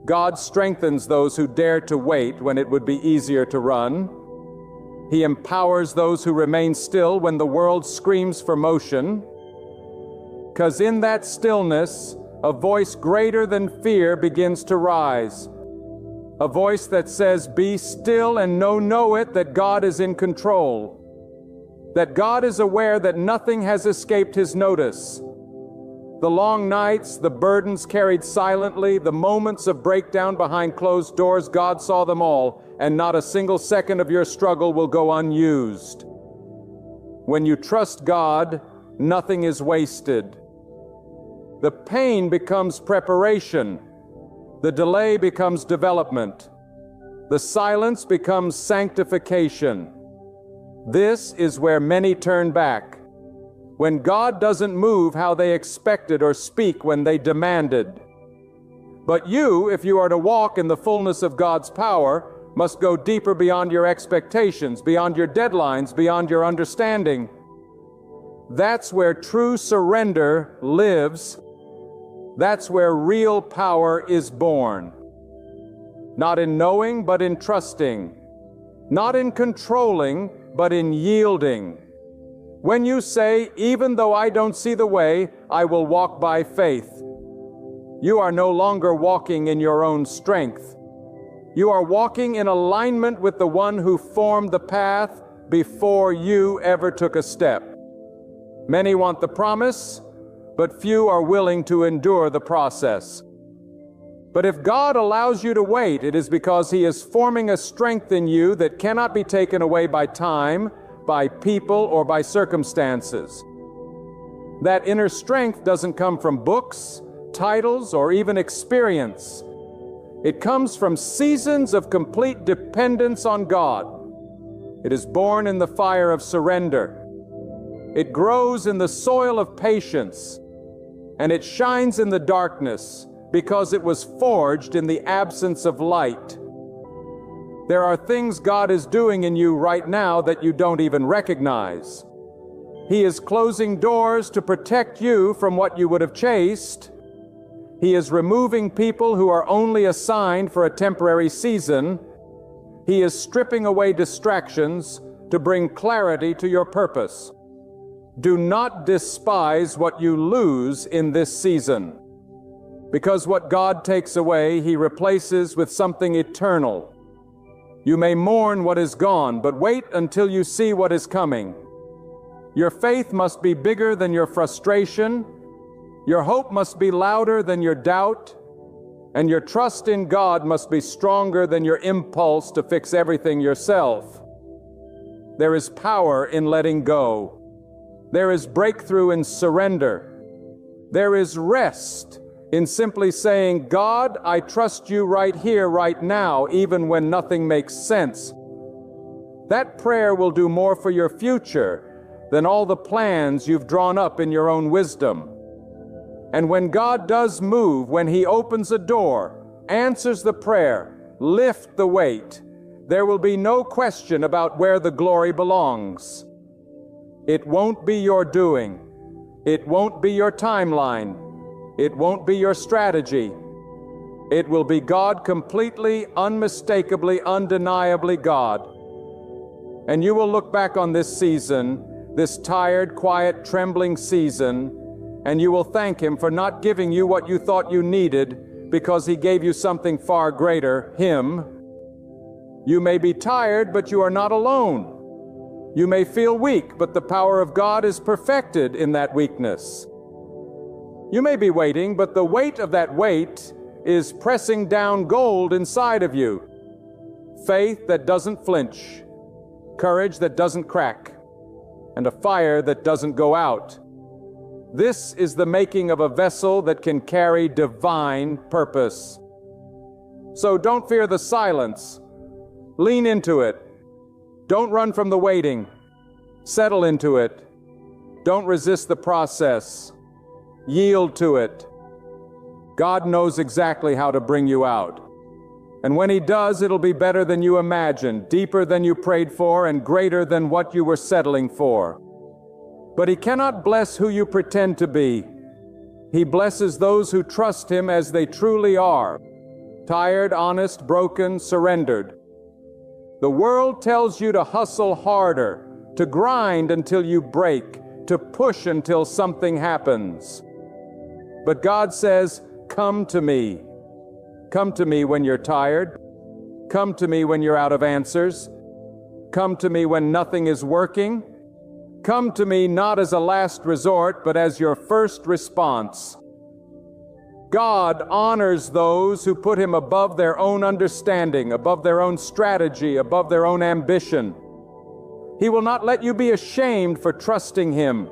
God strengthens those who dare to wait when it would be easier to run. He empowers those who remain still when the world screams for motion. Because in that stillness, a voice greater than fear begins to rise. A voice that says, "Be still and know it that God is in control." That God is aware that nothing has escaped His notice. The long nights, the burdens carried silently, the moments of breakdown behind closed doors, God saw them all, and not a single second of your struggle will go unused. When you trust God, nothing is wasted. The pain becomes preparation. The delay becomes development. The silence becomes sanctification. This is where many turn back. When God doesn't move how they expected or speak when they demanded. But you, if you are to walk in the fullness of God's power, must go deeper beyond your expectations, beyond your deadlines, beyond your understanding. That's where true surrender lives. That's where real power is born. Not in knowing, but in trusting. Not in controlling, but in yielding. When you say, "Even though I don't see the way, I will walk by faith," you are no longer walking in your own strength. You are walking in alignment with the one who formed the path before you ever took a step. Many want the promise, but few are willing to endure the process. But if God allows you to wait, it is because He is forming a strength in you that cannot be taken away by time, by people, or by circumstances. That inner strength doesn't come from books, titles, or even experience. It comes from seasons of complete dependence on God. It is born in the fire of surrender. It grows in the soil of patience, and it shines in the darkness because it was forged in the absence of light. There are things God is doing in you right now that you don't even recognize. He is closing doors to protect you from what you would have chased. He is removing people who are only assigned for a temporary season. He is stripping away distractions to bring clarity to your purpose. Do not despise what you lose in this season, because what God takes away, He replaces with something eternal. You may mourn what is gone, but wait until you see what is coming. Your faith must be bigger than your frustration. Your hope must be louder than your doubt. And your trust in God must be stronger than your impulse to fix everything yourself. There is power in letting go. There is breakthrough in surrender. There is rest in simply saying, "God, I trust you right here, right now, even when nothing makes sense." That prayer will do more for your future than all the plans you've drawn up in your own wisdom. And when God does move, when He opens a door, answers the prayer, lift the weight, there will be no question about where the glory belongs. It won't be your doing. It won't be your timeline. It won't be your strategy. It will be God, completely, unmistakably, undeniably God. And you will look back on this season, this tired, quiet, trembling season, and you will thank Him for not giving you what you thought you needed, because He gave you something far greater, Him. You may be tired, but you are not alone. You may feel weak, but the power of God is perfected in that weakness. You may be waiting, but the weight of that weight is pressing down gold inside of you. Faith that doesn't flinch, courage that doesn't crack, and a fire that doesn't go out. This is the making of a vessel that can carry divine purpose. So don't fear the silence. Lean into it. Don't run from the waiting. Settle into it. Don't resist the process. Yield to it. God knows exactly how to bring you out. And when He does, it'll be better than you imagined, deeper than you prayed for, and greater than what you were settling for. But He cannot bless who you pretend to be. He blesses those who trust Him as they truly are. Tired, honest, broken, surrendered. The world tells you to hustle harder, to grind until you break, to push until something happens. But God says, come to me. Come to me when you're tired. Come to me when you're out of answers. Come to me when nothing is working. Come to me not as a last resort, but as your first response. God honors those who put Him above their own understanding, above their own strategy, above their own ambition. He will not let you be ashamed for trusting Him.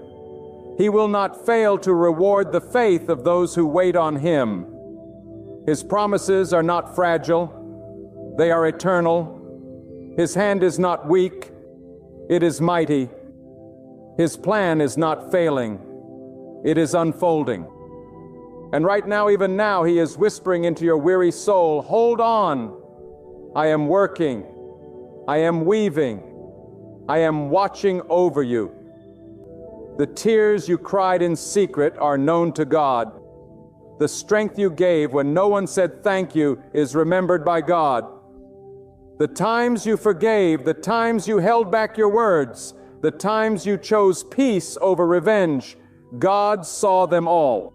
He will not fail to reward the faith of those who wait on Him. His promises are not fragile. They are eternal. His hand is not weak. It is mighty. His plan is not failing. It is unfolding. And right now, even now, He is whispering into your weary soul, hold on. I am working. I am weaving. I am watching over you. The tears you cried in secret are known to God. The strength you gave when no one said thank you is remembered by God. The times you forgave, the times you held back your words, the times you chose peace over revenge, God saw them all.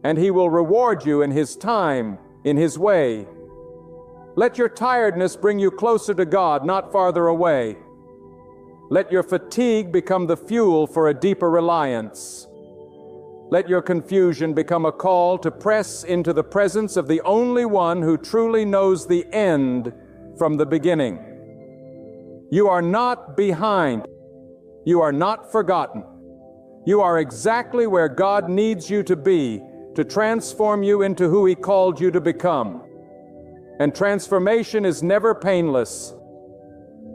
And He will reward you in His time, in His way. Let your tiredness bring you closer to God, not farther away. Let your fatigue become the fuel for a deeper reliance. Let your confusion become a call to press into the presence of the only one who truly knows the end from the beginning. You are not behind. You are not forgotten. You are exactly where God needs you to be to transform you into who He called you to become. And transformation is never painless,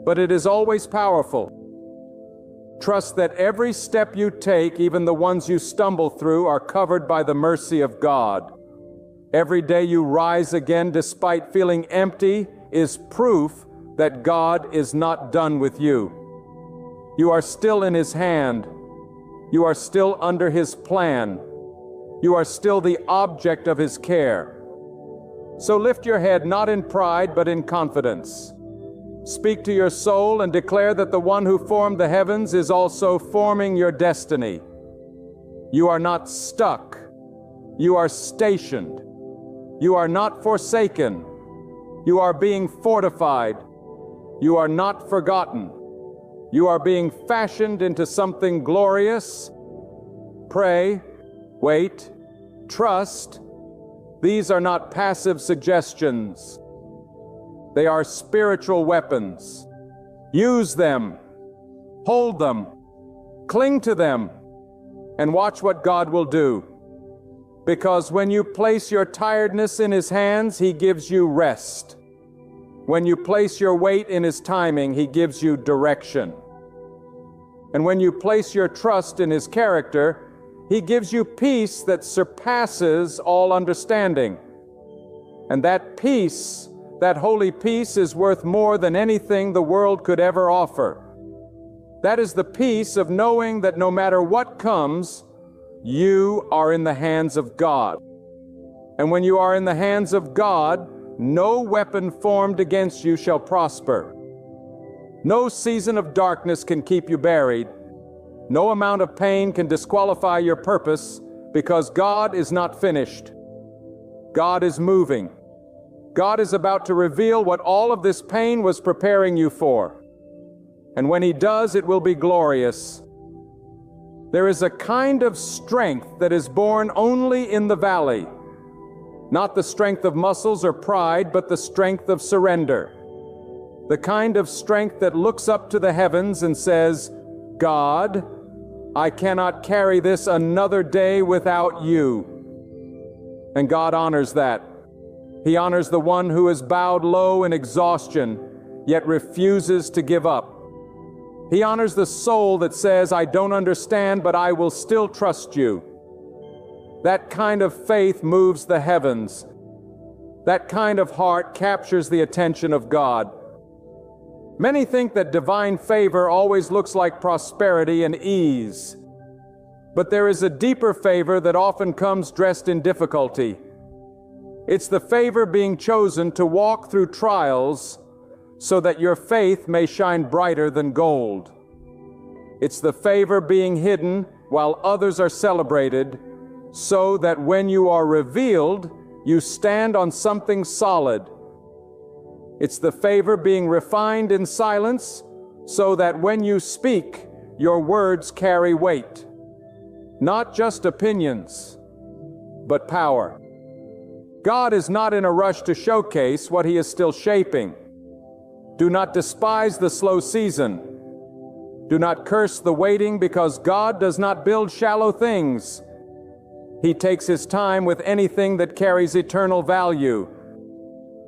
but it is always powerful. Trust that every step you take, even the ones you stumble through, are covered by the mercy of God. Every day you rise again despite feeling empty is proof that God is not done with you. You are still in His hand. You are still under His plan. You are still the object of His care. So lift your head not in pride but in confidence. Speak to your soul and declare that the one who formed the heavens is also forming your destiny. You are not stuck. You are stationed. You are not forsaken. You are being fortified. You are not forgotten. You are being fashioned into something glorious. Pray, wait, trust. These are not passive suggestions. They are spiritual weapons. Use them. Hold them. Cling to them. And watch what God will do. Because when you place your tiredness in His hands, He gives you rest. When you place your weight in His timing, He gives you direction. And when you place your trust in His character, He gives you peace that surpasses all understanding. And that peace, that holy peace, is worth more than anything the world could ever offer. That is the peace of knowing that no matter what comes, You are in the hands of God. And when you are in the hands of God, no weapon formed against you shall prosper. No season of darkness can keep you buried. No amount of pain can disqualify your purpose, because God is not finished. God is moving. God is about to reveal what all of this pain was preparing you for. And when He does, it will be glorious. There is a kind of strength that is born only in the valley. Not the strength of muscles or pride, but the strength of surrender. The kind of strength that looks up to the heavens and says, God, I cannot carry this another day without you. And God honors that. He honors the one who is bowed low in exhaustion, yet refuses to give up. He honors the soul that says, I don't understand, but I will still trust you. That kind of faith moves the heavens. That kind of heart captures the attention of God. Many think that divine favor always looks like prosperity and ease. But there is a deeper favor that often comes dressed in difficulty. It's the favor being chosen to walk through trials so that your faith may shine brighter than gold. It's the favor being hidden while others are celebrated, so that when you are revealed, you stand on something solid. It's the favor being refined in silence, so that when you speak, your words carry weight. Not just opinions, but power. God is not in a rush to showcase what He is still shaping. Do not despise the slow season. Do not curse the waiting, because God does not build shallow things. He takes His time with anything that carries eternal value.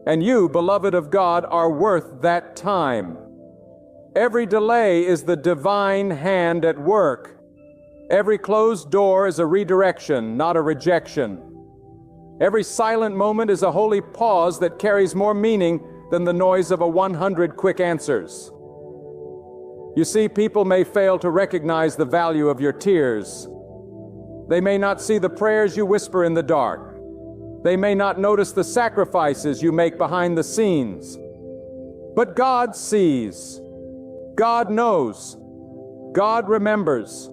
And you, beloved of God, are worth that time. Every delay is the divine hand at work. Every closed door is a redirection, not a rejection. Every silent moment is a holy pause that carries more meaning than the noise of 100 quick answers. You see, people may fail to recognize the value of your tears. They may not see the prayers you whisper in the dark. They may not notice the sacrifices you make behind the scenes. But God sees. God knows. God remembers.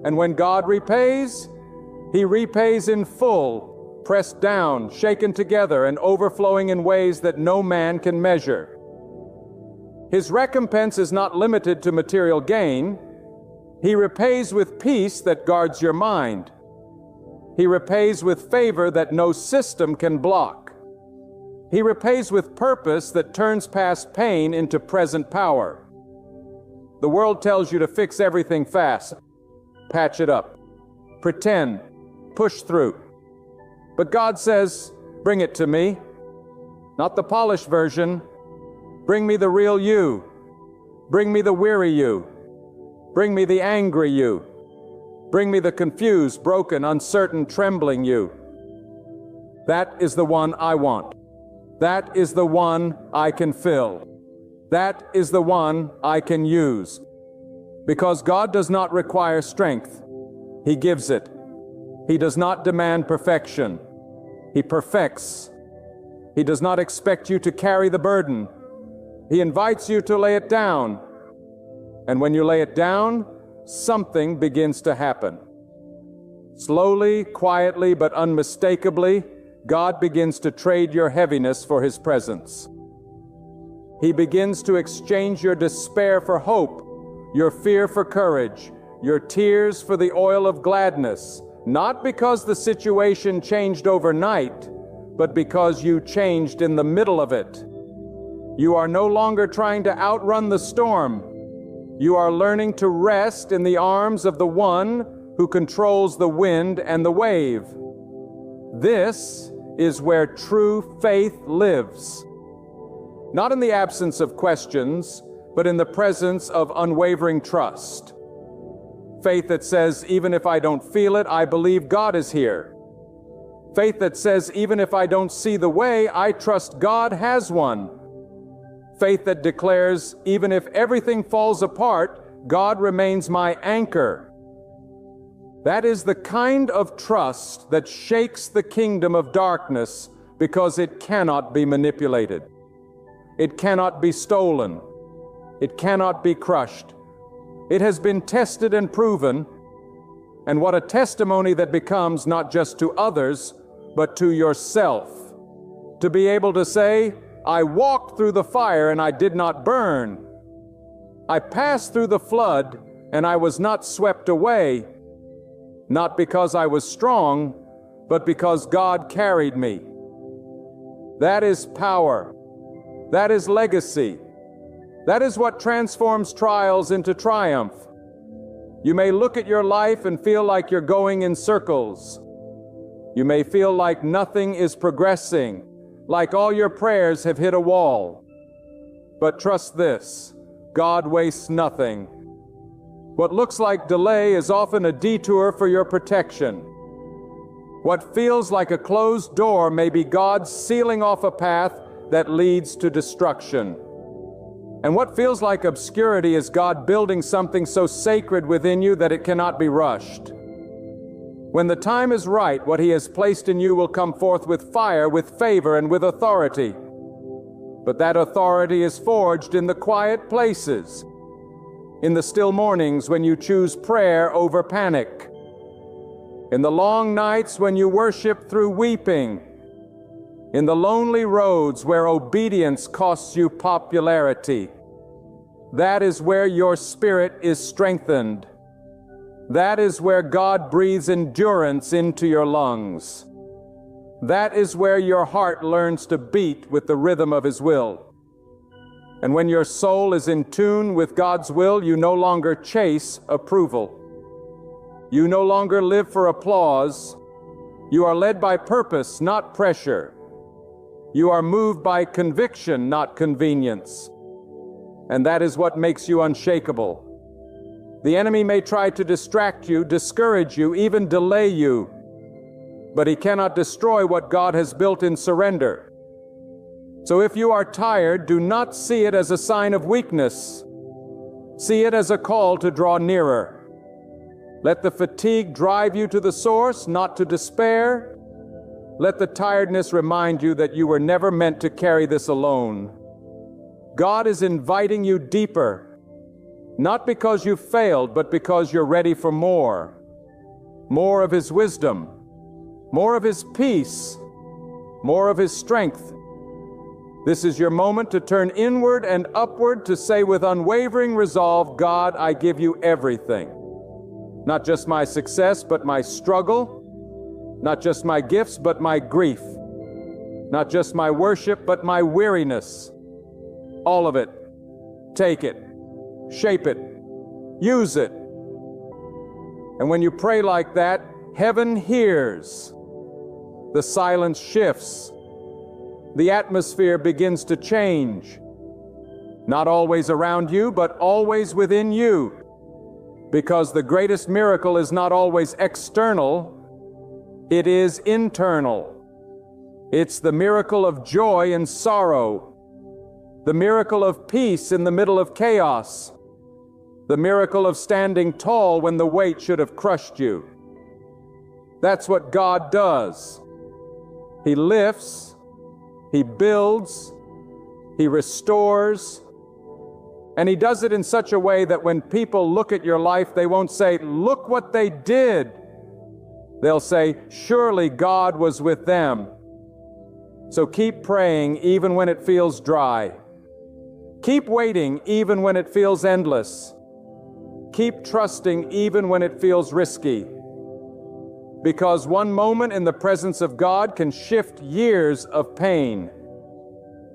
And when God repays, He repays in full, pressed down, shaken together, and overflowing in ways that no man can measure. His recompense is not limited to material gain. He repays with peace that guards your mind. He repays with favor that no system can block. He repays with purpose that turns past pain into present power. The world tells you to fix everything fast, patch it up, pretend, push through. But God says, bring it to me. Not the polished version. Bring me the real you. Bring me the weary you. Bring me the angry you. Bring me the confused, broken, uncertain, trembling you. That is the one I want. That is the one I can fill. That is the one I can use. Because God does not require strength. He gives it. He does not demand perfection. He perfects. He does not expect you to carry the burden. He invites you to lay it down. And when you lay it down, something begins to happen. Slowly, quietly, but unmistakably, God begins to trade your heaviness for His presence. He begins to exchange your despair for hope, your fear for courage, your tears for the oil of gladness, not because the situation changed overnight, but because you changed in the middle of it. You are no longer trying to outrun the storm. You are learning to rest in the arms of the one who controls the wind and the wave. This is where true faith lives. Not in the absence of questions, but in the presence of unwavering trust. Faith that says, even if I don't feel it, I believe God is here. Faith that says, even if I don't see the way, I trust God has one. Faith that declares, even if everything falls apart, God remains my anchor. That is the kind of trust that shakes the kingdom of darkness because it cannot be manipulated. It cannot be stolen. It cannot be crushed. It has been tested and proven, and what a testimony that becomes not just to others, but to yourself. To be able to say, I walked through the fire and I did not burn. I passed through the flood and I was not swept away, not because I was strong, but because God carried me. That is power. That is legacy. That is what transforms trials into triumph. You may look at your life and feel like you're going in circles. You may feel like nothing is progressing, like all your prayers have hit a wall. But trust this, God wastes nothing. What looks like delay is often a detour for your protection. What feels like a closed door may be God sealing off a path that leads to destruction. And what feels like obscurity is God building something so sacred within you that it cannot be rushed. When the time is right, what He has placed in you will come forth with fire, with favor, and with authority. But that authority is forged in the quiet places, in the still mornings when you choose prayer over panic, in the long nights when you worship through weeping, in the lonely roads where obedience costs you popularity. That is where your spirit is strengthened. That is where God breathes endurance into your lungs. That is where your heart learns to beat with the rhythm of His will. And when your soul is in tune with God's will, you no longer chase approval. You no longer live for applause. You are led by purpose, not pressure. You are moved by conviction, not convenience. And that is what makes you unshakable. The enemy may try to distract you, discourage you, even delay you, but he cannot destroy what God has built in surrender. So if you are tired, do not see it as a sign of weakness. See it as a call to draw nearer. Let the fatigue drive you to the source, not to despair. Let the tiredness remind you that you were never meant to carry this alone. God is inviting you deeper, not because you failed, but because you're ready for more. More of His wisdom, more of His peace, more of His strength. This is your moment to turn inward and upward, to say with unwavering resolve, God, I give you everything. Not just my success, but my struggle. Not just my gifts, but my grief. Not just my worship, but my weariness. All of it. Take it. Shape it. Use it. And when you pray like that, heaven hears. The silence shifts. The atmosphere begins to change. Not always around you, but always within you. Because the greatest miracle is not always external, it is internal. It's the miracle of joy in sorrow, the miracle of peace in the middle of chaos, the miracle of standing tall when the weight should have crushed you. That's what God does. He lifts, He builds, He restores, and He does it in such a way that when people look at your life, they won't say, look what they did. They'll say, surely God was with them. So keep praying even when it feels dry. Keep waiting even when it feels endless. Keep trusting even when it feels risky. Because one moment in the presence of God can shift years of pain.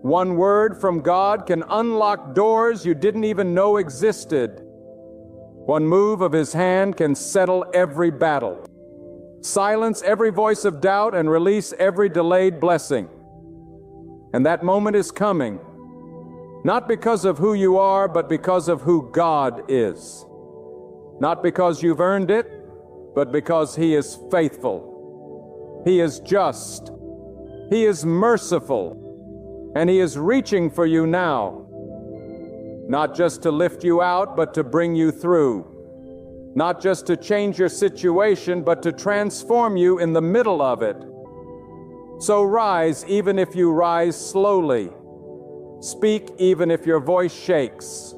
One word from God can unlock doors you didn't even know existed. One move of His hand can settle every battle, silence every voice of doubt, and release every delayed blessing. And that moment is coming, not because of who you are, but because of who God is. Not because you've earned it, but because He is faithful. He is just. He is merciful. And He is reaching for you now, not just to lift you out, but to bring you through. not just to change your situation, but to transform you in the middle of it. So rise even if you rise slowly. Speak even if your voice shakes.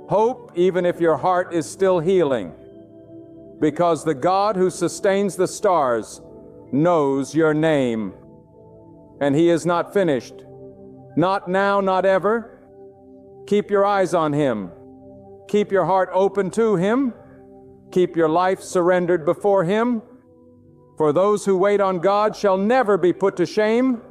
Hope even if your heart is still healing. Because the God who sustains the stars knows your name. And He is not finished. Not now, not ever. Keep your eyes on Him. Keep your heart open to Him. Keep your life surrendered before Him. For those who wait on God shall never be put to shame.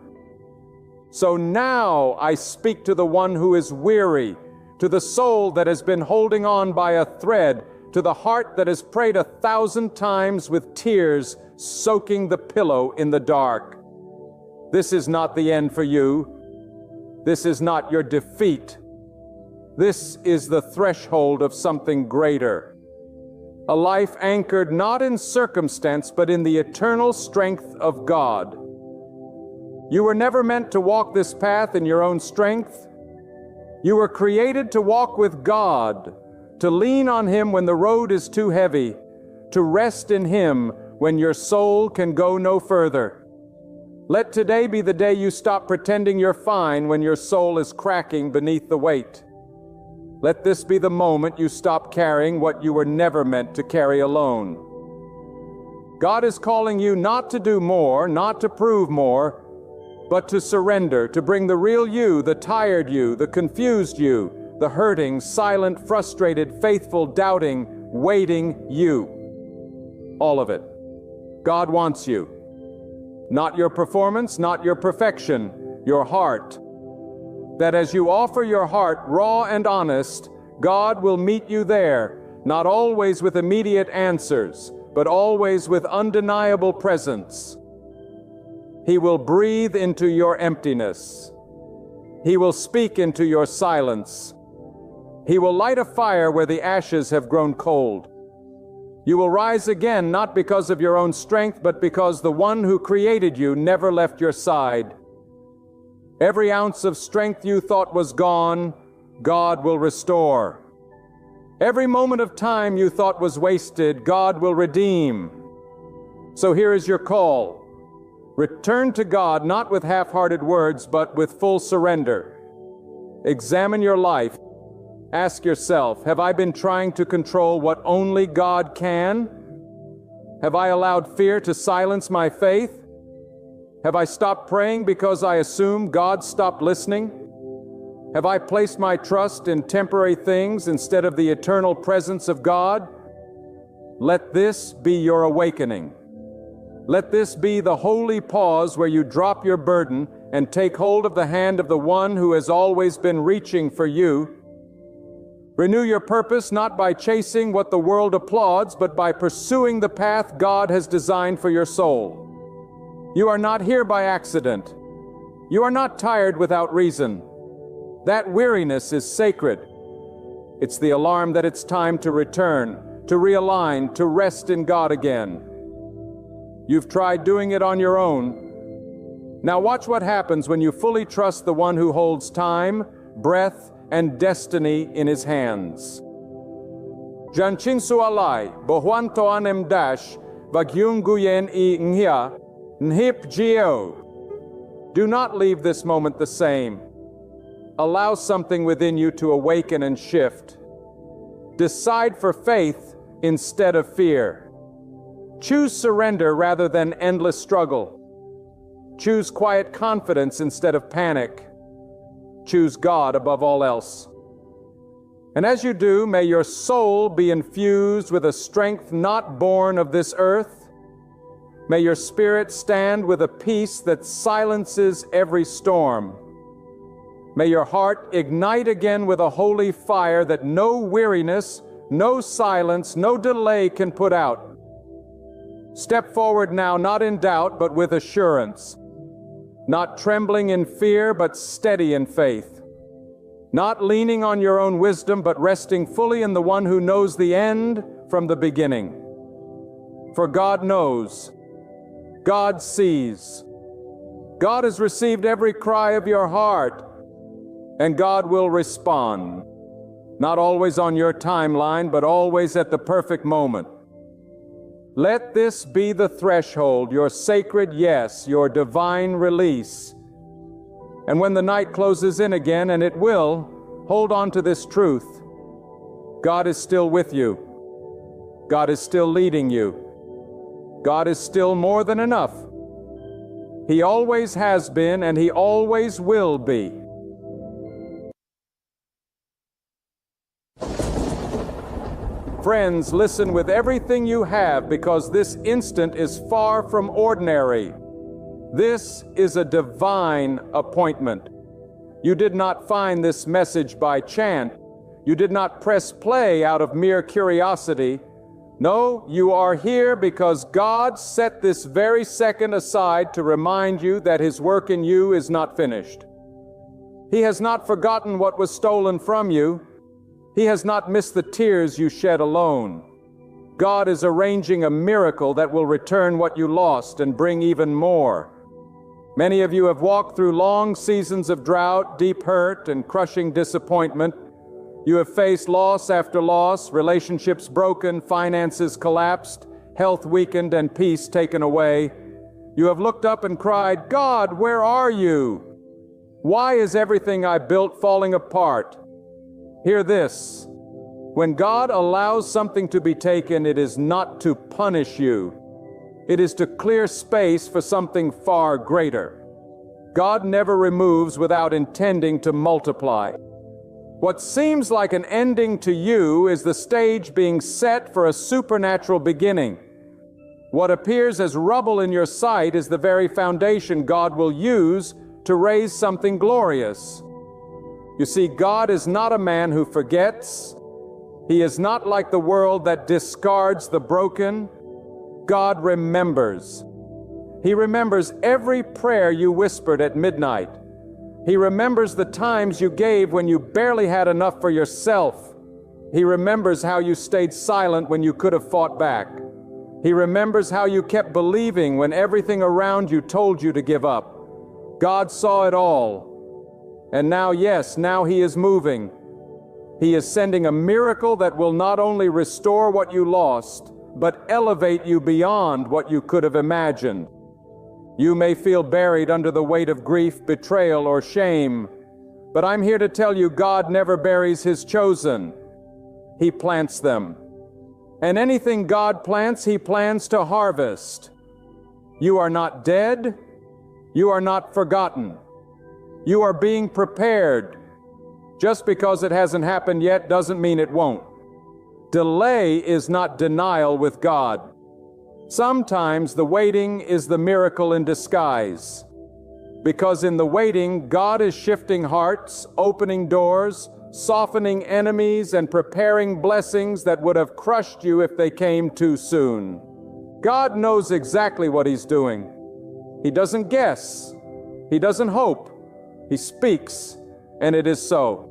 So now I speak to the one who is weary, to the soul that has been holding on by a thread, to the heart that has prayed 1,000 times with tears soaking the pillow in the dark. This is not the end for you. This is not your defeat. This is the threshold of something greater. A life anchored not in circumstance, but in the eternal strength of God. You were never meant to walk this path in your own strength. You were created to walk with God, to lean on Him when the road is too heavy, to rest in Him when your soul can go no further. Let today be the day you stop pretending you're fine when your soul is cracking beneath the weight. Let this be the moment you stop carrying what you were never meant to carry alone. God is calling you not to do more, not to prove more, but to surrender, to bring the real you, the tired you, the confused you, the hurting, silent, frustrated, faithful, doubting, waiting you. All of it. God wants you. Not your performance, not your perfection, your heart. That as you offer your heart raw and honest, God will meet you there, not always with immediate answers, but always with undeniable presence. He will breathe into your emptiness. He will speak into your silence. He will light a fire where the ashes have grown cold. You will rise again, not because of your own strength, but because the one who created you never left your side. Every ounce of strength you thought was gone, God will restore. Every moment of time you thought was wasted, God will redeem. So here is your call. Return to God, not with half-hearted words, but with full surrender. Examine your life. Ask yourself, have I been trying to control what only God can? Have I allowed fear to silence my faith? Have I stopped praying because I assume God stopped listening? Have I placed my trust in temporary things instead of the eternal presence of God? Let this be your awakening. Let this be the holy pause where you drop your burden and take hold of the hand of the one who has always been reaching for you. Renew your purpose not by chasing what the world applauds, but by pursuing the path God has designed for your soul. You are not here by accident. You are not tired without reason. That weariness is sacred. It's the alarm that it's time to return, to realign, to rest in God again. You've tried doing it on your own. Now watch what happens when you fully trust the one who holds time, breath, and destiny in his hands. Janchinsu alai, bohuanto anem dash, vagyunguyen I nhia, nhip geo. Do not leave this moment the same. Allow something within you to awaken and shift. Decide for faith instead of fear. Choose surrender rather than endless struggle. Choose quiet confidence instead of panic. Choose God above all else. And as you do, may your soul be infused with a strength not born of this earth. May your spirit stand with a peace that silences every storm. May your heart ignite again with a holy fire that no weariness, no silence, no delay can put out. Step forward now, not in doubt, but with assurance. Not trembling in fear, but steady in faith. Not leaning on your own wisdom, but resting fully in the one who knows the end from the beginning. For God knows. God sees. God has received every cry of your heart, and God will respond. Not always on your timeline, but always at the perfect moment. Let this be the threshold, your sacred yes, your divine release. And when the night closes in again, and it will, hold on to this truth. God is still with you. God is still leading you. God is still more than enough. He always has been, and He always will be. Friends, listen with everything you have, because this instant is far from ordinary. This is a divine appointment. You did not find this message by chance. You did not press play out of mere curiosity. No, you are here because God set this very second aside to remind you that His work in you is not finished. He has not forgotten what was stolen from you. He has not missed the tears you shed alone. God is arranging a miracle that will return what you lost and bring even more. Many of you have walked through long seasons of drought, deep hurt, and crushing disappointment. You have faced loss after loss, relationships broken, finances collapsed, health weakened, and peace taken away. You have looked up and cried, "God, where are you? Why is everything I built falling apart?" Hear this. When God allows something to be taken, it is not to punish you. It is to clear space for something far greater. God never removes without intending to multiply. What seems like an ending to you is the stage being set for a supernatural beginning. What appears as rubble in your sight is the very foundation God will use to raise something glorious. You see, God is not a man who forgets. He is not like the world that discards the broken. God remembers. He remembers every prayer you whispered at midnight. He remembers the times you gave when you barely had enough for yourself. He remembers how you stayed silent when you could have fought back. He remembers how you kept believing when everything around you told you to give up. God saw it all. And now, yes, now He is moving. He is sending a miracle that will not only restore what you lost, but elevate you beyond what you could have imagined. You may feel buried under the weight of grief, betrayal, or shame, but I'm here to tell you God never buries His chosen. He plants them. And anything God plants, He plans to harvest. You are not dead. You are not forgotten. You are being prepared. Just because it hasn't happened yet doesn't mean it won't. Delay is not denial with God. Sometimes the waiting is the miracle in disguise. Because in the waiting, God is shifting hearts, opening doors, softening enemies, and preparing blessings that would have crushed you if they came too soon. God knows exactly what He's doing. He doesn't guess. He doesn't hope. He speaks, and it is so.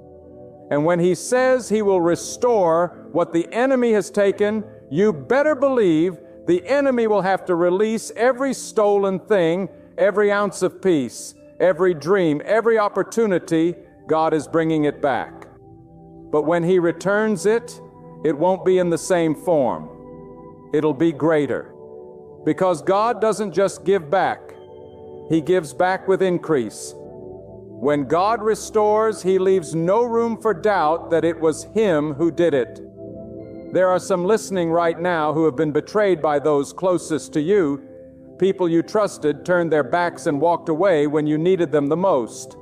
And when He says He will restore what the enemy has taken, you better believe the enemy will have to release every stolen thing, every ounce of peace, every dream, every opportunity. God is bringing it back. But when He returns it, it won't be in the same form. It'll be greater. Because God doesn't just give back. He gives back with increase. When God restores, He leaves no room for doubt that it was Him who did it. There are some listening right now who have been betrayed by those closest to you. People you trusted turned their backs and walked away when you needed them the most.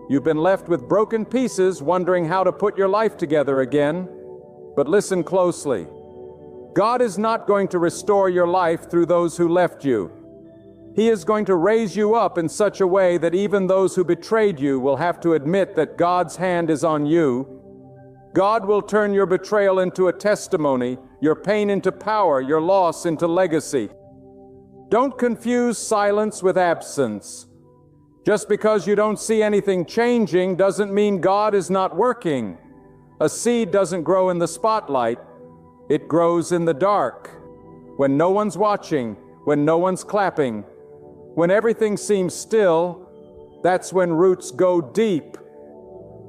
You've been left with broken pieces, wondering how to put your life together again. But listen closely. God is not going to restore your life through those who left you. He is going to raise you up in such a way that even those who betrayed you will have to admit that God's hand is on you. God will turn your betrayal into a testimony, your pain into power, your loss into legacy. Don't confuse silence with absence. Just because you don't see anything changing doesn't mean God is not working. A seed doesn't grow in the spotlight. It grows in the dark. When no one's watching, when no one's clapping, when everything seems still, that's when roots go deep.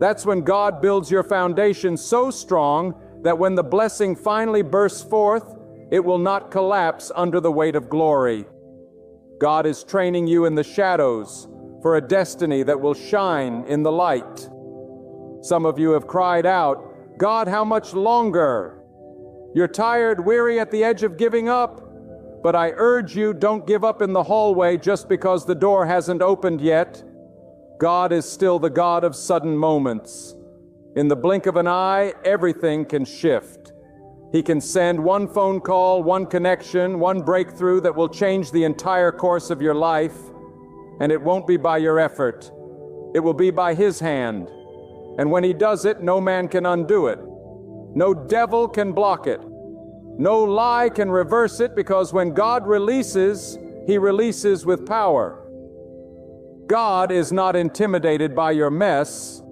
That's when God builds your foundation so strong that when the blessing finally bursts forth, it will not collapse under the weight of glory. God is training you in the shadows for a destiny that will shine in the light. Some of you have cried out, "God, how much longer?" You're tired, weary, at the edge of giving up. But I urge you, don't give up in the hallway just because the door hasn't opened yet. God is still the God of sudden moments. In the blink of an eye, everything can shift. He can send one phone call, one connection, one breakthrough that will change the entire course of your life. And it won't be by your effort. It will be by His hand. And when He does it, no man can undo it. No devil can block it. No lie can reverse it, because when God releases, He releases with power. God is not intimidated by your mess.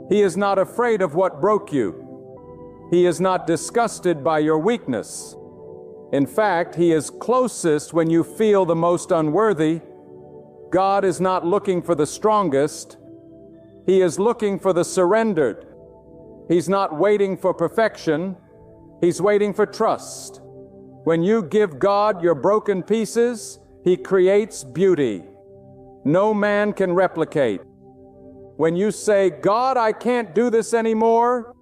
He is not afraid of what broke you. He is not disgusted by your weakness. In fact, He is closest when you feel the most unworthy. God is not looking for the strongest. He is looking for the surrendered. He's not waiting for perfection. He's waiting for trust. When you give God your broken pieces, He creates beauty. No man can replicate. When you say, "God, I can't do this anymore,"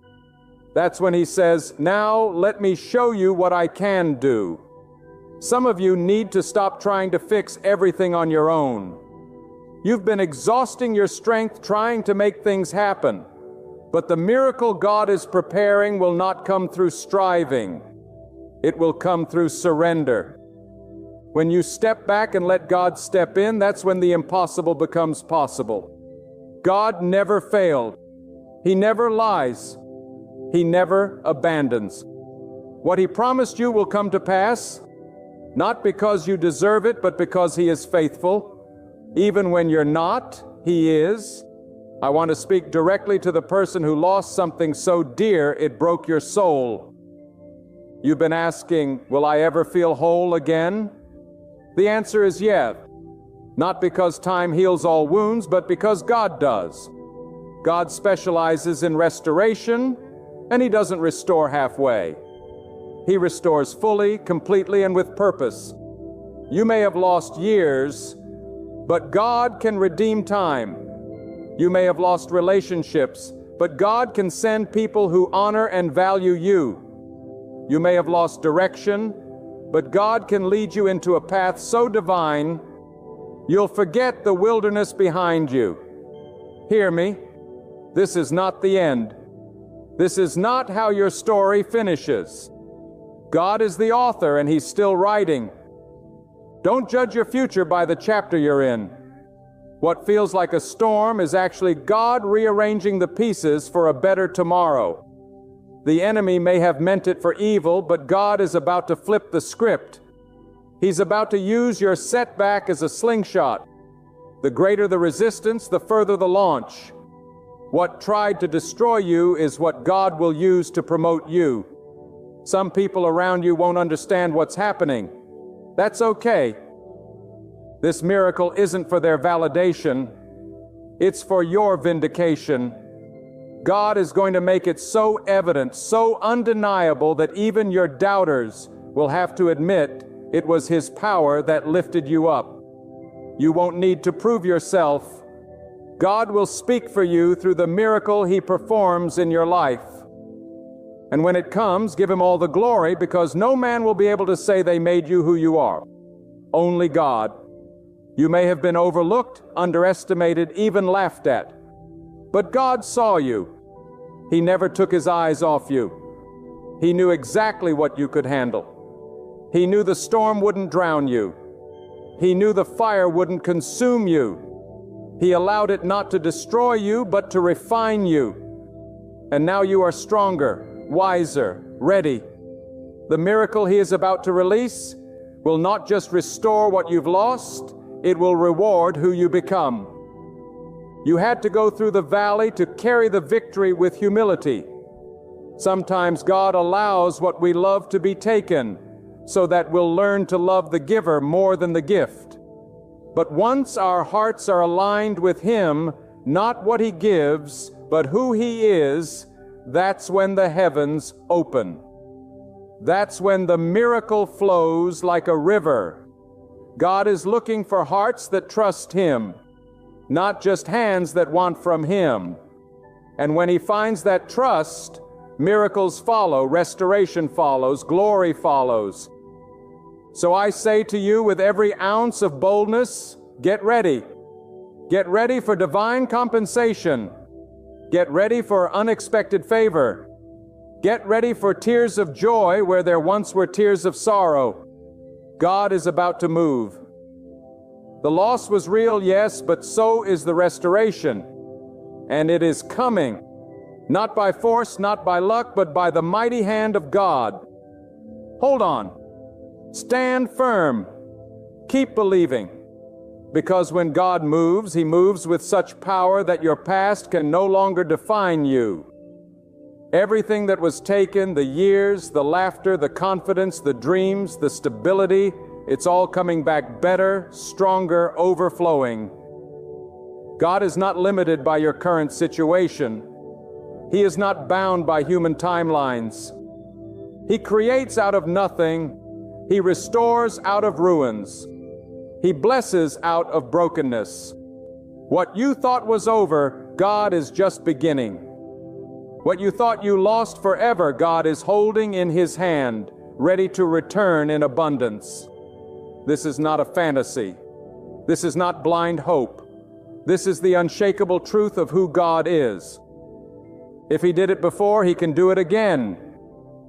that's when He says, "Now let me show you what I can do." Some of you need to stop trying to fix everything on your own. You've been exhausting your strength trying to make things happen. But the miracle God is preparing will not come through striving. It will come through surrender. When you step back and let God step in, that's when the impossible becomes possible. God never failed. He never lies. He never abandons. What He promised you will come to pass, not because you deserve it, but because He is faithful. Even when you're not, He is. I want to speak directly to the person who lost something so dear it broke your soul. You've been asking, will I ever feel whole again? The answer is yes. Not because time heals all wounds, but because God does. God specializes in restoration, and He doesn't restore halfway. He restores fully, completely, and with purpose. You may have lost years, but God can redeem time. You may have lost relationships, but God can send people who honor and value you. You may have lost direction, but God can lead you into a path so divine, you'll forget the wilderness behind you. Hear me. This is not the end. This is not how your story finishes. God is the author, and He's still writing. Don't judge your future by the chapter you're in. What feels like a storm is actually God rearranging the pieces for a better tomorrow. The enemy may have meant it for evil, but God is about to flip the script. He's about to use your setback as a slingshot. The greater the resistance, the further the launch. What tried to destroy you is what God will use to promote you. Some people around you won't understand what's happening. That's okay. This miracle isn't for their validation. It's for your vindication. God is going to make it so evident, so undeniable that even your doubters will have to admit it was His power that lifted you up. You won't need to prove yourself. God will speak for you through the miracle He performs in your life. And when it comes, give Him all the glory, because no man will be able to say they made you who you are. Only God. You may have been overlooked, underestimated, even laughed at. But God saw you. He never took His eyes off you. He knew exactly what you could handle. He knew the storm wouldn't drown you. He knew the fire wouldn't consume you. He allowed it not to destroy you, but to refine you. And now you are stronger, wiser, ready. The miracle He is about to release will not just restore what you've lost, it will reward who you become. You had to go through the valley to carry the victory with humility. Sometimes God allows what we love to be taken, so that we'll learn to love the giver more than the gift. But once our hearts are aligned with Him, not what He gives, but who He is, that's when the heavens open. That's when the miracle flows like a river. God is looking for hearts that trust Him, not just hands that want from Him. And when He finds that trust, miracles follow, restoration follows, glory follows. So I say to you with every ounce of boldness, get ready. Get ready for divine compensation. Get ready for unexpected favor. Get ready for tears of joy where there once were tears of sorrow. God is about to move. The loss was real, yes, but so is the restoration. And it is coming, not by force, not by luck, but by the mighty hand of God. Hold on. Stand firm. Keep believing. Because when God moves, He moves with such power that your past can no longer define you. Everything that was taken, the years, the laughter, the confidence, the dreams, the stability, it's all coming back better, stronger, overflowing. God is not limited by your current situation. He is not bound by human timelines. He creates out of nothing. He restores out of ruins. He blesses out of brokenness. What you thought was over, God is just beginning. What you thought you lost forever, God is holding in His hand, ready to return in abundance. This is not a fantasy. This is not blind hope. This is the unshakable truth of who God is. If He did it before, He can do it again.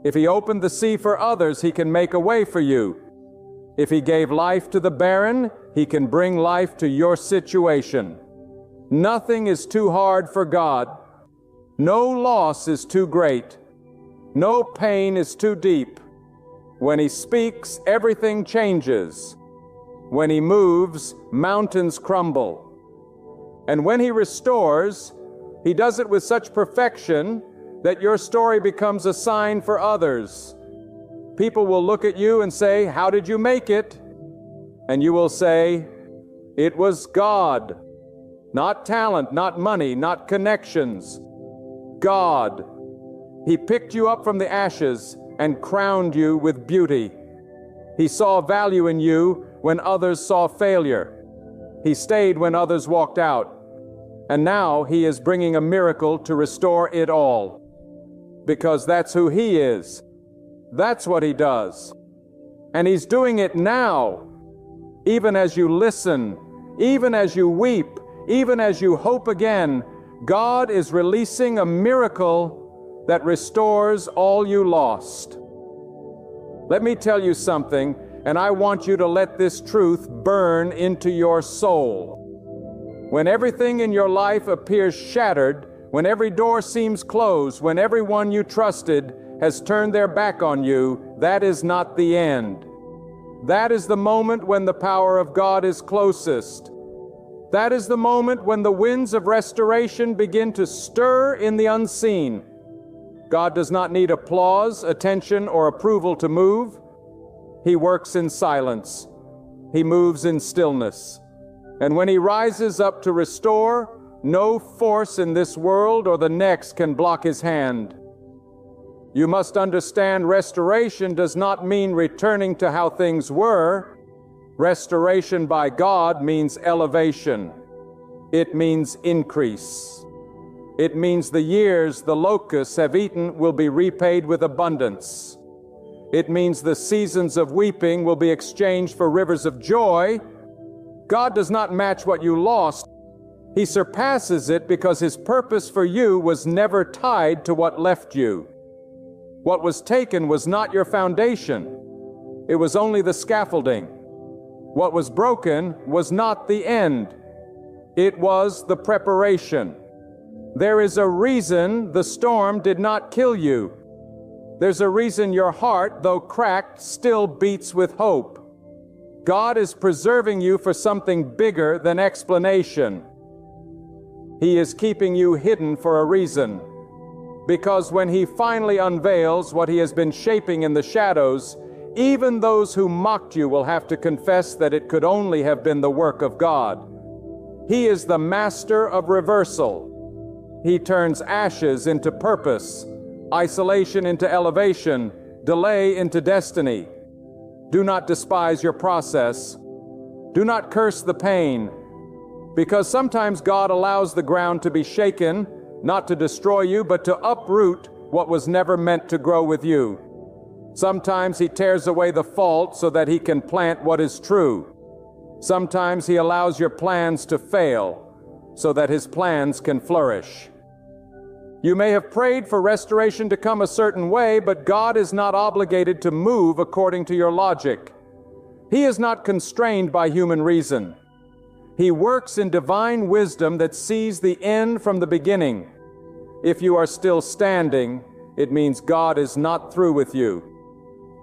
If He opened the sea for others, He can make a way for you. If He gave life to the barren, He can bring life to your situation. Nothing is too hard for God. No loss is too great. No pain is too deep. When He speaks, everything changes. When He moves, mountains crumble. And when He restores, He does it with such perfection that your story becomes a sign for others. People will look at you and say, "How did you make it?" And you will say, "It was God." Not talent, not money, not connections. God. He picked you up from the ashes and crowned you with beauty. He saw value in you when others saw failure. He stayed when others walked out. And now He is bringing a miracle to restore it all. Because that's who He is. That's what He does. And He's doing it now. Even as you listen, even as you weep, even as you hope again, God is releasing a miracle that restores all you lost. Let me tell you something, and I want you to let this truth burn into your soul. When everything in your life appears shattered, when every door seems closed, when everyone you trusted has turned their back on you, that is not the end. That is the moment when the power of God is closest. That is the moment when the winds of restoration begin to stir in the unseen. God does not need applause, attention, or approval to move. He works in silence. He moves in stillness. And when He rises up to restore, no force in this world or the next can block His hand. You must understand, restoration does not mean returning to how things were. Restoration by God means elevation. It means increase. It means the years the locusts have eaten will be repaid with abundance. It means the seasons of weeping will be exchanged for rivers of joy. God does not match what you lost. He surpasses it because His purpose for you was never tied to what left you. What was taken was not your foundation. It was only the scaffolding. What was broken was not the end. It was the preparation. There is a reason the storm did not kill you. There's a reason your heart, though cracked, still beats with hope. God is preserving you for something bigger than explanation. He is keeping you hidden for a reason. Because when He finally unveils what He has been shaping in the shadows, even those who mocked you will have to confess that it could only have been the work of God. He is the master of reversal. He turns ashes into purpose, isolation into elevation, delay into destiny. Do not despise your process. Do not curse the pain, because sometimes God allows the ground to be shaken, not to destroy you, but to uproot what was never meant to grow with you. Sometimes He tears away the fault so that He can plant what is true. Sometimes He allows your plans to fail so that His plans can flourish. You may have prayed for restoration to come a certain way, but God is not obligated to move according to your logic. He is not constrained by human reason. He works in divine wisdom that sees the end from the beginning. If you are still standing, it means God is not through with you.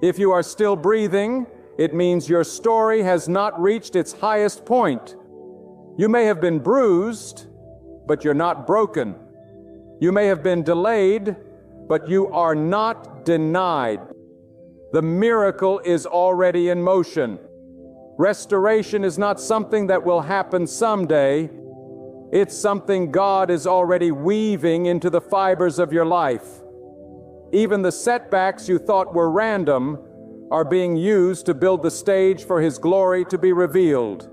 If you are still breathing, it means your story has not reached its highest point. You may have been bruised, but you're not broken. You may have been delayed, but you are not denied. The miracle is already in motion. Restoration is not something that will happen someday. It's something God is already weaving into the fibers of your life. Even the setbacks you thought were random are being used to build the stage for His glory to be revealed.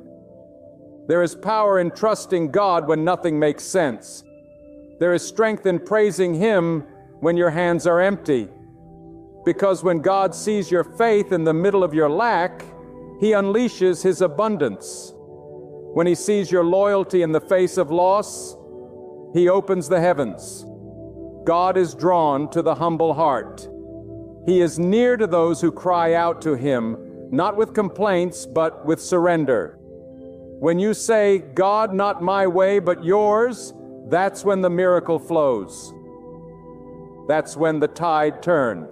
There is power in trusting God when nothing makes sense. There is strength in praising Him when your hands are empty. Because when God sees your faith in the middle of your lack, He unleashes His abundance. When He sees your loyalty in the face of loss, He opens the heavens. God is drawn to the humble heart. He is near to those who cry out to Him, not with complaints, but with surrender. When you say, "God, not my way, but yours," that's when the miracle flows. That's when the tide turned.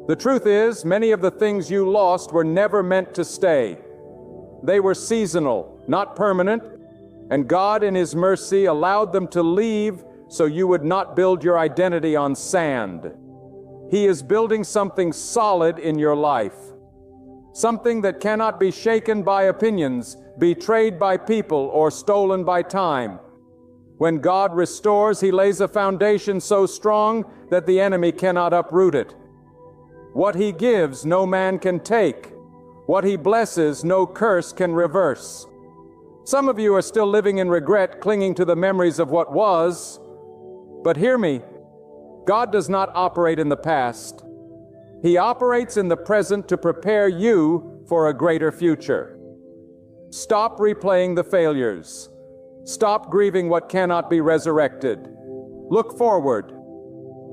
The truth is, many of the things you lost were never meant to stay. They were seasonal, not permanent, and God in His mercy allowed them to leave so you would not build your identity on sand. He is building something solid in your life, something that cannot be shaken by opinions, betrayed by people, or stolen by time. When God restores, He lays a foundation so strong that the enemy cannot uproot it. What He gives, no man can take. What He blesses, no curse can reverse. Some of you are still living in regret, clinging to the memories of what was. But hear me, God does not operate in the past. He operates in the present to prepare you for a greater future. Stop replaying the failures. Stop grieving what cannot be resurrected. Look forward.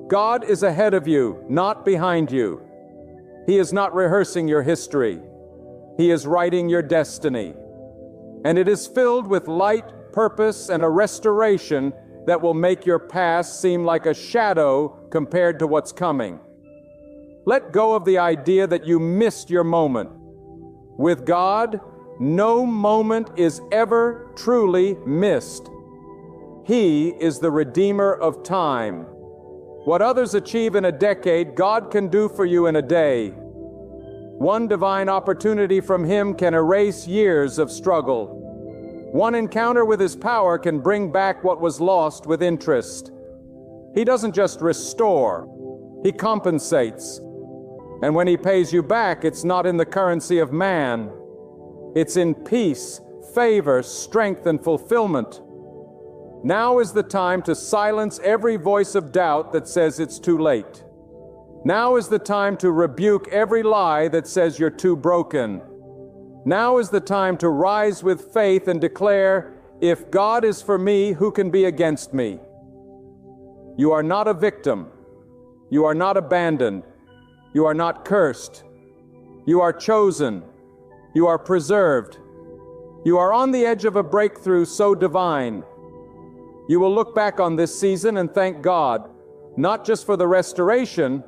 God is ahead of you, not behind you. He is not rehearsing your history. He is writing your destiny. And it is filled with light, purpose, and a restoration that will make your past seem like a shadow compared to what's coming. Let go of the idea that you missed your moment. With God, no moment is ever truly missed. He is the Redeemer of time. What others achieve in a decade, God can do for you in a day. One divine opportunity from Him can erase years of struggle. One encounter with His power can bring back what was lost with interest. He doesn't just restore, He compensates. And when He pays you back, it's not in the currency of man. It's in peace, favor, strength, and fulfillment. Now is the time to silence every voice of doubt that says it's too late. Now is the time to rebuke every lie that says you're too broken. Now is the time to rise with faith and declare, "If God is for me, who can be against me?" You are not a victim. You are not abandoned. You are not cursed. You are chosen. You are preserved. You are on the edge of a breakthrough so divine. You will look back on this season and thank God, not just for the restoration,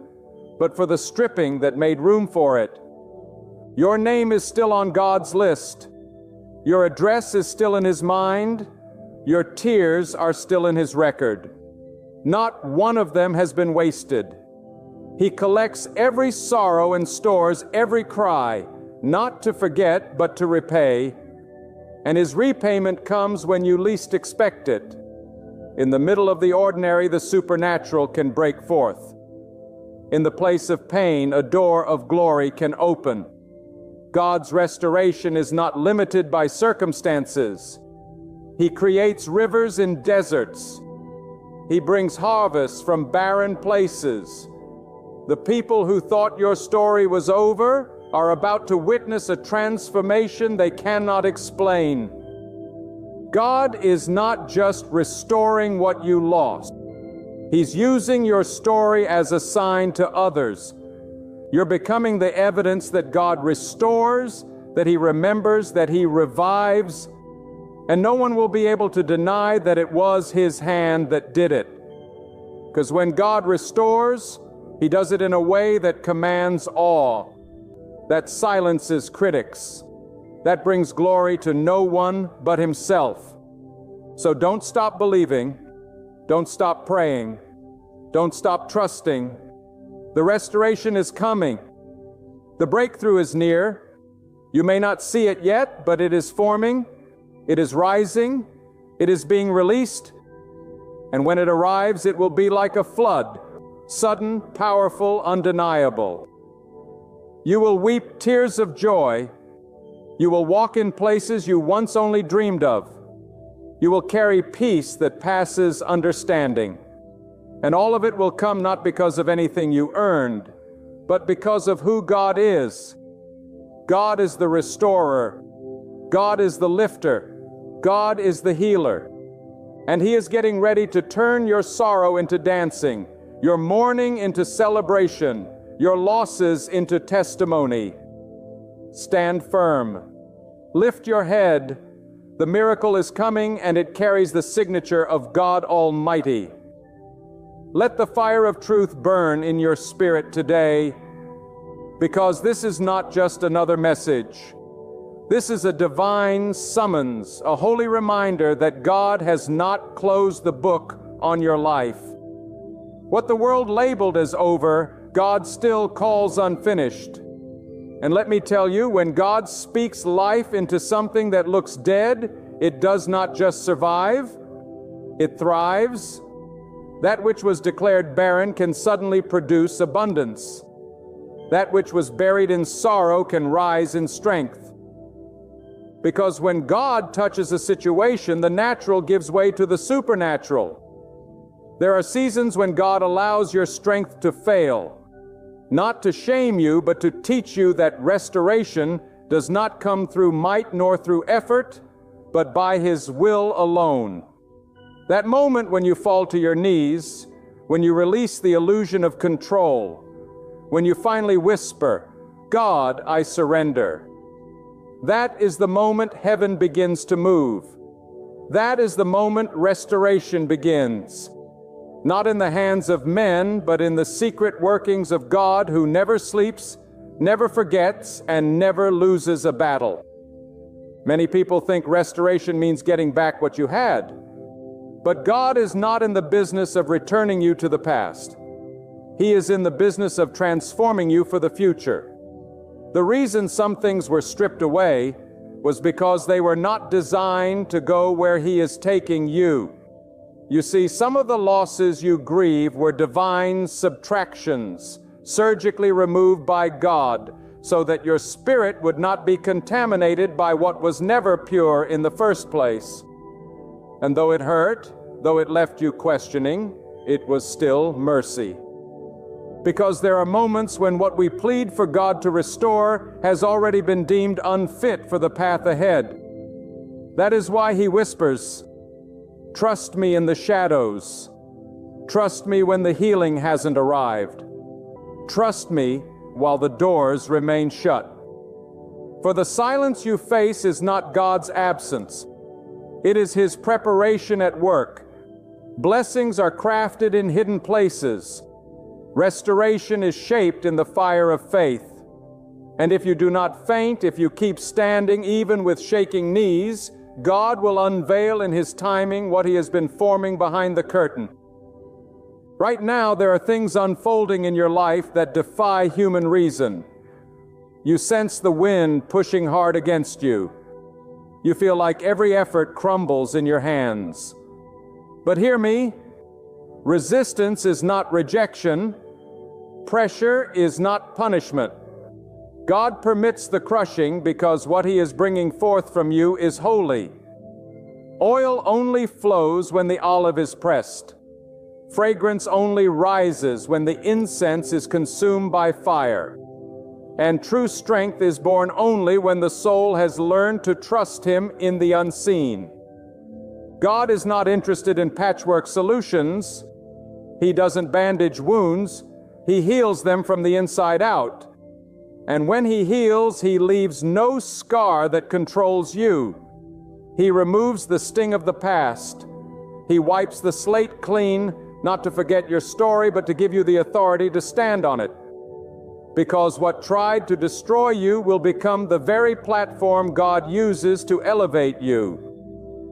but for the stripping that made room for it. Your name is still on God's list. Your address is still in His mind. Your tears are still in His record. Not one of them has been wasted. He collects every sorrow and stores every cry, not to forget, but to repay. And His repayment comes when you least expect it. In the middle of the ordinary, the supernatural can break forth. In the place of pain, a door of glory can open. God's restoration is not limited by circumstances. He creates rivers in deserts. He brings harvests from barren places. The people who thought your story was over are about to witness a transformation they cannot explain. God is not just restoring what you lost. He's using your story as a sign to others. You're becoming the evidence that God restores, that He remembers, that He revives, and no one will be able to deny that it was His hand that did it. Because when God restores, He does it in a way that commands awe, that silences critics, that brings glory to no one but Himself. So don't stop believing, don't stop praying, don't stop trusting. The restoration is coming. The breakthrough is near. You may not see it yet, but it is forming, it is rising, it is being released, and when it arrives, it will be like a flood, sudden, powerful, undeniable. You will weep tears of joy. You will walk in places you once only dreamed of. You will carry peace that passes understanding. And all of it will come not because of anything you earned, but because of who God is. God is the restorer. God is the lifter. God is the healer. And He is getting ready to turn your sorrow into dancing, your mourning into celebration, your losses into testimony. Stand firm. Lift your head. The miracle is coming, and it carries the signature of God Almighty. Let the fire of truth burn in your spirit today, because this is not just another message. This is a divine summons, a holy reminder that God has not closed the book on your life. What the world labeled as over, God still calls unfinished. And let me tell you, when God speaks life into something that looks dead, it does not just survive, it thrives. That which was declared barren can suddenly produce abundance. That which was buried in sorrow can rise in strength. Because when God touches a situation, the natural gives way to the supernatural. There are seasons when God allows your strength to fail, not to shame you, but to teach you that restoration does not come through might nor through effort, but by His will alone. That moment when you fall to your knees, when you release the illusion of control, when you finally whisper, "God, I surrender," that is the moment heaven begins to move. That is the moment restoration begins. Not in the hands of men, but in the secret workings of God, who never sleeps, never forgets, and never loses a battle. Many people think restoration means getting back what you had. But God is not in the business of returning you to the past. He is in the business of transforming you for the future. The reason some things were stripped away was because they were not designed to go where He is taking you. You see, some of the losses you grieve were divine subtractions, surgically removed by God, so that your spirit would not be contaminated by what was never pure in the first place. And though it hurt, though it left you questioning, it was still mercy. Because there are moments when what we plead for God to restore has already been deemed unfit for the path ahead. That is why He whispers, "Trust me in the shadows. Trust me when the healing hasn't arrived. Trust me while the doors remain shut." For the silence you face is not God's absence. It is His preparation at work. Blessings are crafted in hidden places. Restoration is shaped in the fire of faith. And if you do not faint, if you keep standing even with shaking knees, God will unveil in His timing what He has been forming behind the curtain. Right now, there are things unfolding in your life that defy human reason. You sense the wind pushing hard against you. You feel like every effort crumbles in your hands. But hear me, resistance is not rejection. Pressure is not punishment. God permits the crushing because what He is bringing forth from you is holy. Oil only flows when the olive is pressed. Fragrance only rises when the incense is consumed by fire. And true strength is born only when the soul has learned to trust Him in the unseen. God is not interested in patchwork solutions. He doesn't bandage wounds. He heals them from the inside out. And when He heals, He leaves no scar that controls you. He removes the sting of the past. He wipes the slate clean, not to forget your story, but to give you the authority to stand on it. Because what tried to destroy you will become the very platform God uses to elevate you.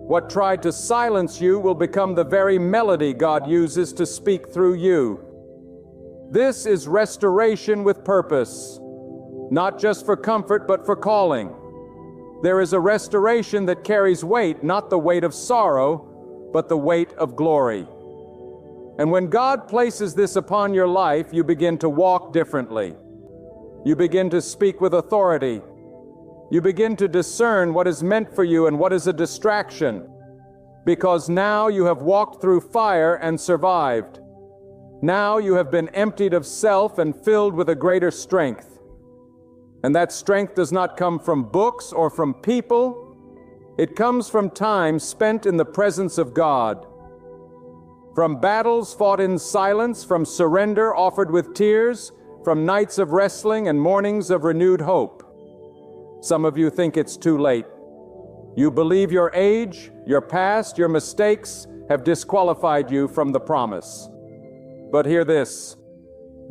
What tried to silence you will become the very melody God uses to speak through you. This is restoration with purpose, not just for comfort, but for calling. There is a restoration that carries weight, not the weight of sorrow, but the weight of glory. And when God places this upon your life, you begin to walk differently. You begin to speak with authority. You begin to discern what is meant for you and what is a distraction, because now you have walked through fire and survived. Now you have been emptied of self and filled with a greater strength. And that strength does not come from books or from people. It comes from time spent in the presence of God. From battles fought in silence, from surrender offered with tears, from nights of wrestling and mornings of renewed hope. Some of you think it's too late. You believe your age, your past, your mistakes have disqualified you from the promise. But hear this.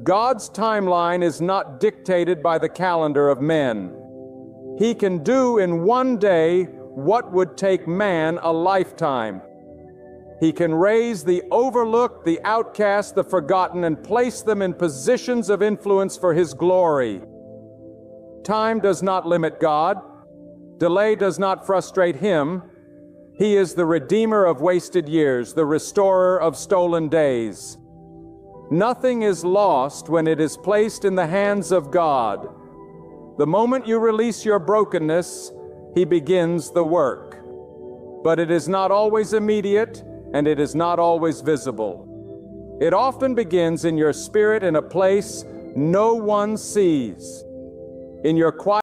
God's timeline is not dictated by the calendar of men. He can do in one day what would take man a lifetime. He can raise the overlooked, the outcast, the forgotten, and place them in positions of influence for His glory. Time does not limit God. Delay does not frustrate Him. He is the redeemer of wasted years, the restorer of stolen days. Nothing is lost when it is placed in the hands of God. The moment you release your brokenness, He begins the work. But it is not always immediate, and it is not always visible. It often begins in your spirit in a place no one sees. In your quiet